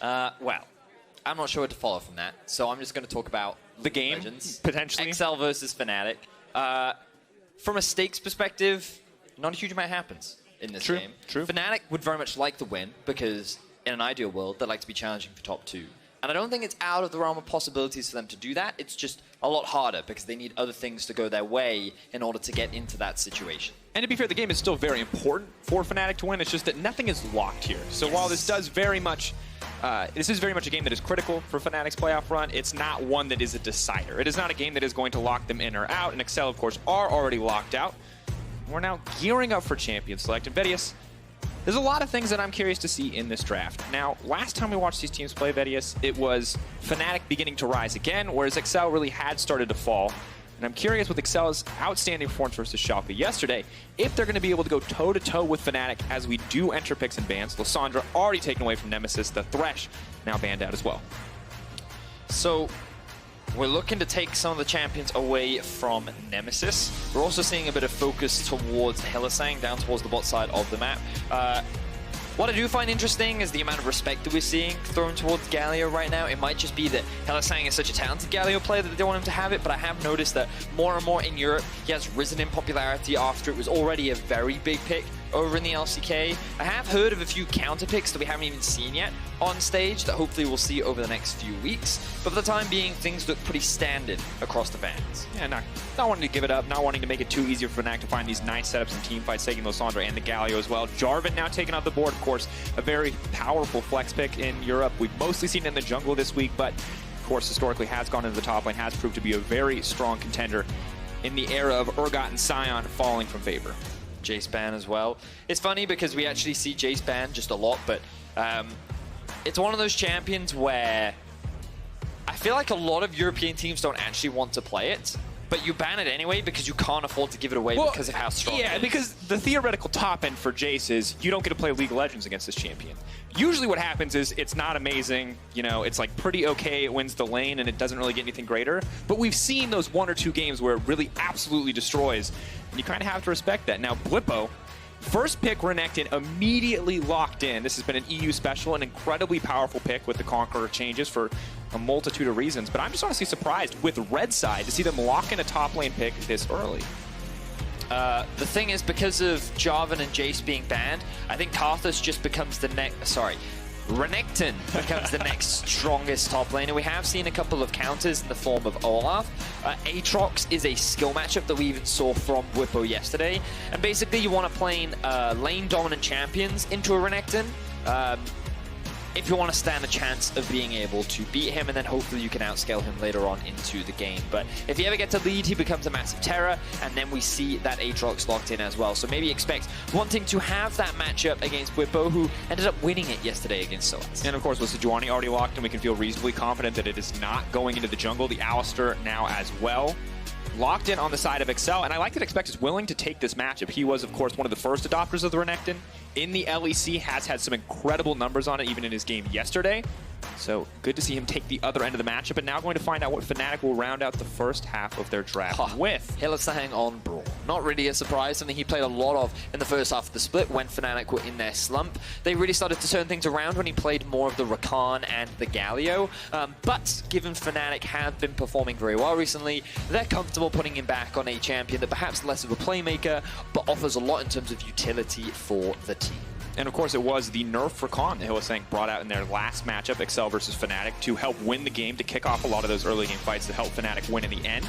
Well, I'm not sure what to follow from that, so I'm just going to talk about the game, Legends. potentially. XL versus Fnatic. From a stakes perspective, not a huge amount happens in this game. True. Fnatic would very much like the win, because in an ideal world, they'd like to be challenging for top 2. And I don't think it's out of the realm of possibilities for them to do that. It's just a lot harder, because they need other things to go their way in order to get into that situation. And to be fair, the game is still very important for Fnatic to win. It's just that nothing is locked here. So while this does very much... this is very much a game that is critical for Fnatic's playoff run. It's not one that is a decider. It is not a game that is going to lock them in or out, and XL, of course, are already locked out. We're now gearing up for Champion Select. And Vedius, there's a lot of things that I'm curious to see in this draft. Now, last time we watched these teams play, Vedius, it was Fnatic beginning to rise again, whereas XL really had started to fall. And I'm curious with XL's outstanding performance versus Schalke yesterday, if they're going to be able to go toe-to-toe with Fnatic as we do enter picks and bans. Lysandra already taken away from Nemesis. The Thresh now banned out as well. So we're looking to take some of the champions away from Nemesis. We're also seeing a bit of focus towards Hylissang, down towards the bot side of the map. What I do find interesting is the amount of respect that we're seeing thrown towards Galio right now. It might just be that Hylissang is such a talented Galio player that they don't want him to have it, but I have noticed that more and more in Europe, he has risen in popularity after it was already a very big pick over in the LCK. I have heard of a few counter picks that we haven't even seen yet on stage that hopefully we'll see over the next few weeks. But for the time being, things look pretty standard across the fans. Yeah, not wanting to give it up, not wanting to make it too easy for Fnatic to find these nice setups and team fights, taking Losandra and the Galio as well. Jarvan now taking off the board, of course, a very powerful flex pick in Europe. We've mostly seen it in the jungle this week, but of course, historically has gone into the top lane, has proved to be a very strong contender in the era of Urgot and Sion falling from favor. Jace ban as well. It's funny because we actually see Jace ban just a lot, but it's one of those champions where I feel like a lot of European teams don't actually want to play it, but you ban it anyway because you can't afford to give it away because of how strong it is. Yeah, because the theoretical top end for Jace is you don't get to play League of Legends against this champion. Usually what happens is it's not amazing, you know, it's like pretty okay, it wins the lane and it doesn't really get anything greater, but we've seen those 1 or 2 games where it really absolutely destroys, and you kind of have to respect that. Now, Blippo, first pick Renekton, immediately locked in. This has been an EU special, an incredibly powerful pick with the Conqueror changes for a multitude of reasons, but I'm just honestly surprised with Red side to see them lock in a top lane pick this early. The thing is, because of Jarvan and Jace being banned, I think Karthus just becomes the next, Renekton becomes the next strongest top laner. We have seen a couple of counters in the form of Olaf. Aatrox is a skill matchup that we even saw from Whippo yesterday. And basically you want to play lane dominant champions into a Renekton. If you want to stand a chance of being able to beat him, and then hopefully you can outscale him later on into the game. But if he ever gets a lead, he becomes a massive terror, and then we see that Aatrox locked in as well. So maybe expect wanting to have that matchup against Whippo, who ended up winning it yesterday against Soaz. And of course, with Sejuani already locked in, we can feel reasonably confident that it is not going into the jungle. The Alistar now as well. Locked in on the side of Excel, and I like that Expect is willing to take this matchup. He was, of course, one of the first adopters of the Renekton in the LEC, has had some incredible numbers on it, even in his game yesterday. So good to see him take the other end of the matchup, and now going to find out what Fnatic will round out the first half of their draft with. Hylissang on Brawl. Not really a surprise, something he played a lot of in the first half of the split when Fnatic were in their slump. They really started to turn things around when he played more of the Rakan and the Galio. But given Fnatic have been performing very well recently, they're comfortable putting him back on a champion that perhaps less of a playmaker, but offers a lot in terms of utility for the team. And of course, it was the nerf for Khan that Hylissang brought out in their last matchup, Excel versus Fnatic, to help win the game, to kick off a lot of those early game fights to help Fnatic win in the end.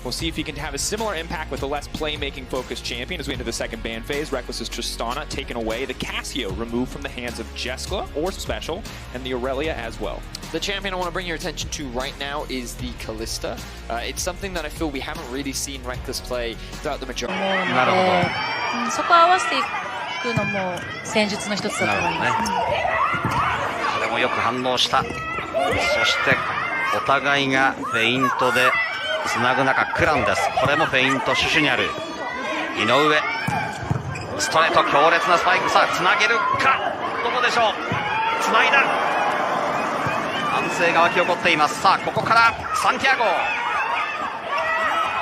We'll see if he can have a similar impact with a less playmaking-focused champion as we enter the second ban phase. Reckless's Tristana taken away, the Cassio removed from the hands of Jeskla, or Special, and the Aurelia as well. The champion I want to bring your attention to right now is the Kalista. It's something that I feel we haven't really seen Reckless play throughout the majority. なるほど。そこを合わせていくのも戦術の一つだと思います。これもよく反応した。そしてお互いがフェイントでつなぐ中、クランです。これもフェイントシュシュにある。井上。ストレート強烈なスパイク。さあ、つなげるか。どこでしょう。つないだ。歓声が沸き起こっています。さあ、ここからサンティアゴ。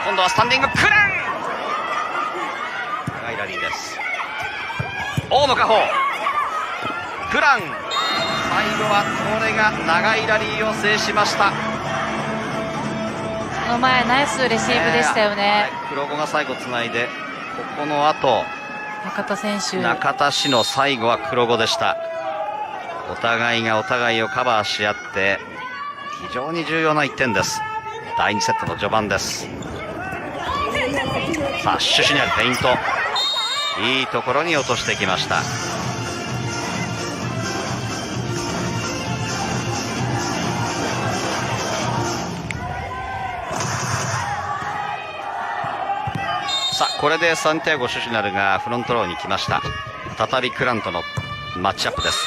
今度はスタンディングクラン。長いラリーです。大野加穂。クラン。最後はこれが長いラリーを制しました。その前ナイスレシーブでしたよね。黒子が最後つないで、ここの後中田選手、中田氏の最後は黒子でした。お互いがお互いをカバーし合って非常に重要な1点です。第2セットの序盤です。さあシュシュにあるフェイント、いいところに落としてきました。さあこれでサンティアゴ・シュシュナルがフロントローに来ました。再びクランとのマッチアップです。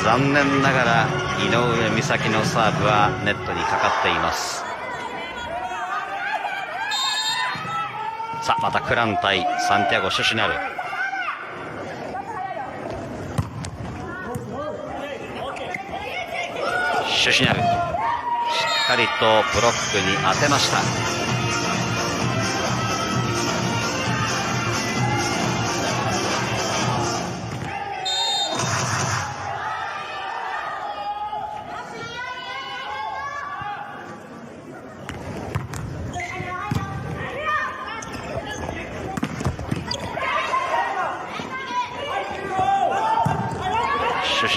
残念ながら井上美咲のサーブはネットにかかっています。さあまたクラン対サンティアゴ・シュシュナル。シュシュナルしっかりとブロックに当てました。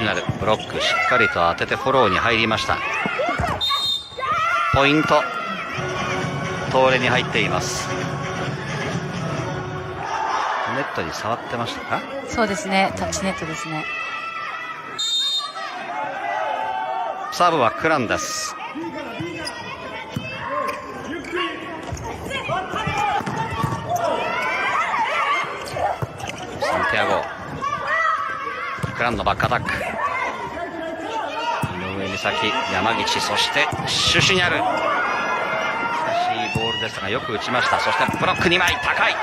ュナルブロックしっかりと当ててフォローに入りました。ポイント東レに入っています。ネットに触ってましたか？そうですね、タッチネットですね。サーブはクランです。サンティアゴ、クランのバックアタック。井上美咲、山岸、そしてシュシュニャル。難しいボールでしたがよく打ちました。そしてブロック2枚高い。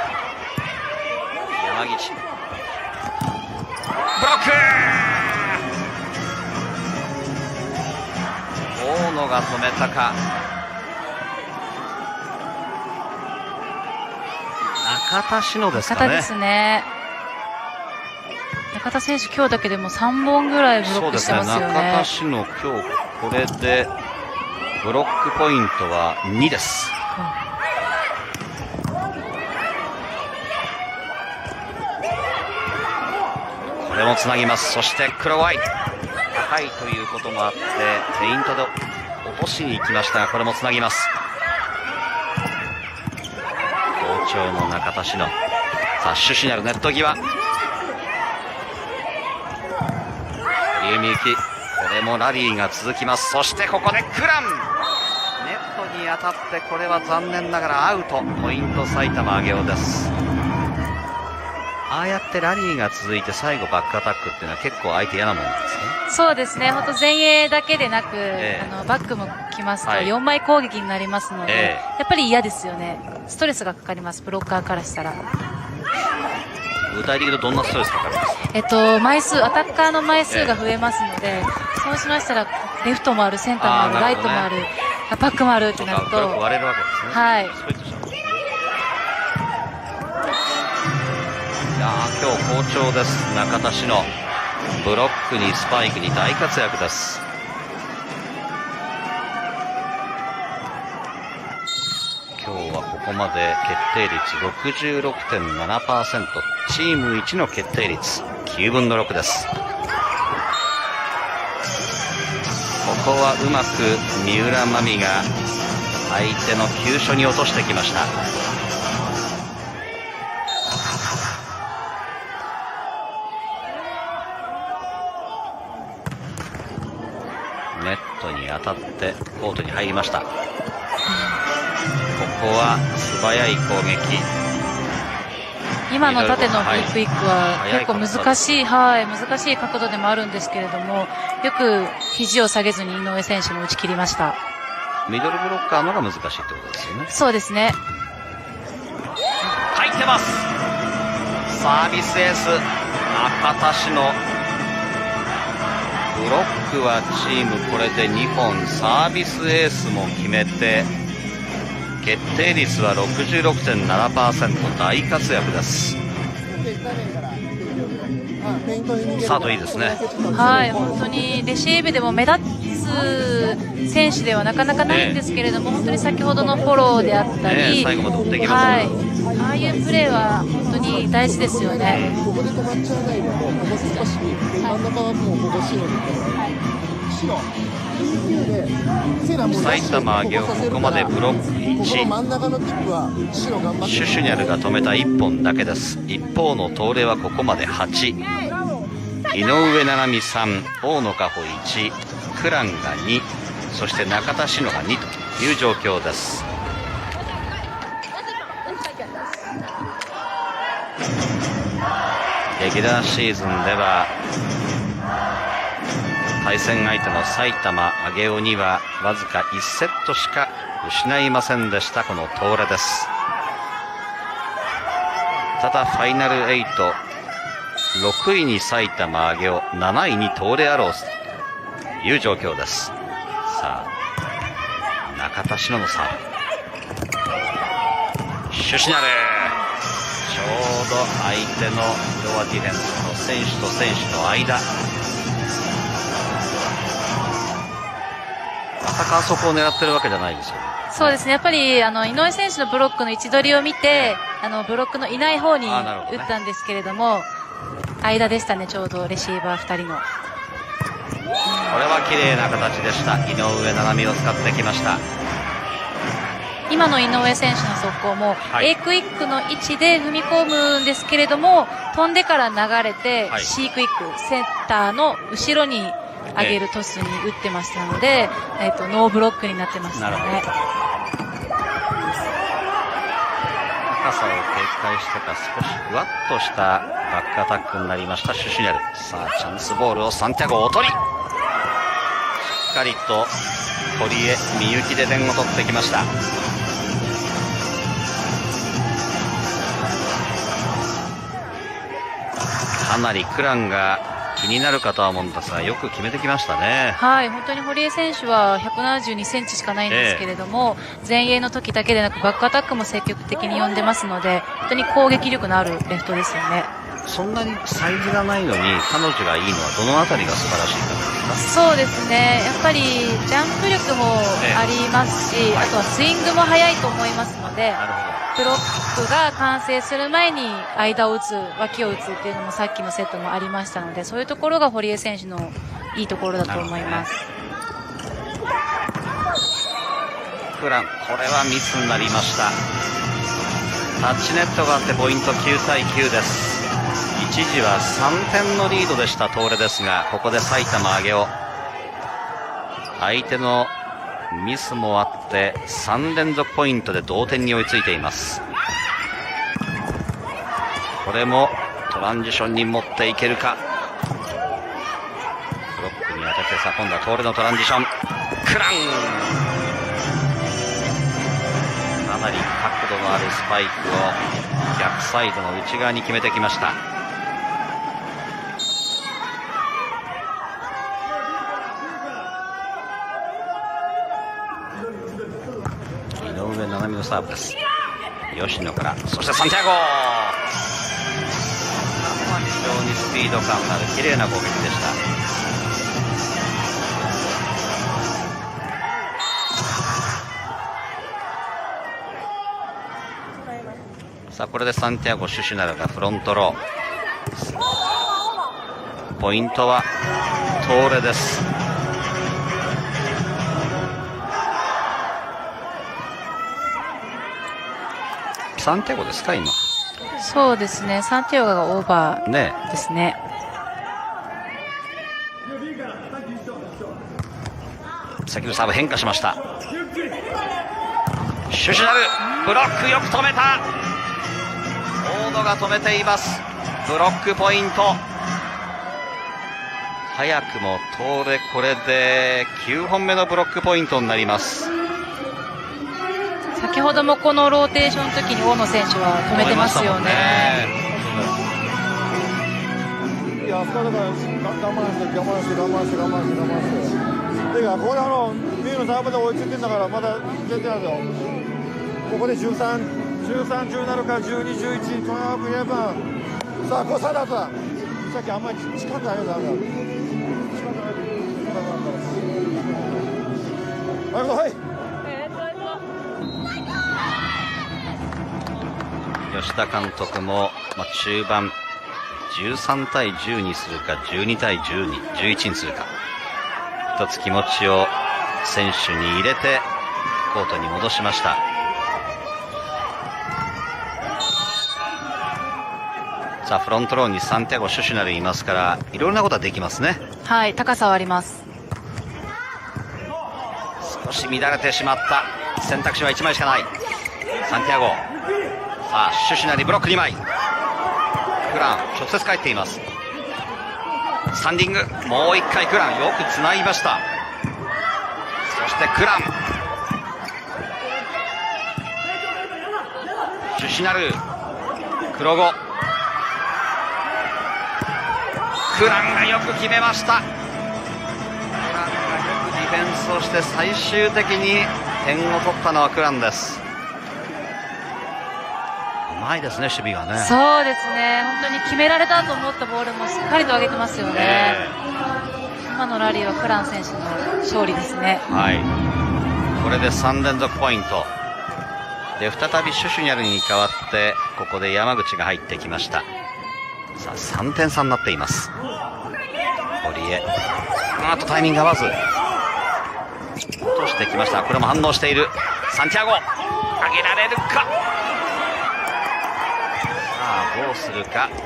山岸、ブロック。大野が止めたか。中田志乃ですかね。中田ですね。中田選手、今日だけでも3本ぐらいブロックしてますよね。中田志乃、今日これでブロックポイントは2です。これもつなぎます。そして黒ワイ高いということもあってフェイントで落としに行きましたが、これもつなぎます。好調の中田志乃。さあシュシュニャルネット際、リュウミユキ、これもラリーが続きます。そしてここでクラン、ネットに当たってこれは残念ながらアウト。ポイント埼玉上尾です。ああやってラリーが続いて最後バックアタックっていうのは結構相手嫌なもんなんですね。そうですね、本当前衛だけでなく、バックも来ますと4枚攻撃になりますので、やっぱり嫌ですよね。ストレスがかかります、ブロッカーからしたら。具体的にどんなストレスかかるんですか？枚数、アタッカーの枚数が増えますので、そうしましたらレフトもある、センターもある、ライトもある、バックもあるってなると、ブロック割れるわけですね。はい。今日好調です。中田志乃、ブロックにスパイクに大活躍です。今日はここまで決定率 66.7%、 チーム1の決定率9分の6です。ここはうまく三浦真美が相手の急所に落としてきました。ネットに当たってコートに入りました。ここは素早い攻撃。今の縦のフリックイックは結構難しい角度でもあるんですけれども、よく肘を下げずに井上選手も打ち切りました。ミドルブロッカーのが難しいってことですよね。そうですね。入ってます。サービスエース、中田志乃。ブロックはチームこれで2本、サービスエースも決めて決定率は 66.7%、 大活躍です。スタートいいですね。はい、本当にレシーブでも目立つ選手ではなかなかないんですけれども、本当に先ほどのフォローであったり、最後まで追っていきます。はい、ああいうプレーは本当に大事ですよね。埼玉上尾、ここまでブロック1、シュシュニャルが止めた1本だけです。一方の東レはここまで8、井上七海3、大野加穂1、クランが2、そして中田志乃が2という状況です。レギュラーシーズンでは対戦相手の埼玉上尾にはわずか1セットしか失いませんでしたこの東レです。ただファイナル8、6位に埼玉上尾、7位に東レアローズという状況です。さあ中田志乃のサーブ、シュシュニャル、ちょうど相手のフロアディフェンスの選手と選手の間、まさかあそこを狙ってるわけじゃないですよね。そうですね、やっぱり井上選手のブロックの位置取りを見て、ブロックのいない方に打ったんですけれども、間でしたね、ちょうどレシーバー2人の。れは綺麗な形でした。井上七海を使ってきました。今の井上選手の速攻も、A クイックの位置で踏み込むんですけれども、飛んでから流れて、C クイック、センターの後ろに上げるトスに打ってましたので、ノーブロックになってましたね。高さを警戒してか少しふわっとしたバックアタックになりましたシュシュネル。さあチャンスボールをサンティアゴおとり、しっかりと堀江みゆきで点を取ってきました。かなりクランが気になるかとは思うんですが、よく決めてきましたね。はい、本当に堀江選手は172センチしかないんですけれども、前衛の時だけでなくバックアタックも積極的に呼んでますので、本当に攻撃力のあるレフトですよね。そんなにサイズがないのに彼女がいいのはどのあたりが素晴らしいかですか？そうですね、やっぱりジャンプ力もありますし、あとはスイングも速いと思いますので、ブロックが完成する前に間を打つ、脇を打つっていうのもさっきのセットもありましたので、そういうところが堀江選手のいいところだと思います。クラン、これはミスになりました。タッチネットがあってポイント9対9です。一時は3点のリードでした東レですが、ここで埼玉上尾、相手のミスもあって3連続ポイントで同点に追いついています。これもトランジションに持っていけるか。ブロックに当てて、さあ今度は東レのトランジション、クラン、かなり角度のあるスパイクを逆サイドの内側に決めてきました。井上七海のサーブです。吉野から、そしてサンティアゴ、非常にスピード感のある綺麗な攻撃でした。さあこれでサンティアゴ・シュシュナルがフロントロー。ポイントは東レです。サンティアゴですか今？そうですね、サンティアゴがオーバーですね。先ほどサーブ変化しました。シュシュナル、ブロックよく止めた。大野が止めています。ブロックポイント。早くも東レ、これで9本目のブロックポイントになります。先ほどもこのローテーションの時に大野選手は止めてますよね。いや、あそこだから我慢して我慢して我慢して我慢して我慢して。てかここでミューのサーブで追いついてんだからまだ全然あるよ。ここで13、17か12、11、トランプ11。さあこうさだとさっきあんまり近くないよダメだ。近くないと。はい。吉田監督も、中盤13対10にするか12対10に11にするか、一つ気持ちを選手に入れてコートに戻しました。さあフロントローにサンティアゴ・シュシュナルいますから、いろんなことができますね。はい、高さはあります。少し乱れてしまった。選択肢は1枚しかないサンティアゴ。さあシュシュナルブロック2枚、クラン直接帰っています。スタンディング、もう1回クランよくつなぎました。そしてクラン、シュシュナル、黒後、クランがよく決めました。クランがよくディフェンスをして最終的に点を取ったのはクランです。うまいですね、守備がね。そうですね、本当に決められたと思ったボールもしっかりと上げてますよね。今のラリーはクラン選手の勝利ですね。はい、これで3連続ポイントで、再びシュシュニャルに代わってここで山口が入ってきました。さあ3点差になっています。堀江、タイミング合わず落としてきました。これも反応しているサンティアゴ、上げられるか。さあどうするか。こ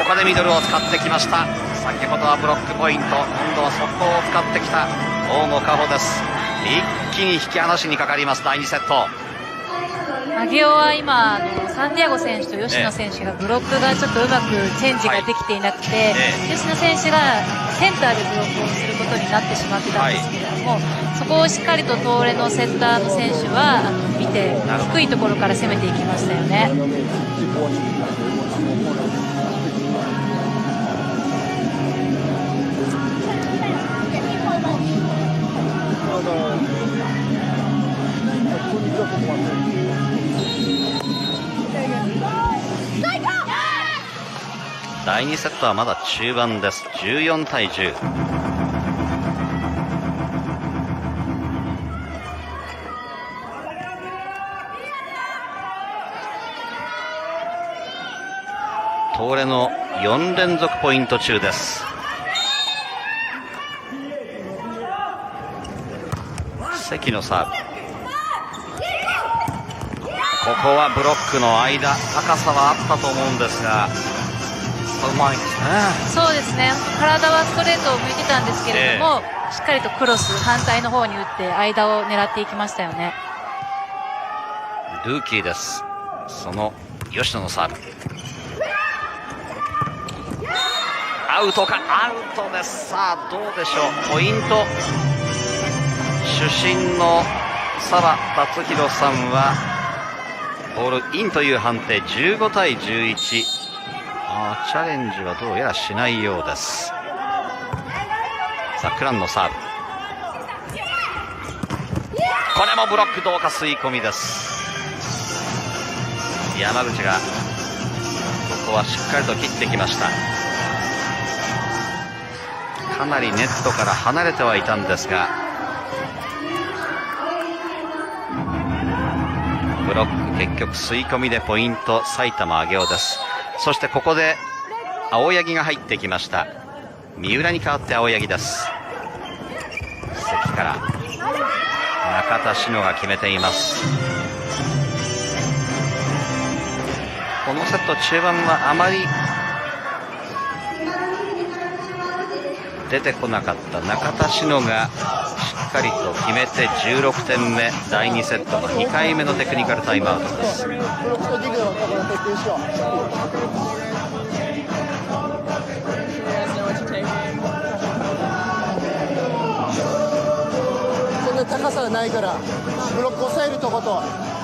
こでミドルを使ってきました。先ほどはブロックポイント、今度は速攻を使ってきた大野果歩です。一気に引き離しにかかります第2セット。アゲオは今サンティアゴ選手と吉野選手がブロックがちょっとうまくチェンジができていなくて、吉野選手がセンターでブロックをすることになってしまってたんですけれども、そこをしっかりと東レのセッターの選手は見て低いところから攻めていきましたよね。第2セットはまだ中盤です。14対10。東レの4連続ポイント中です。関のサーブ、ここはブロックの間、高さはあったと思うんですが、うまいですね。そうですね、体はストレートを向いてたんですけれども、しっかりとクロス反対の方に打って間を狙っていきましたよね。ルーキーです。その吉野のサーブ、アウトか。アウトです。さあどうでしょう。ポイント主審の澤達弘さんはボールインという判定。15対11。チャレンジはどうやらしないようです。さあクランのサーブ、これもブロックどうか。吸い込みです。山口がここはしっかりと切ってきました。かなりネットから離れてはいたんですが、ブロック結局吸い込みでポイント埼玉上尾です。そしてここで青柳が入ってきました。三浦に代わって青柳です。関から中田志乃が決めています。このセット中盤はあまり出てこなかった中田志乃がしっかりと決めて16点目。第2セットの2回目のテクニカルタイムアウトです。そんな高さがないからブロック抑えるところと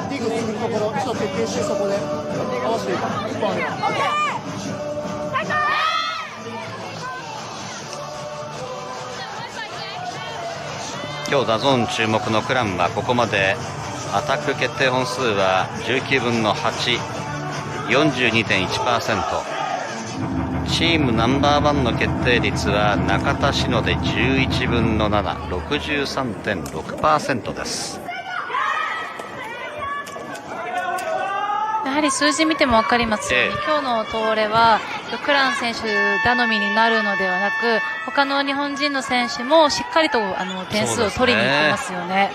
ディグするところちょっと徹底して、そこで合わせていく。今日ダゾーン注目のクランはここまでアタック決定本数は19分の8、42.1%。チームナンバーワンの決定率は中田志乃で11分の7、63.6% です。やはり数字見ても分かりますように、今日の東レはクラン選手頼みになるのではなく、他の日本人の選手もしっかりと点数を取りに行きますよね。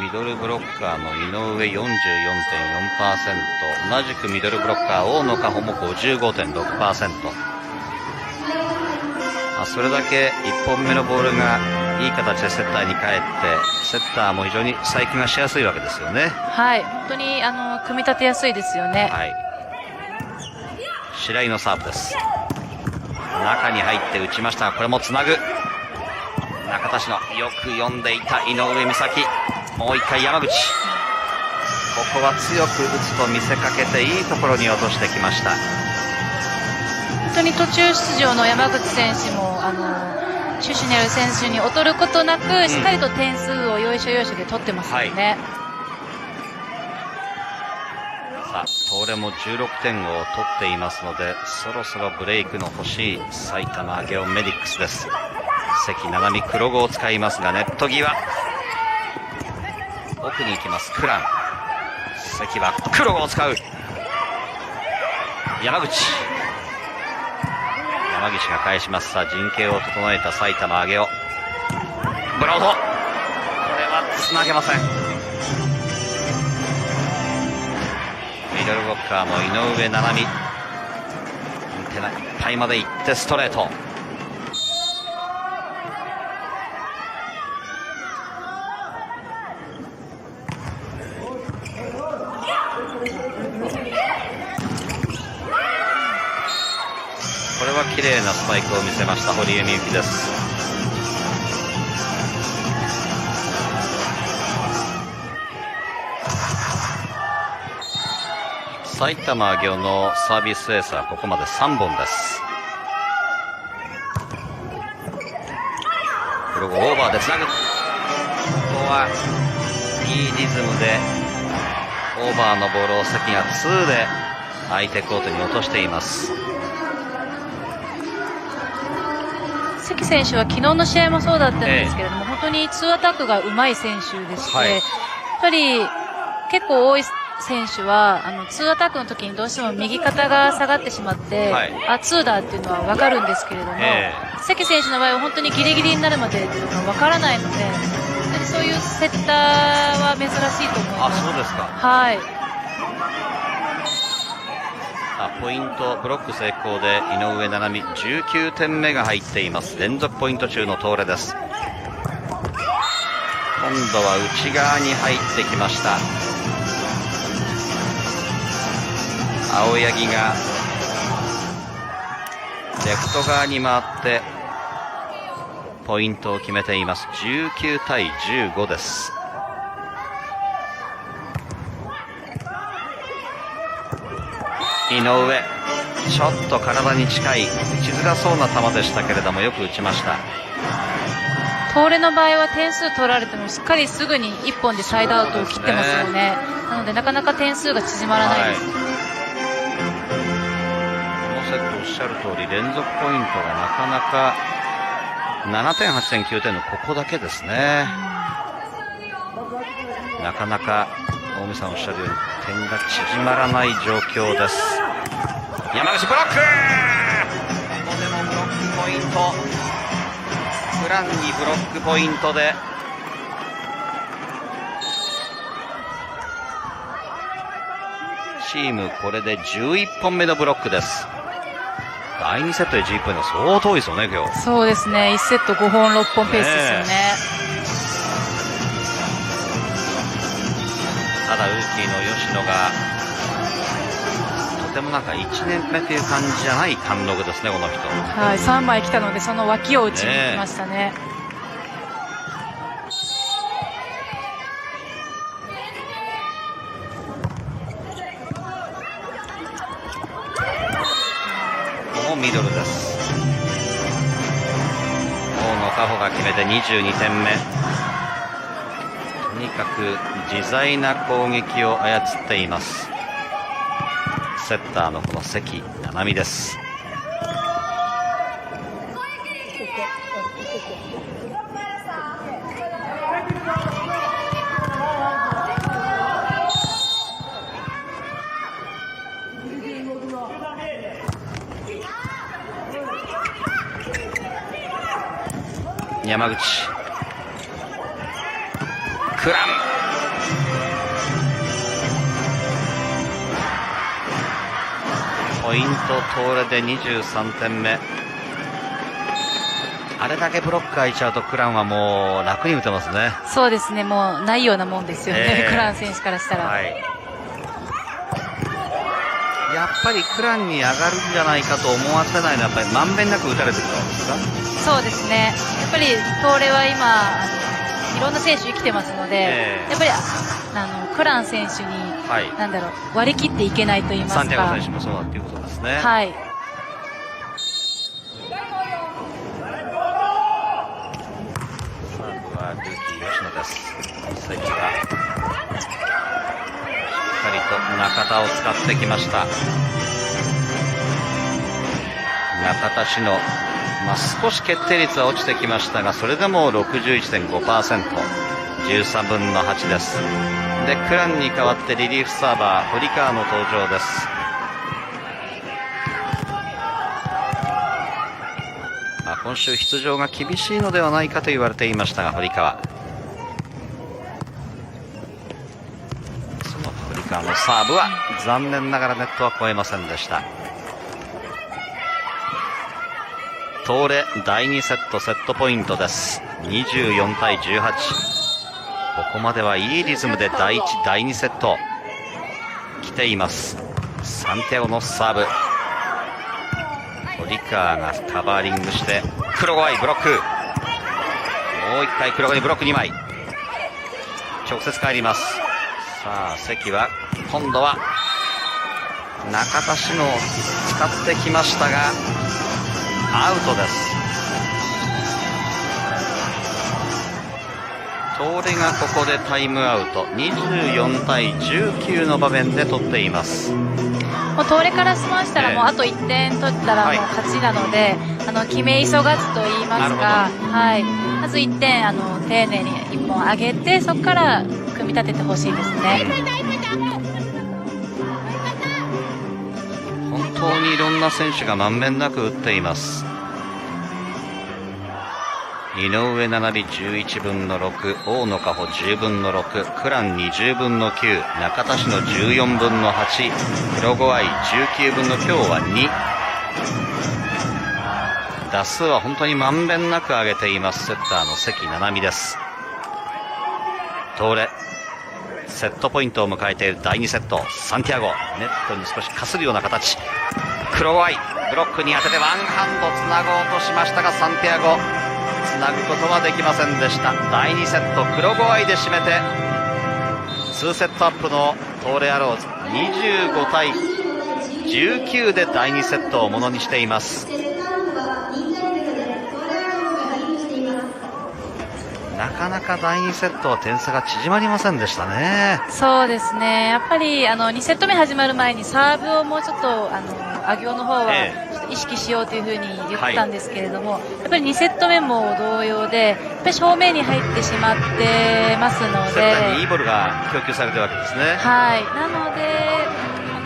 ミドルブロッカーの井上 44.4%、 同じくミドルブロッカー大野果歩も 55.6%。それだけ1本目のボールがいい形でセッターに返って、セッターも非常に細工がしやすいわけですよね。はい、本当に組み立てやすいですよね。はい、白井のサーブです。中に入って打ちましたが、これもつなぐ。中田志乃、よく読んでいた井上美咲。もう一回山口、ここは強く打つと見せかけていいところに落としてきました。本当に途中出場の山口選手もシュシュネル選手に劣ることなく、しっかりと点数を要所要所で取ってますよね。さあ東レも16点を取っていますので、そろそろブレイクの欲しい埼玉上尾メディックスです。関七海黒子を使いますが、ネット際奥に行きますクラン。関は黒子を使う。山口山岸が返します。さあ陣形を整えた埼玉上尾、ブロード、これはつなげません。ミドルブロッカーの井上七海、アンテナいっぱいまで行ってストレート。これは綺麗なスパイクを見せました堀江美幸です。埼玉上尾のサービスエースはここまで3本です。ブログオーバーでつなぐ。ここはいいリズムでオーバーのボールを関が2で相手コートに落としています。関選手は昨日の試合もそうだったんですけれども、本当に2アタックが上手い選手でして、やっぱり結構多い選手は2アタックの時にどうしても右肩が下がってしまって、2だっていうのは分かるんですけれども、関選手の場合は本当にギリギリになるまでっていうのが分からないので、本当にそういうセッターは珍しいと思います。そうですか。はい。ポイントブロック成功で井上七海19点目が入っています。連続ポイント中の東レです。今度は内側に入ってきました。青柳がレフト側に回ってポイントを決めています。19対15です。井上、ちょっと体に近い打ちづらそうな球でしたけれども、よく打ちました。東レの場合は点数取られてもしっかりすぐに1本でサイドアウトを切ってますよね。なのでなかなか点数が縮まらないです。このセットおっしゃる通り連続ポイントがなかなか7点、8点、9点のここだけですね。なかなか大見さんおっしゃるように点が縮まらない状況です。山口ブロック、ここでもブロックポイント、クランにブロックポイントでチームこれで11本目のブロックです。第2セットで11本の相当いいですよね今日。そうですね、1セット5本6本ペースですよね。ただルーキーの吉野がとてもなんか1年目という感じじゃない貫禄ですねこの人。はい、3枚来たのでその脇を打ちに行きましたね。このミドルです。大野佳穂が決めて22点目。とにかく自在な攻撃を操っていますセッターのこの関七海です。山口クラン、ポイント東レで23点目。あれだけブロック空いちゃうとクランはもう楽に打てますね。そうですね、もうないようなもんですよね、クラン選手からしたら、はい、やっぱりクランに上がるんじゃないかと思わせないのはやっぱりまんべんなく打たれてるからですか。そうですね、やっぱり東レは今いろんな選手生きてますので、やっぱりクラン選手に、なんだろう、割り切っていけないと言いますか。サンティアゴ選手もそうだっていうことですね。はい。サーブはルーキー吉野です。関がしっかりと中田を使ってきました。中田志乃、少し決定率は落ちてきましたが、それでも 61.5%、13分の8です。でクランに代わってリリーフサーバー堀川の登場です。今週出場が厳しいのではないかと言われていましたが、堀川、その堀川のサーブは残念ながらネットは越えませんでした。東レ第2セット、セットポイントです。24対18。ここまではいいリズムで第1、第2セット来ています。サンティアゴのサーブ、堀川がカバーリングして黒川ブロック、もう1回黒川にブロック2枚直接帰ります。さあ関は今度は中田志乃を使ってきましたがアウトです。東レがここでタイムアウト、24対19の場面で取っています。もう東レからしましたら、もうあと1点取ったらもう勝ちなので、決め急がずと言いますか、はい、まず1点丁寧に1本上げて、そこから組み立ててほしいですね。本当にいろんな選手がまんべんなく打っています。井上七里11分の6、大野加穂10分の6、クラン20分の9、中田志乃14分の8、黒後愛19分の今日は2。打数は本当にまんべんなく上げています。セッターの関菜々美です。東レセットポイントを迎えている第2セット、サンティアゴネットに少しかするような形、黒後愛ブロックに当ててワンハンドつなごうとしましたが、サンティアゴつなぐことはできませんでした。第2セット黒後愛で締めて2セットアップの東レアローズ、25対19で第2セットをものにしています。なかなか第2セットは点差が縮まりませんでしたね。そうですね、やっぱり2セット目始まる前にサーブをもうちょっとアギオの方はちょっと意識しようというふうに言ってたんですけれども、やっぱり2セット目も同様で、やっぱり正面に入ってしまってますので、セッターにいいボールが供給されてるわけですね。はい、なので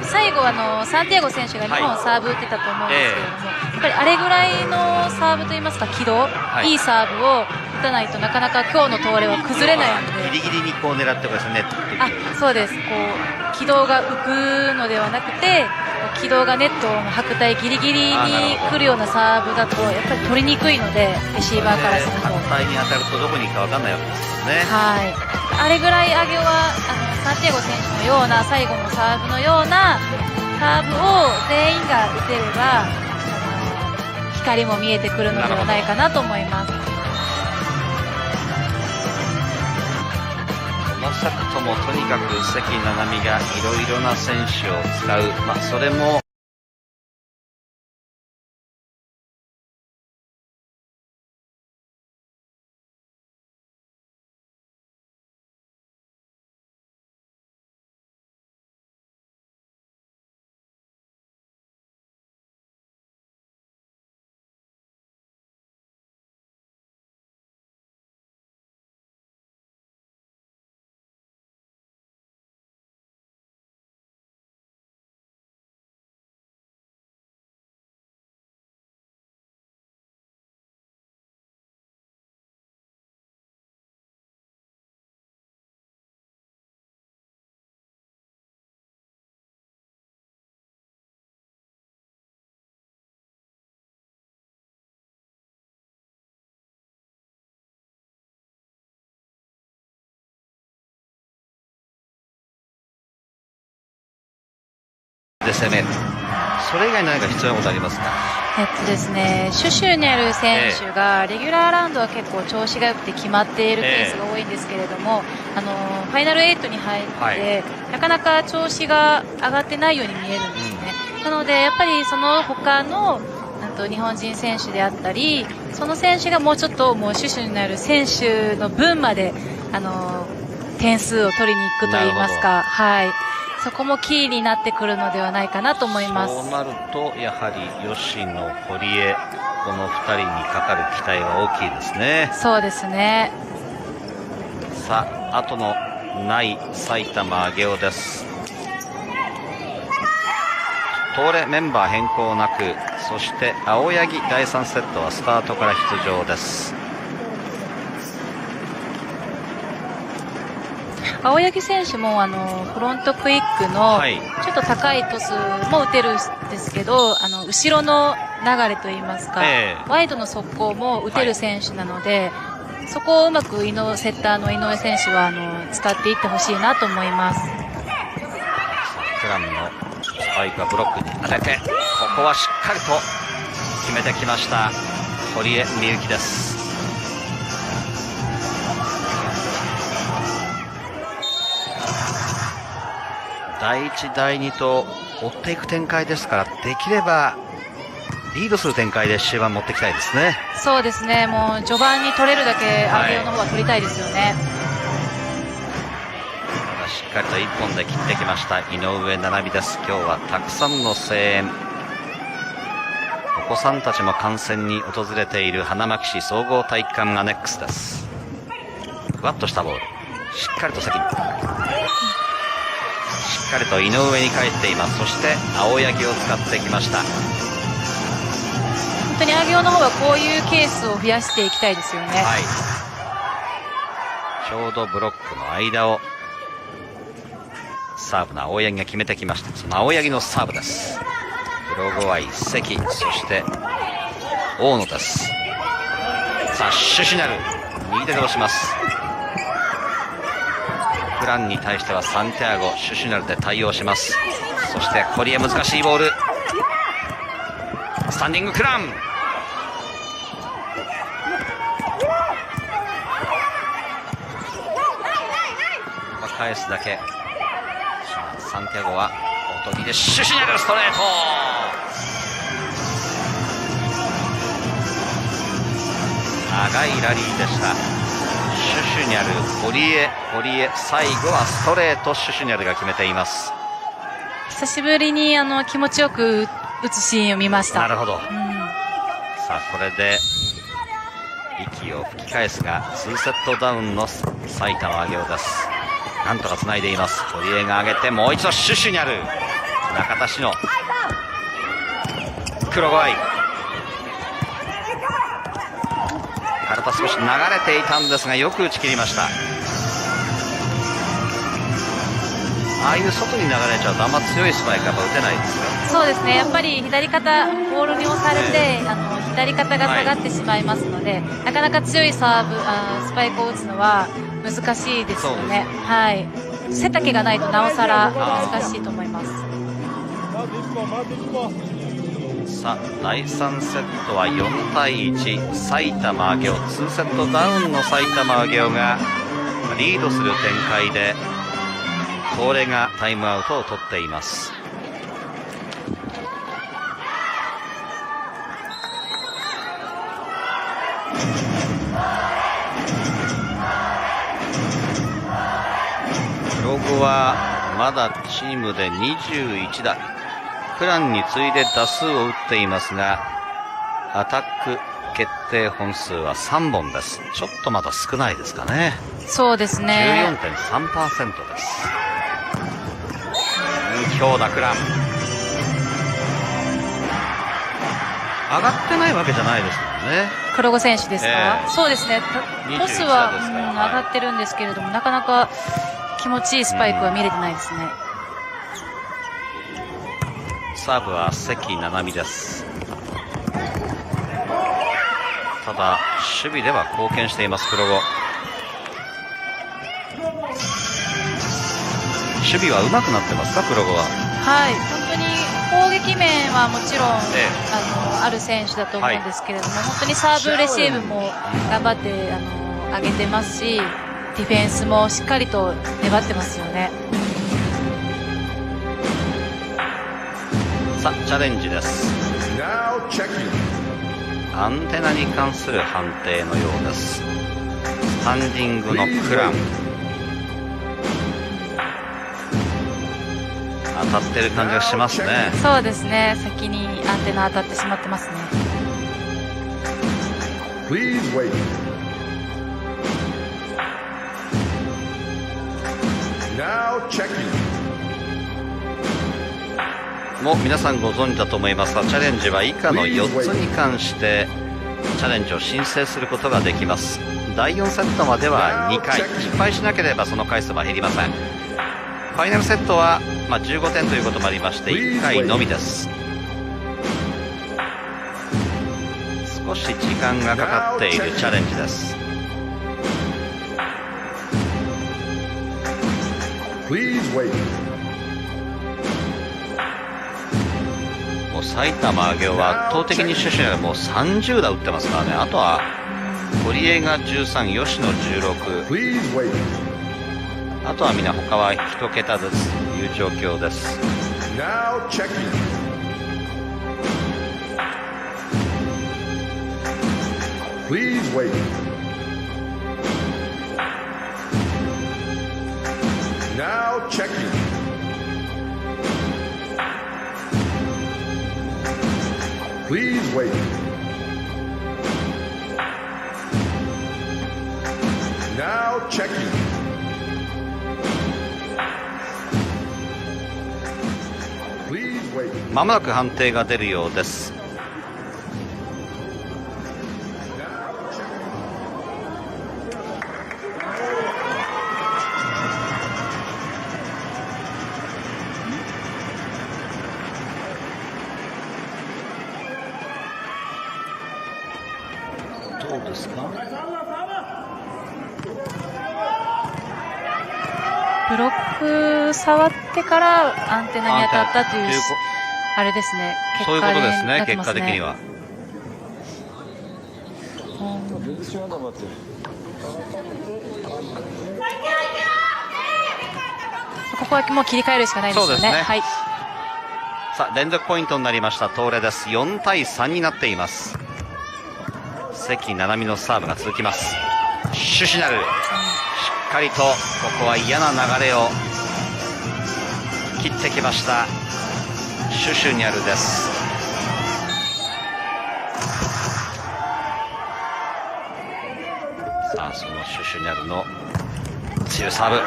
最後サンティアゴ選手が2本サーブ打ってたと思うんですけれども、やっぱりあれぐらいのサーブといいますか軌道、いいサーブを打たないとなかなか今日の東レは崩れないので、ギリギリにこう狙ってますね。そうです、こう軌道が浮くのではなくて、軌道がネットの白帯ギリギリに来るようなサーブだとやっぱり取りにくいので、レシーバーからすると白帯に当たるとどこに行くか分かんないわけですよね。はい、あれぐらいアゲオはサンティアゴ選手のような最後のサーブのようなサーブを全員が打てれば光も見えてくるのではないかなと思います。このセットもとにかく関菜々美がいろいろな選手を使う、それもで攻める、それ以外に何か必要なことありますか？ですね、シュシュニャル選手がレギュラーラウンドは結構調子が良くて決まっているケースが多いんですけれども、ファイナル8に入って、なかなか調子が上がってないように見えるんですね。なのでやっぱりその他の日本人選手であったり、その選手がもうちょっとシュシュになる選手の分まで点数を取りに行くといいますか、はい、そこもキーになってくるのではないかなと思います。そうなるとやはり吉野、堀江、この2人にかかる期待は大きいですね。そうですね。さあ、後のない埼玉上尾です。東レメンバー変更なく、そして青柳第3セットはスタートから出場です。青柳選手もフロントクイックのちょっと高いトスも打てるんですけど、後ろの流れといいますか、ワイドの速攻も打てる選手なので、そこをうまくセッターの井上選手は使っていってほしいなと思います。クラムのスパイクはブロックに当てて、ここはしっかりと決めてきました堀江美幸です。第1、第2と追っていく展開ですから、できればリードする展開で終盤持っていきたいですね。そうですね、もう序盤に取れるだけアゲオの方は取りたいですよね。しっかりと1本で切ってきました井上七海です。今日はたくさんの声援、お子さんたちも観戦に訪れている花巻市総合体育館アネックスです。ふわっとしたボール、しっかりと先に、しっかりと井上に返っています。そして青柳を使ってきました。本当にアゲオの方はこういうケースを増やしていきたいですよね。はい、ちょうどブロックの間をサーブの青柳が決めてきました。その青柳のサーブです。黒後は一石、そして大野です。さあシュシュナル右手で押します。クランに対してはサンティアゴ、シュシュナルで対応します。そして堀江、難しいボール、スタンディングクラン、返すだけ。サンティアゴはおとりでシュシュニャルストレート、長いラリーでした。シュシュニャル、堀江、最後はストレート、シュシュニャルが決めています。久しぶりに気持ちよく打つシーンを見ました。なるほど、さあこれで息を吹き返すが2セットダウンの埼玉上尾です。なんとかつないでいます。堀江が上げてもう一度シュシュニャル、中田志乃、黒後愛、体少し流れていたんですがよく打ち切りました。ああいう外に流れちゃうとあんま強いスパイクは打てないですよ。そうですね、やっぱり左肩ボールに押されて左肩が下がってしまいますので、なかなか強いスパイクを打つのは難しいですよね。はい、背丈がないとなおさら難しいと思います。さあ第3セットは4対1、埼玉上尾、2セットダウンの埼玉上尾がリードする展開で、東レがタイムアウトを取っています。黒後はまだチームで21打、クランに次いで打数を打っていますが、アタック決定本数は3本です。ちょっとまだ少ないですかね。そうですね、 14.3% です。強打クラン、上がってないわけじゃないですもんね。黒後選手ですか、そうですね、トスは、上がってるんですけれども、なかなか気持ちいいスパイクは見れてないですね。サーブは関菜々美です。ただ守備では貢献しています黒後。守備は上手くなってますか黒後は。はい、本当に攻撃面はもちろん、ある選手だと思うんですけれども、本当にサーブレシーブも頑張って上げてますし、ディフェンスもしっかりと粘ってますよね。さあチャレンジです。アンテナに関する判定のようです。スタンディングのクラン、当たってる感じがしますね。そうですね、先にアンテナ当たってしまってますね。も皆さんご存知だと思いますが、チャレンジは以下の4つに関してチャレンジを申請することができます。第4セットまでは2回、失敗しなければその回数は減りません。ファイナルセットは、15点ということもありまして1回のみです。少し時間がかかっているチャレンジです。もう埼玉上尾は圧倒的にシュシュもう30打打ってますからね。あとは堀江が13、吉野16、あとはみんな他は1桁ずつという状況です。まもなく判定が出るようです。どうですか？ブロック触ってからアンテナに当たったというあれですね。そういうことですね、結果的には。ここはもう切り替えるしかないですよね。そうですね。はい。さあ、連続ポイントになりました東レです。4対3になっています。関菜々美のサーブが続きます。シュシュナル、しっかりとここは嫌な流れを切ってきました。シュシュニャルです。さあ、そのシュシュニャルの強いサーブ、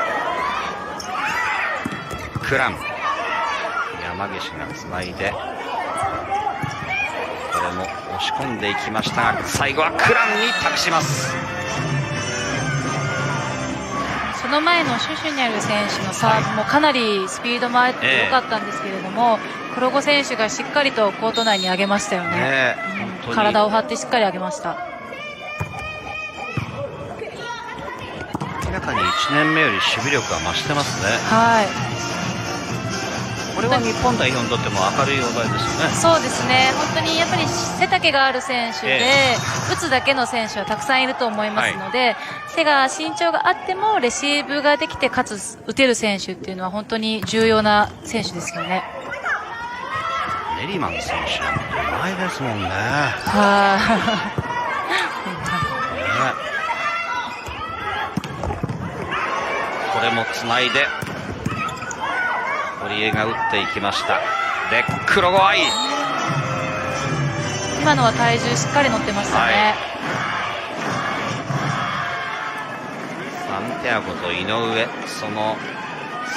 クラン、山岸がつないで、これも押し込んでいきましたが、最後はクランに託します。その前のシュシュニャル選手のサーブもかなりスピードもあって良かったんですけれども、黒後選手がしっかりとコート内に上げましたよね。体を張ってしっかり上げました。明らかに1年目より守備力が増してますね。はい。これは日本代表にとっても明るい話題ですよね。そうですね。本当にやっぱり背丈がある選手で、打つだけの選手はたくさんいると思いますので、背が身長があってもレシーブができてかつ打てる選手っていうのは本当に重要な選手ですよね。ネリマン選手うまいですもんね。これもつないで堀江が打っていきました。で黒後愛、今のは体重しっかり乗ってましたね。サンティアゴと井上、その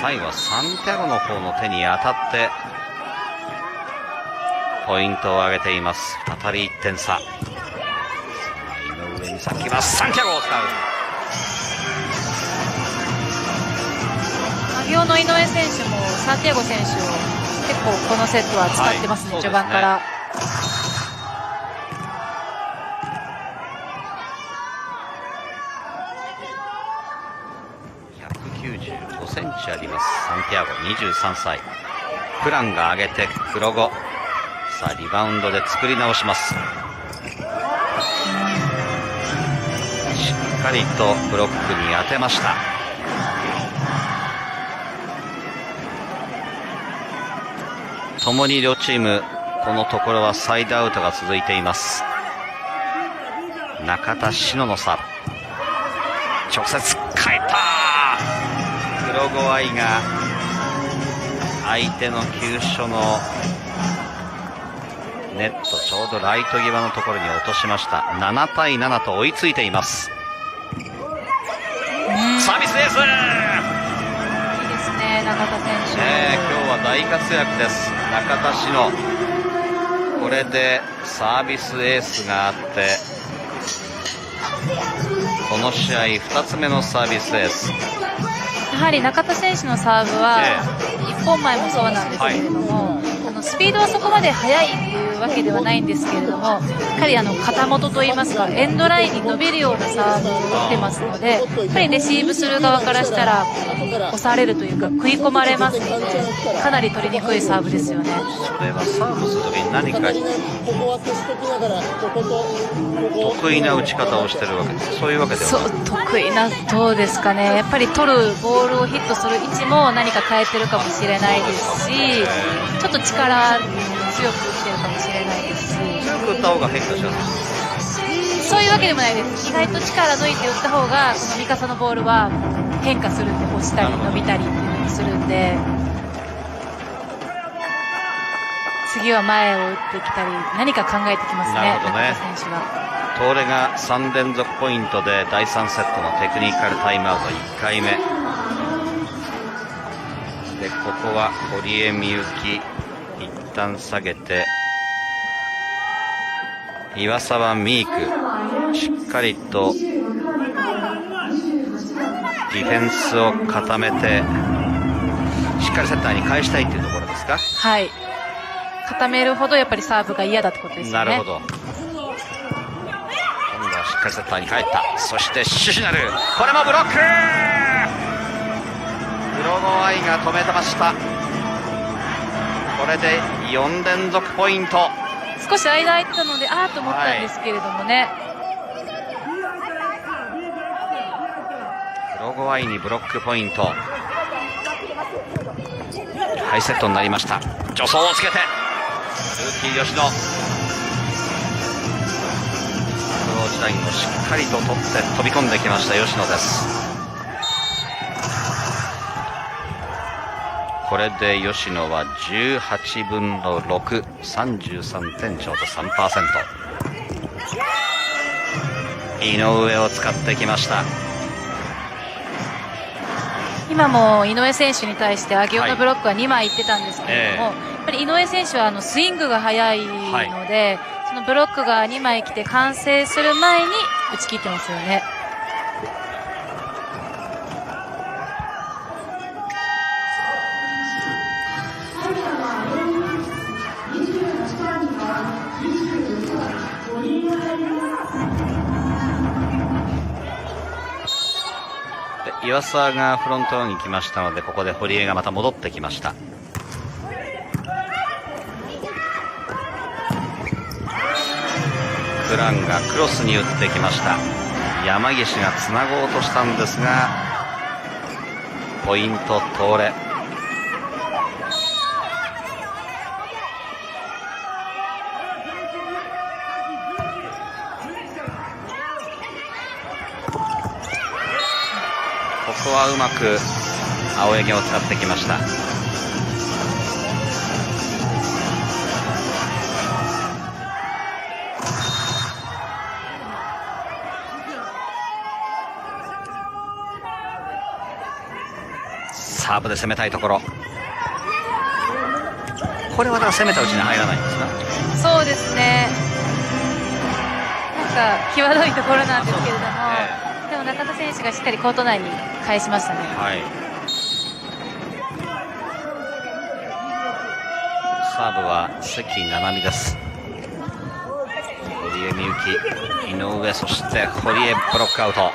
最後はサンティアゴの方の手に当たってポイントを上げています。再び1点差。井上に先きます。サンティアゴを使う。上尾の井上選手もサンティアゴ選手を結構このセットは使ってますね、序盤から。195センチありますサンティアゴ、23歳。プランが上げて黒後、さあリバウンドで作り直します。しっかりとブロックに当てました。ともに両チームこのところはサイドアウトが続いています。中田志乃のサーブ、直接返った。黒後愛が相手の急所のネットちょうどライト際のところに落としました。7対7と追いついています。サービスエース、いいですね、中田選手。今日は大活躍です。中田志乃、これでサービスエースがあって、この試合2つ目のサービスエース。やはり中田選手のサーブは1本前もそうなんですけれども、スピードはそこまで速いっていうわけではないんですけれども、やはり肩元といいますかエンドラインに伸びるようなサーブを打ってますので、やっぱりレシーブする側からしたら押されるというか食い込まれますので、かなり取りにくいサーブですよね。それはサーブするときに何か得意な打ち方をしてるわけです。そういうわけではない。そう、得意な、どうですかね。やっぱり取るボールをヒットする位置も何か変えてるかもしれないですし、ちょっと力強く打ってるかもしれないですし。強く打った方が変化しやすい。そういうわけでもないです。意外と力抜いて打った方がこの味方のボールは変化するんで、落ちたり伸びたりっていう風にするんで、次は前を打ってきたり何か考えてきますね。なるほどね。中田選手はトーレが3連続ポイントで第3セットのテクニカルタイムアウト1回目で、ここは堀江美幸一旦下げて、岩沢ミークしっかりとディフェンスを固めてしっかりセッターに返したいというところですか。はい、固めるほどやっぱりサーブが嫌だってことですよね。なるほど。今度はしっかりセッターに返った。そしてシュシュナル、これもブロック。黒後愛が止めてました。これで4連続ポイント。少し間空いてたのでと思ったんですけれどもね、黒後愛にブロックポイント。ハイセットになりました。助走をつけてルーキー吉野、アプローチラインをしっかりと取って飛び込んできました吉野です。これで吉野は18分の6、33点ちょうど 3%。 井上を使ってきました。今も井上選手に対してアゲオのブロックは2枚いってたんですけれども、やっぱり井上選手はスイングが速いので、そのブロックが2枚来て完成する前に打ち切ってますよね。岩沢がフロントに来ましたので、ここで堀江がまた戻ってきました。クランがクロスに打ってきました。山岸がつなごうとしたんですが、ポイント東レ。ここはうまく青柳を使ってきました。サーブで攻めたいところ。これはだから攻めたうちに入らないんですか。そうですね、なんか際どいところなんですけれども、でも中田選手がしっかりコート内に返しましたね。はい、サーブは関七海です。堀江美幸、井上、そして堀江、ブロックアウト。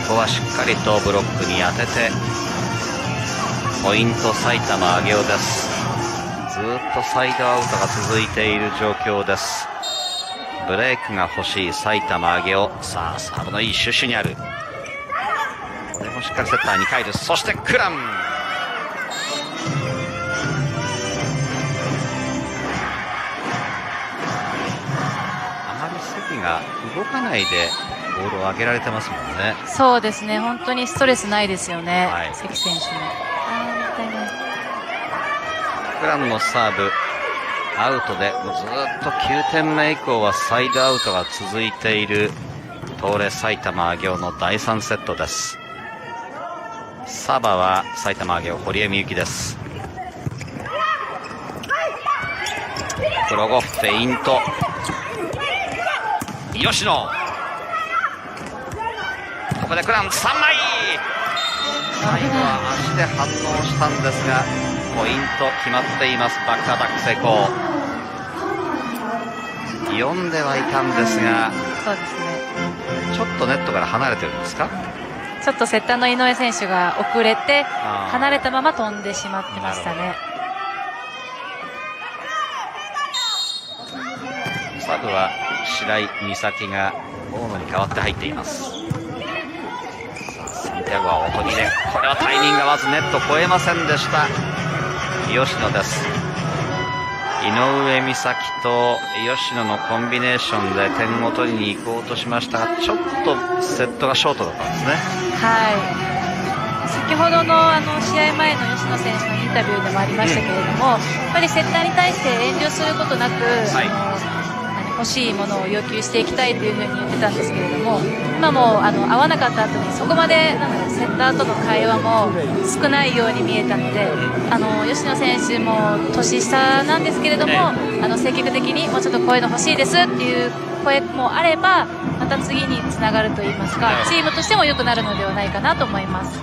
ここはしっかりとブロックに当ててポイント埼玉上尾です。ずっとサイドアウトが続いている状況です。ブレイクが欲しい埼玉上尾。さあサーブのいいシュシュにある。これもしっかりセッターに返る。そしてクラン、あまり関が動かないでボールを上げられてますもんね。そうですね、本当にストレスないですよね、はい、関選手も。クランのサーブアウトでもうずっと9点目以降はサイドアウトが続いている東レ埼玉上尾の第3セットです。サーバーは埼玉上尾堀江美幸です。黒後フェイント、吉野、ここでクラン3枚、最後は足で反応したんですがポイント決まっています。バックアタック成功。読んではいたんですが、そうですね、ちょっとネットから離れてるんですか。ちょっとセッターの井上選手が遅れて離れたまま飛んでしまってましたね。サブは白井美咲が大野に代わって入っています。サンティアゴは音切れ、これはタイミングがまずネット越えませんでした。吉野です。井上美咲と吉野のコンビネーションで点を取りに行こうとしましたが、ちょっとセットがショートだったんですね。はい、先ほどの試合前の吉野選手のインタビューでもありましたけれども、やっぱりセッターに対して遠慮することなく、欲しいものを要求していきたいというふうに言ってたんですけれども、今も合わなかった後にそこまでセッターとの会話も少ないように見えたので、吉野選手も年下なんですけれども、積極的にもうちょっとこういうの欲しいですっていう声もあれば、また次につながるといいますか、チームとしても良くなるのではないかなと思います。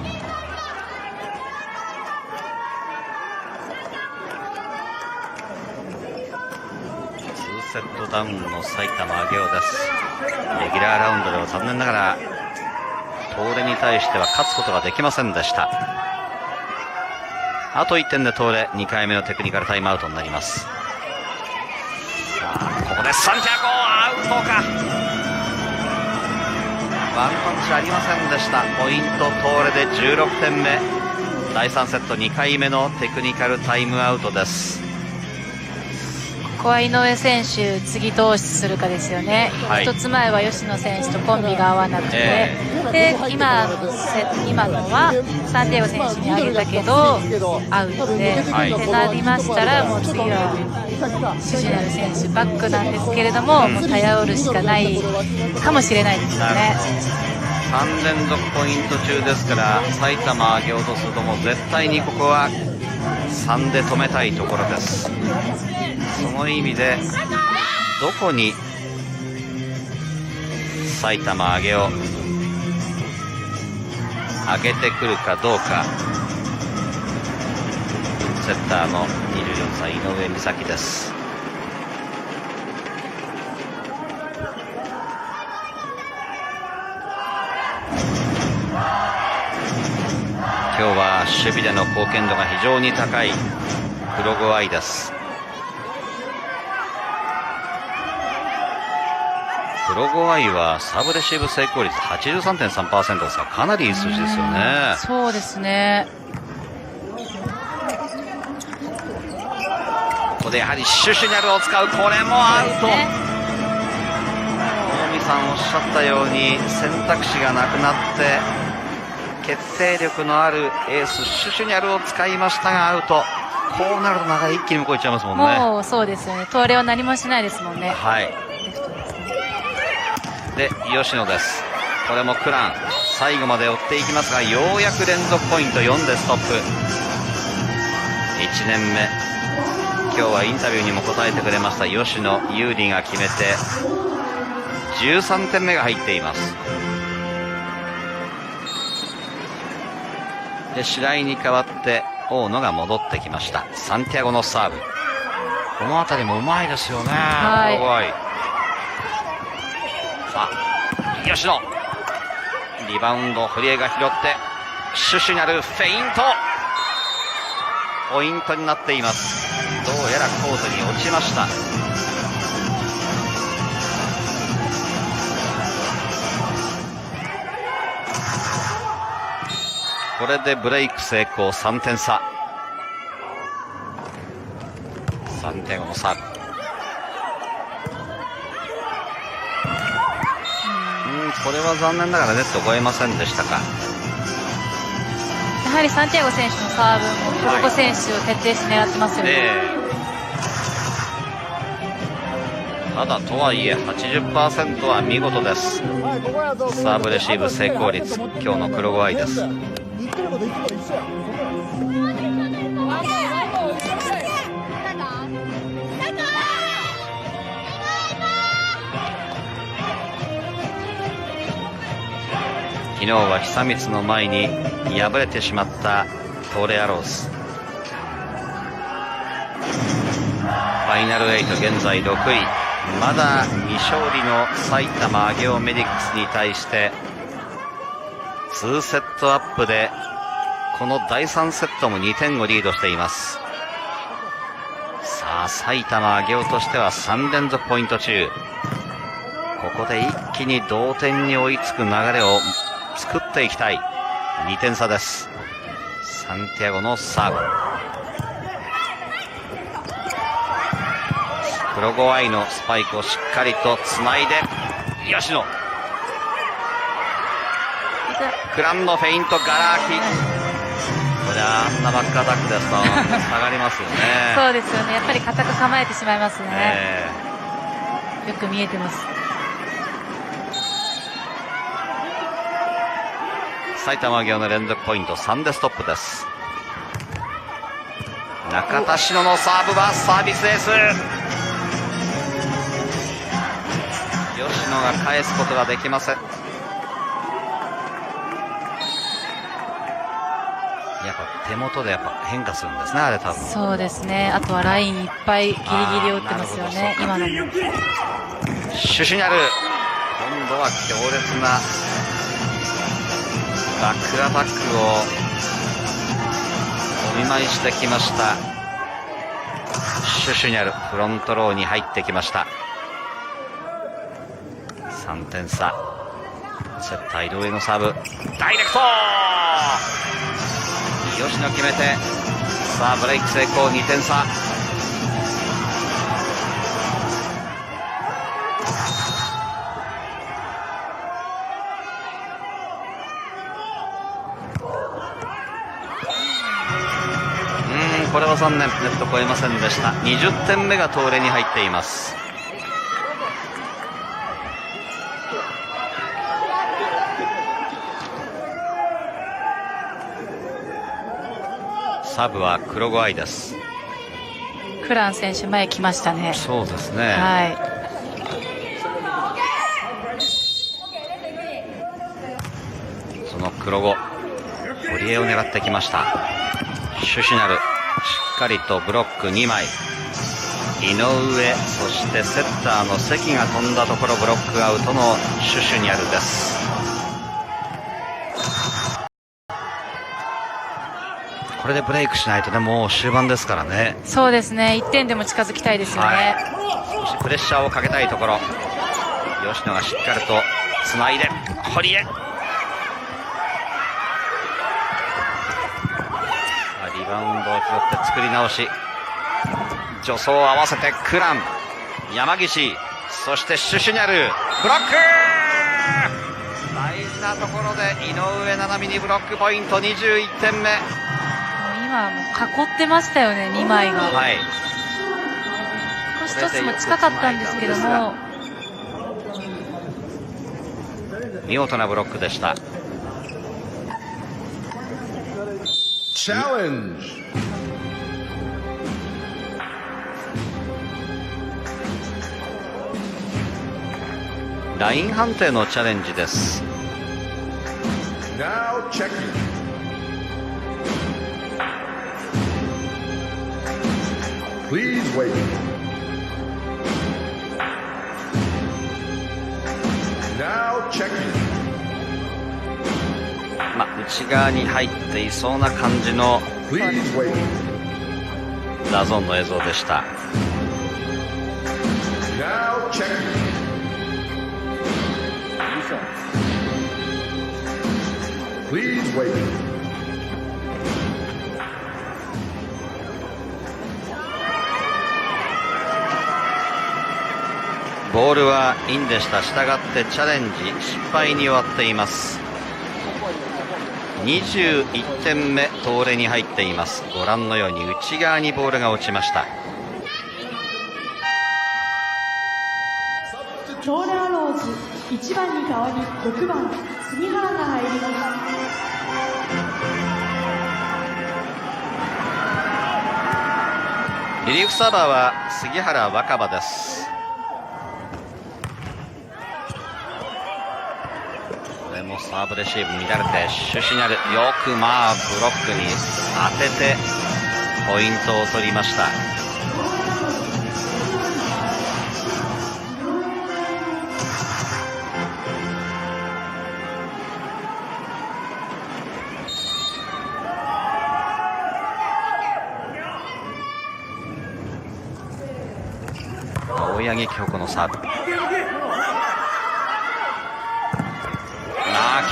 セットダウンの埼玉アゲオです。レギュラーラウンドでは残念ながら東レに対しては勝つことができませんでした。あと1点で東レ2回目のテクニカルタイムアウトになります。さあここでサンティアゴアウトか、ワンパンチありませんでした。ポイント東レで16点目。第3セット2回目のテクニカルタイムアウトです。ここは井上選手、次どうするかですよね。一つ前は吉野選手とコンビが合わなくて、で今のはサンティアゴ選手にあげたけどアウトで、ってなりましたら、もう次はシジュナル選手バックなんですけれども、もう頼るしかないかもしれないですよね。3連続ポイント中ですから、埼玉上げ落とすとも絶対にここは3で止めたいところです。その意味でどこに埼玉上げを上げてくるかどうか。セッターの24歳井上美咲です。今日は守備での貢献度が非常に高い黒後愛です。黒後愛はサーブレシーブ成功率 83.3% ですが、かなりいい数字ですよね。そうですね。ここでやはりシュシュニャルを使う、これもアウト。大見さんおっしゃったように選択肢がなくなって決定力のあるエースシュシュニャルを使いましたがアウト。こうなると流れ一気に向こう行っちゃいますもんね。もうそうですよね。東レは何もしないですもんね。はい。で吉野です。これもクラン最後まで追っていきますが、ようやく連続ポイント4でストップ。1年目、今日はインタビューにも答えてくれました吉野優里が決めて13点目が入っています。で白井に代わって大野が戻ってきました。サンティアゴのサーブ、この辺りもうまいですよね。はい、さあ吉野リバウンド、堀江が拾ってシュシュニャルフェイント、ポイントになっています。どうやらコートに落ちました。これでブレイク成功、3点差。サンティアゴのサーブ、これは残念ながらネット越えませんでしたか。やはりサンティアゴ選手のサーブも黒子選手を徹底して狙ってますよね。ただとはいえ 80% は見事です。サーブレシーブ成功率、今日の黒子愛です。昨日は久光の前に敗れてしまった東レアローズ。ファイナル8現在6位、まだ未勝利の埼玉アゲオメディックスに対して2セットアップでこの第3セットも2点をリードしています。さあ埼玉アゲオとしては3連続ポイント中、ここで一気に同点に追いつく流れを作っていきたい。2点差です。サンティアゴのサーブ、黒ゴアイのスパイクをしっかりとつないで吉野、クランのフェイントガラ空き、これはあんなバックアタックですと下がりますよね。そうですよね、やっぱり固く構えてしまいますね、よく見えてます。埼玉アゲオの連続ポイント3でストップです。中田篠のサーブはサービスエース、吉野が返すことができません。やっぱ手元でやっぱ変化するんですね、あれ多分。そうですね、あとはラインいっぱいギリギリを打ってますよね、今のも。シュシュニャル、今度は強烈なバックアタックをお見舞いしてきました。シュシュニャル、フロントローに入ってきました。3点差、セッター井上のサーブ、ダイレクト、吉野決めて、さあブレイク成功、2点差。これは残念、ネット越えませんでした。20点目が東レに入っています。サブは黒ゴアイです。クラン選手前来ましたね。そうですね、はい、その黒ゴ、堀江を狙ってきました。シュシュナル、しっかりとブロック2枚、井上、そしてセッターの関が飛んだところブロックアウトのシュシュニャルです。これでブレイクしないとね、もう終盤ですからね。そうですね、1点でも近づきたいですよね、少しプレッシャーをかけたいところ、吉野がしっかりとつないで堀江、リバウンドを拾って作り直し、助走を合わせてクラン、山岸、そしてシュシュニャル、ブロック、大事なところで井上七海にブロックポイント、21点目。今もう囲ってましたよね、2枚が、はい、少し一つも近かったんですけども、見事なブロックでした。チャレンジ。ライン判定のチャレンジです。 Now checking. Please wait. Now checking. 内側に入っていそうな感じのダゾーンの映像でした。Now checking. Please wait. ボールはインでした。したがってチャレンジ失敗に終わっています。21点目、東レに入っています。ご覧のように内側にボールが落ちました。東レアローズ1番に代わり6番杉原が入ります。リリーフサーバーは杉原若葉です。これもスサーブレシーブ乱れてシュシュニャル、よくブロックに当ててポイントを取りました。青柳京子のサーブ、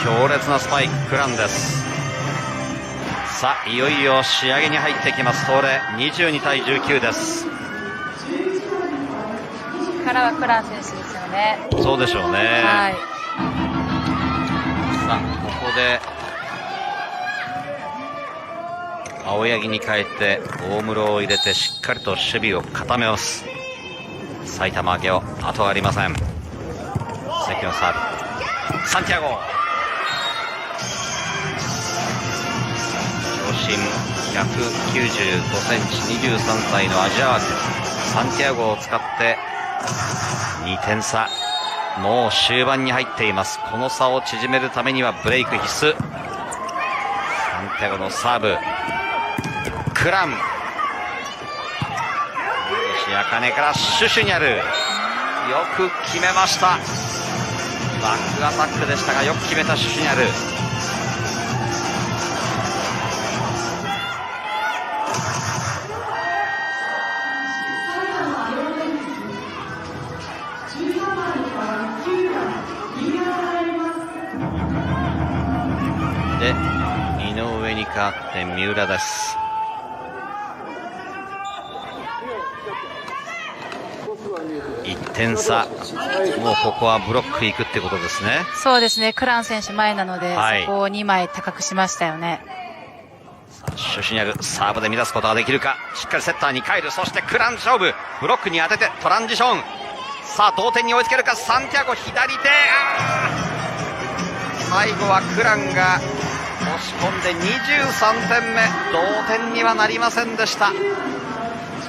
強烈なスパイク、クランです。さあいよいよ仕上げに入ってきます。東レ22対19です。からはクラン選手ですよね。そうでしょうね、はい、さあここで青柳に変えて大室を入れてしっかりと守備を固めます。埼玉上尾、後がありません。関のサーブ、サンティアゴ、長身195センチ、23歳のアジア枠サンティアゴを使って2点差、もう終盤に入っています。この差を縮めるためにはブレイク必須。サンティアゴのサーブ、クラン、吉茜からシュシュニャル、よく決めました。バックアタックでしたがよく決めたシュシュニャル。で井上に代わって三浦です。1点差、もうここはブロックいくってことですね。そうですね、クラン選手前なので、はい、そこを2枚高くしましたよね。シュシュニャル、サーブで乱すことができるか。しっかりセッターに帰る。そしてクラン勝負、ブロックに当ててトランジション。さあ同点に追いつけるか。サンティアゴ左手、最後はクランが押し込んで23点目、同点にはなりませんでした。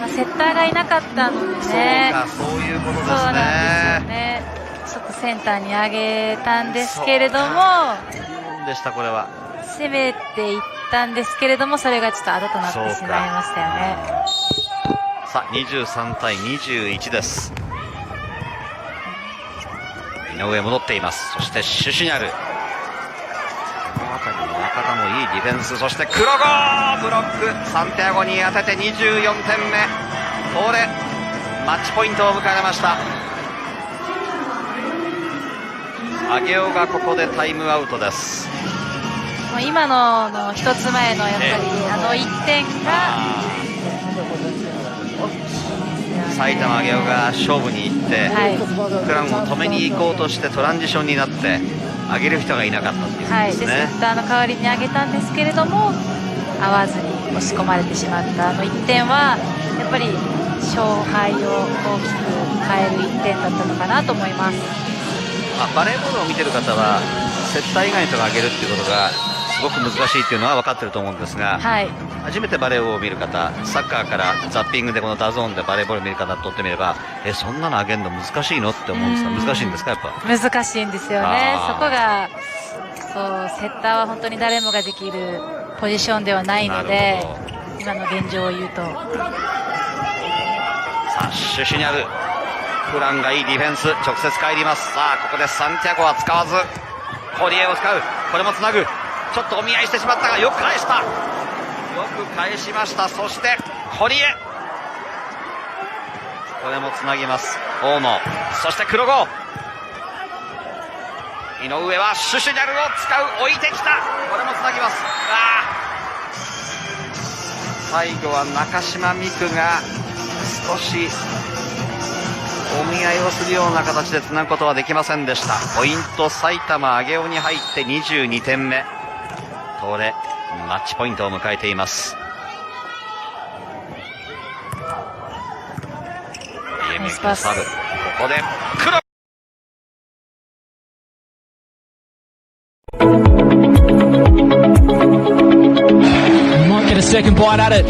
セッターがいなかったのでね。そういうことですね。そうなんですよね。ちょっとセンターに上げたんですけれども、でしたこれは攻めていったんですけれども、それがちょっと後となってしまいましたよね。さあ23対21です。井上戻っています。そしてシュシュニャル、この辺りの中田もいいディフェンス。そして黒ゴー、ブロック、サンティアゴに当てて24点目、東レマッチポイントを迎えました。アゲオがここでタイムアウトです。今の一つ前のやっぱり1点が埼玉アゲオが勝負に行って、はい、クランを止めに行こうとしてトランジションになって上げる人がいなかったっていうことですね。はい、でセッターの代わりに上げたんですけれども合わずに押し込まれてしまった1点はやっぱり勝敗を大きく変える1点だったのかなと思います。バレーボールを見てる方はセッター以外の人が上げるっていうことがすごく難しいっていうのは分かってると思うんですが、はい、初めてバレーを見る方、サッカーからザッピングでこのダゾーンでバレーボール見る方にとってみれば、そんなの上げるの難しいのって思うんですが、難しいんですか。やっぱ難しいんですよね。そこがそうセッターは本当に誰もができるポジションではないので、今の現状を言うと。さあシュシュニャル、クランがいいディフェンス、直接帰ります。さあここでサンティアゴは使わず堀江を使う。これもつなぐ、ちょっとお見合いしてしまったがよく返した、よく返しました。そして堀江、これもつなぎます。大野、そして黒子、井上はシュシュニャルを使う、置いてきた、これもつなぎます。最後は中島美久が少しお見合いをするような形でつなぐことはできませんでした。ポイント埼玉上尾に入って22点目、東レマッチポイントを迎えています。家光のサーブ、ここで黒、might get a second bite at it.